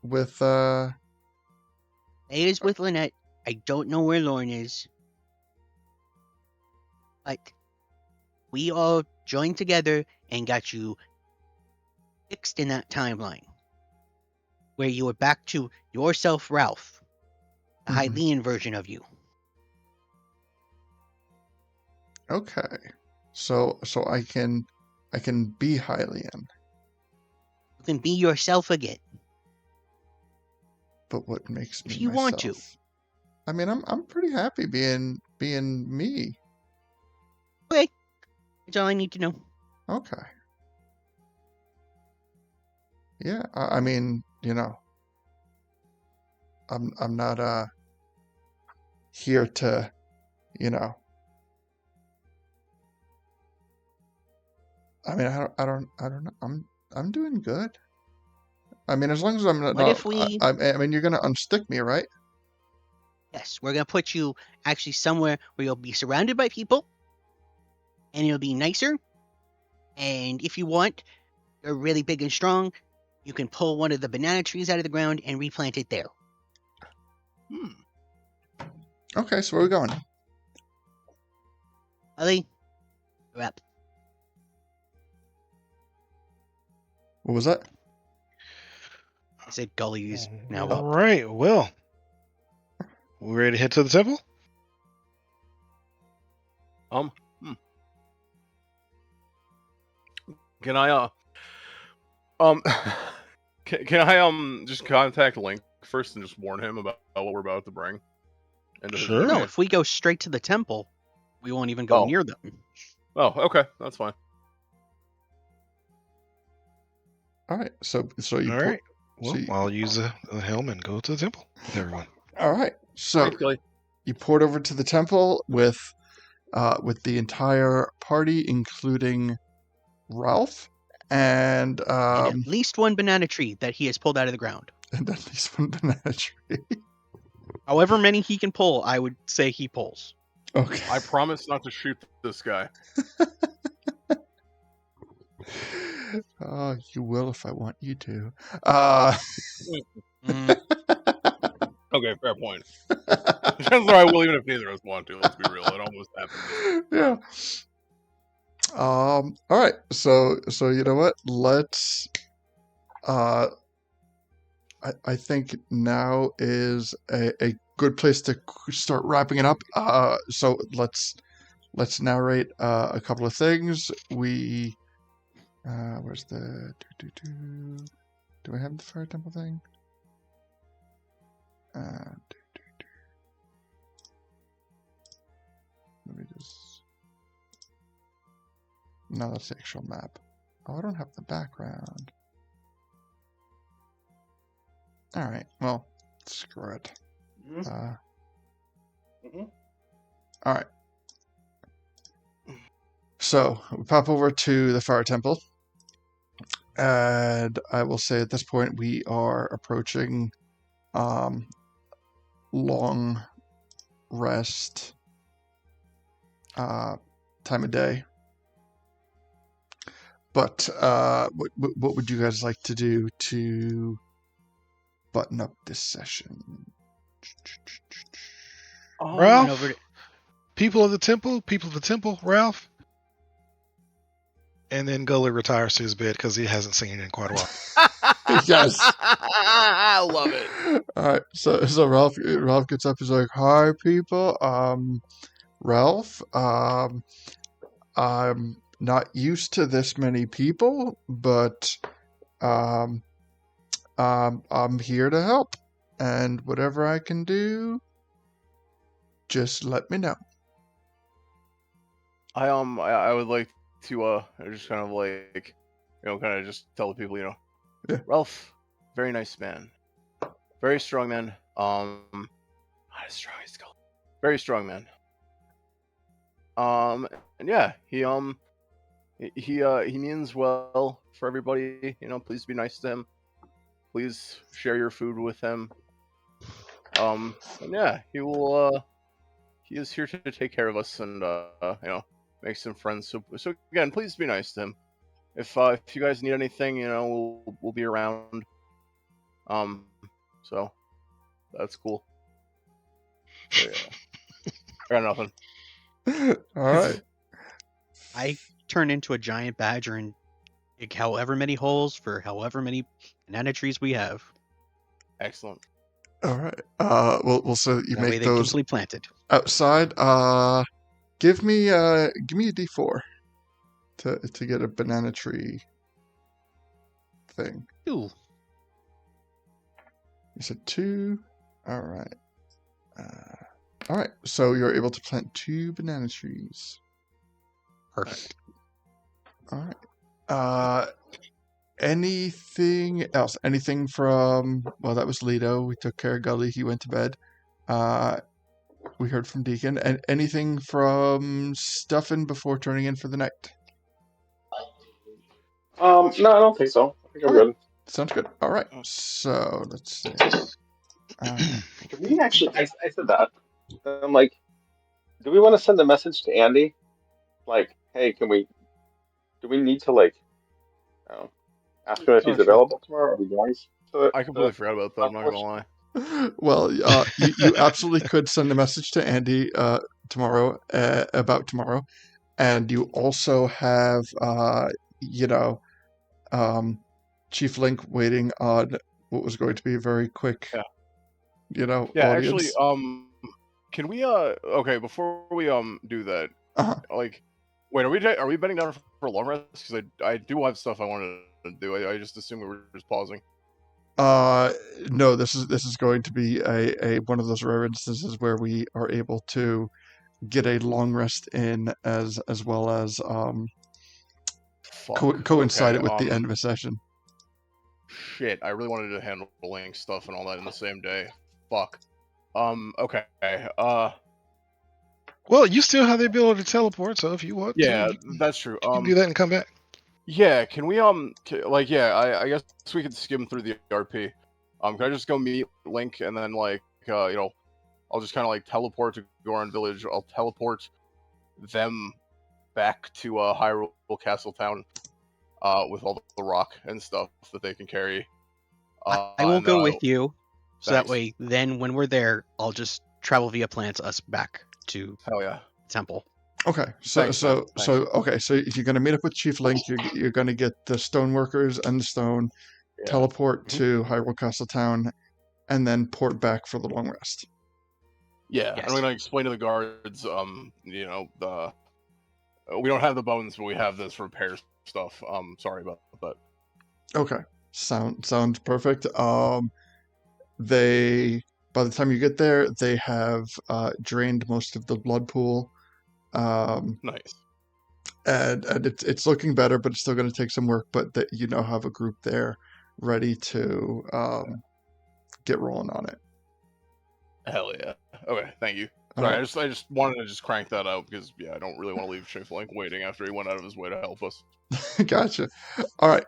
Speaker 1: with
Speaker 8: Faye is with Lynette. I don't know where Lorne is. But we all joined together and got you fixed in that timeline, where you were back to yourself, Ralph, the
Speaker 1: Mhm.
Speaker 8: Hylian version of you.
Speaker 1: Okay. So I can be Hylian,
Speaker 8: You can be yourself again.
Speaker 1: but what makes
Speaker 8: If
Speaker 1: me
Speaker 8: you want to.
Speaker 1: myself? I mean, I'm pretty happy being me.
Speaker 8: Okay. That's all I need to know.
Speaker 1: Okay. Yeah, I mean, I'm not here to, you know. I mean, I don't know. I'm doing good. I mean, as long as I'm not,
Speaker 8: What if we...
Speaker 1: I mean, you're gonna unstick me, right?
Speaker 8: Yes, we're going to put you actually somewhere where you'll be surrounded by people, and it'll be nicer. And if you want, you're really big and strong, you can pull one of the banana trees out of the ground and replant it there.
Speaker 1: Okay, so where are we going?
Speaker 8: Ali, you're up.
Speaker 1: What was that?
Speaker 8: I said Gully is now
Speaker 4: All
Speaker 8: up.
Speaker 4: right. Well, we ready to head to the temple?
Speaker 2: Can I can I just contact Link first and just warn him about what we're about to bring? Into his
Speaker 4: Sure.
Speaker 8: No,
Speaker 2: domain?
Speaker 8: if we go straight to the temple, we won't even go
Speaker 2: Oh.
Speaker 8: near them.
Speaker 2: Oh, okay, that's fine.
Speaker 1: All right, so you
Speaker 4: All right. Well,
Speaker 1: so you-
Speaker 4: I'll use the helm and go to the temple with everyone.
Speaker 1: all right, so
Speaker 2: Thanks, Gilly.
Speaker 1: you poured over to the temple with the entire party, including Ralph, and
Speaker 8: And at least one banana tree that he has pulled out of the ground.
Speaker 1: and at least one banana tree.
Speaker 8: However many he can pull, I would say he pulls.
Speaker 1: Okay.
Speaker 2: I promise not to shoot this guy.
Speaker 1: Oh, you will if I want you to.
Speaker 8: Mm,
Speaker 2: Okay, fair point. Chances are I will, even if neither of us want to. Let's be real. It almost happened.
Speaker 1: Yeah. All right. So you know what? Let's. I think now is a good place to start wrapping it up. So let's narrate a couple of things. We. Where's the do I have the fire temple thing? Let me just. No, that's the actual map. Oh, I don't have the background. All right. Well, screw it. All right. So we pop over to the fire temple, and I will say at this point we are approaching long rest time of day. But what would you guys like to do to button up this session?
Speaker 4: Ralph?
Speaker 8: over to-
Speaker 4: People of the temple, Ralph. And then Gully retires to his bed because he hasn't seen it in quite a while.
Speaker 1: Yes.
Speaker 2: I love it.
Speaker 1: All right. So Ralph gets up. He's like, "Hi, people. Ralph. I'm not used to this many people, but I'm here to help, and whatever I can do, just let me know."
Speaker 2: I would like to just kind of like, kind of just tell the people,
Speaker 1: Yeah.
Speaker 2: Ralph, very nice man, very strong man. Not as strong as Skull. Very strong man. And yeah, he means well for everybody. Please be nice to him. Please share your food with him. And yeah, he will. He is here to take care of us and make some friends. So again, please be nice to him. If you guys need anything, we'll be around. So that's cool. So, yeah. I got nothing.
Speaker 1: All right.
Speaker 8: I turn into a giant badger and
Speaker 3: Dig however many holes for however many banana trees we have.
Speaker 6: Excellent.
Speaker 1: All right. We'll so you
Speaker 3: That way
Speaker 1: make
Speaker 3: they're
Speaker 1: those
Speaker 3: deeply planted.
Speaker 1: outside. Give me a D4 to get a banana tree thing.
Speaker 3: Ooh,
Speaker 1: You said 2. All right. All right. So you're able to plant 2 banana trees.
Speaker 3: perfect.
Speaker 1: All right. Anything else? Anything from? Well, that was Lido. We took care of Gully. He went to bed. We heard from Deacon. And anything from Stuffin before turning in for the night?
Speaker 5: No, I don't think so. I think I'm
Speaker 1: Okay.
Speaker 5: good.
Speaker 1: Sounds good. All right. So let's see.
Speaker 5: Can we actually? I said that. I'm like, do we want to send a message to Andy? Like, hey, can we? Do we need to like, I don't know, ask him if
Speaker 6: Oh,
Speaker 5: he's
Speaker 6: sure.
Speaker 5: available tomorrow? Are we going to?
Speaker 6: I completely forgot about that. I'm not gonna lie.
Speaker 1: Well, you absolutely could send a message to Andy tomorrow about tomorrow, and you also have you know Chief Link waiting on what was going to be a very quick
Speaker 6: Yeah.
Speaker 1: audience.
Speaker 6: Actually, can we okay, before we do that,
Speaker 1: Uh-huh.
Speaker 6: like, wait, are we betting down for a long rest? Because I do have stuff I wanted to do. I just assumed we were just pausing.
Speaker 1: No, this is going to be a one of those rare instances where we are able to get a long rest in as well as
Speaker 6: Fuck.
Speaker 1: coincide
Speaker 6: Okay,
Speaker 1: it with the end of a session.
Speaker 6: Shit, I really wanted to handle link stuff and all that in the same day. Fuck. Okay.
Speaker 4: Well, you still have the ability to teleport, so if you want
Speaker 6: Yeah,
Speaker 4: to, you
Speaker 6: that's true.
Speaker 4: can do that and come back.
Speaker 6: Yeah, can we I guess we could skim through the RP. Can I just go meet Link and then like I'll just kind of like teleport to Goron Village. I'll teleport them back to Hyrule Castle Town with all the rock and stuff that they can carry.
Speaker 3: I will
Speaker 6: and then
Speaker 3: go with you, so that
Speaker 6: Thanks.
Speaker 3: way, then when we're there, I'll just travel via plants us back to
Speaker 6: Hell yeah.
Speaker 3: the temple.
Speaker 1: Okay, so
Speaker 6: Thanks, man. Thanks.
Speaker 1: so you're going to meet up with Chief Link. You're going to get the stoneworkers and the stone,
Speaker 6: Yeah.
Speaker 1: teleport
Speaker 6: Mhm.
Speaker 1: to Hyrule Castle Town, and then port back for the long rest.
Speaker 6: Yeah,
Speaker 3: Yes.
Speaker 6: I'm gonna explain to the guards. We don't have the bones, but we have this repair stuff. Sorry about that.
Speaker 1: Okay, sounds perfect. They by the time you get there, they have drained most of the blood pool.
Speaker 6: Nice.
Speaker 1: And it's looking better, but it's still going to take some work. But that you now have a group there ready to get rolling on it.
Speaker 6: Hell yeah. Okay, thank you.
Speaker 1: All
Speaker 6: Sorry,
Speaker 1: right.
Speaker 6: I just wanted to just crank that out because I don't really want to leave Chief Link waiting after he went out of his way to help us.
Speaker 1: Gotcha. All right.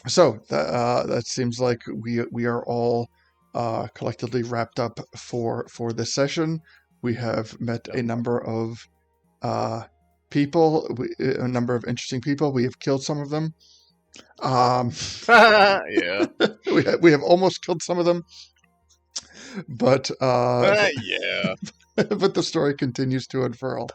Speaker 1: So that seems like we are all collectively wrapped up for this session. We have met a number of people, a number of interesting people. We have killed some of them.
Speaker 6: Yeah.
Speaker 1: we have almost killed some of them, but
Speaker 6: Yeah.
Speaker 1: but the story continues to unfurl.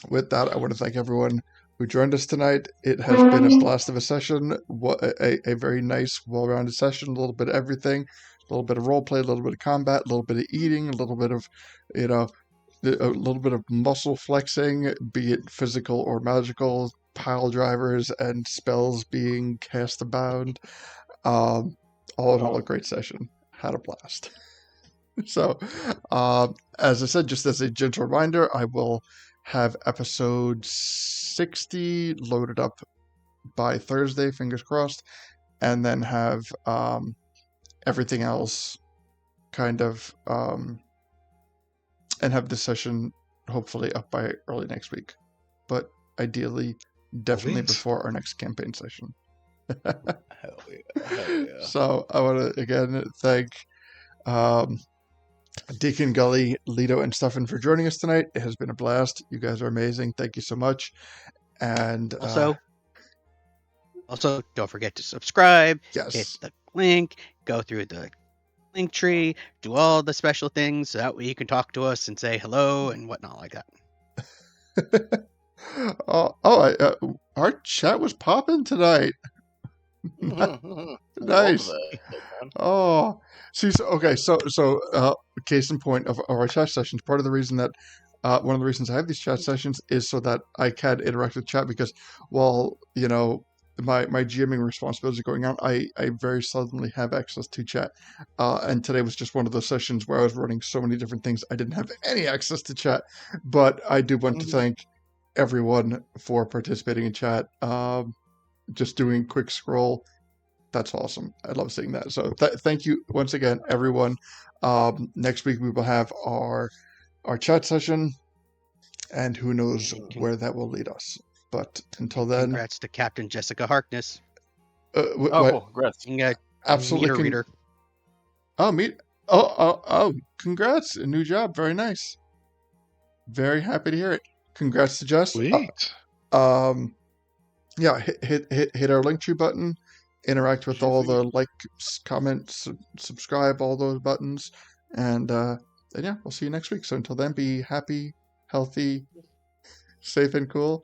Speaker 1: With that, I want to thank everyone who joined us tonight. It has been a blast of a session, a very nice, well-rounded session, a little bit of everything, a little bit of roleplay, a little bit of combat, a little bit of eating, a little bit of, a little bit of muscle flexing, be it physical or magical, pile drivers and spells being cast abound. All in all, a great session. Had a blast. So, as I said, just as a gentle reminder, I will have episode 60 loaded up by Thursday, fingers crossed, and then have everything else kind of, and have this session hopefully up by early next week. But ideally, definitely
Speaker 4: beans.
Speaker 1: before our next campaign session.
Speaker 6: Hell yeah. Hell yeah.
Speaker 1: So, I want to again thank Deacon, Gully, Lido, and Stuffin for joining us tonight. It has been a blast. You guys are amazing. Thank you so much. And
Speaker 3: Also, don't forget to subscribe,
Speaker 1: yes,
Speaker 3: hit the link, go through the link tree, do all the special things, so that way you can talk to us and say hello and whatnot like that.
Speaker 1: Our chat was popping tonight.
Speaker 6: Love
Speaker 1: Nice.
Speaker 6: that, man.
Speaker 1: Oh, see, case in point of our chat sessions. Part of the reason that one of the reasons I have these chat sessions is so that I can interact with chat, because while my GMing responsibilities are going on, I very seldomly have access to chat. And today was just one of those sessions where I was running so many different things I didn't have any access to chat. But I do want to thank everyone for participating in chat. Just doing quick scroll. That's awesome. I love seeing that. So thank you once again, everyone. Next week we will have our chat session, and who knows where that will lead us. But until then,
Speaker 3: Congrats to Captain Jessica Harkness.
Speaker 6: Congrats.
Speaker 3: Being a
Speaker 1: absolutely
Speaker 3: meter reader.
Speaker 1: congrats, a new job, very nice. Very happy to hear it. Congrats to Jess.
Speaker 4: Sweet.
Speaker 1: Yeah, hit our Linktree button. Interact with all the like, comments, subscribe, all those buttons, and yeah, we'll see you next week. So until then, be happy, healthy, safe, and cool.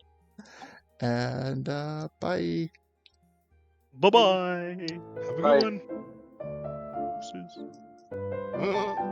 Speaker 1: And bye.
Speaker 3: Bye-bye.
Speaker 4: Have a
Speaker 5: Bye.
Speaker 4: good one.
Speaker 3: Deuces.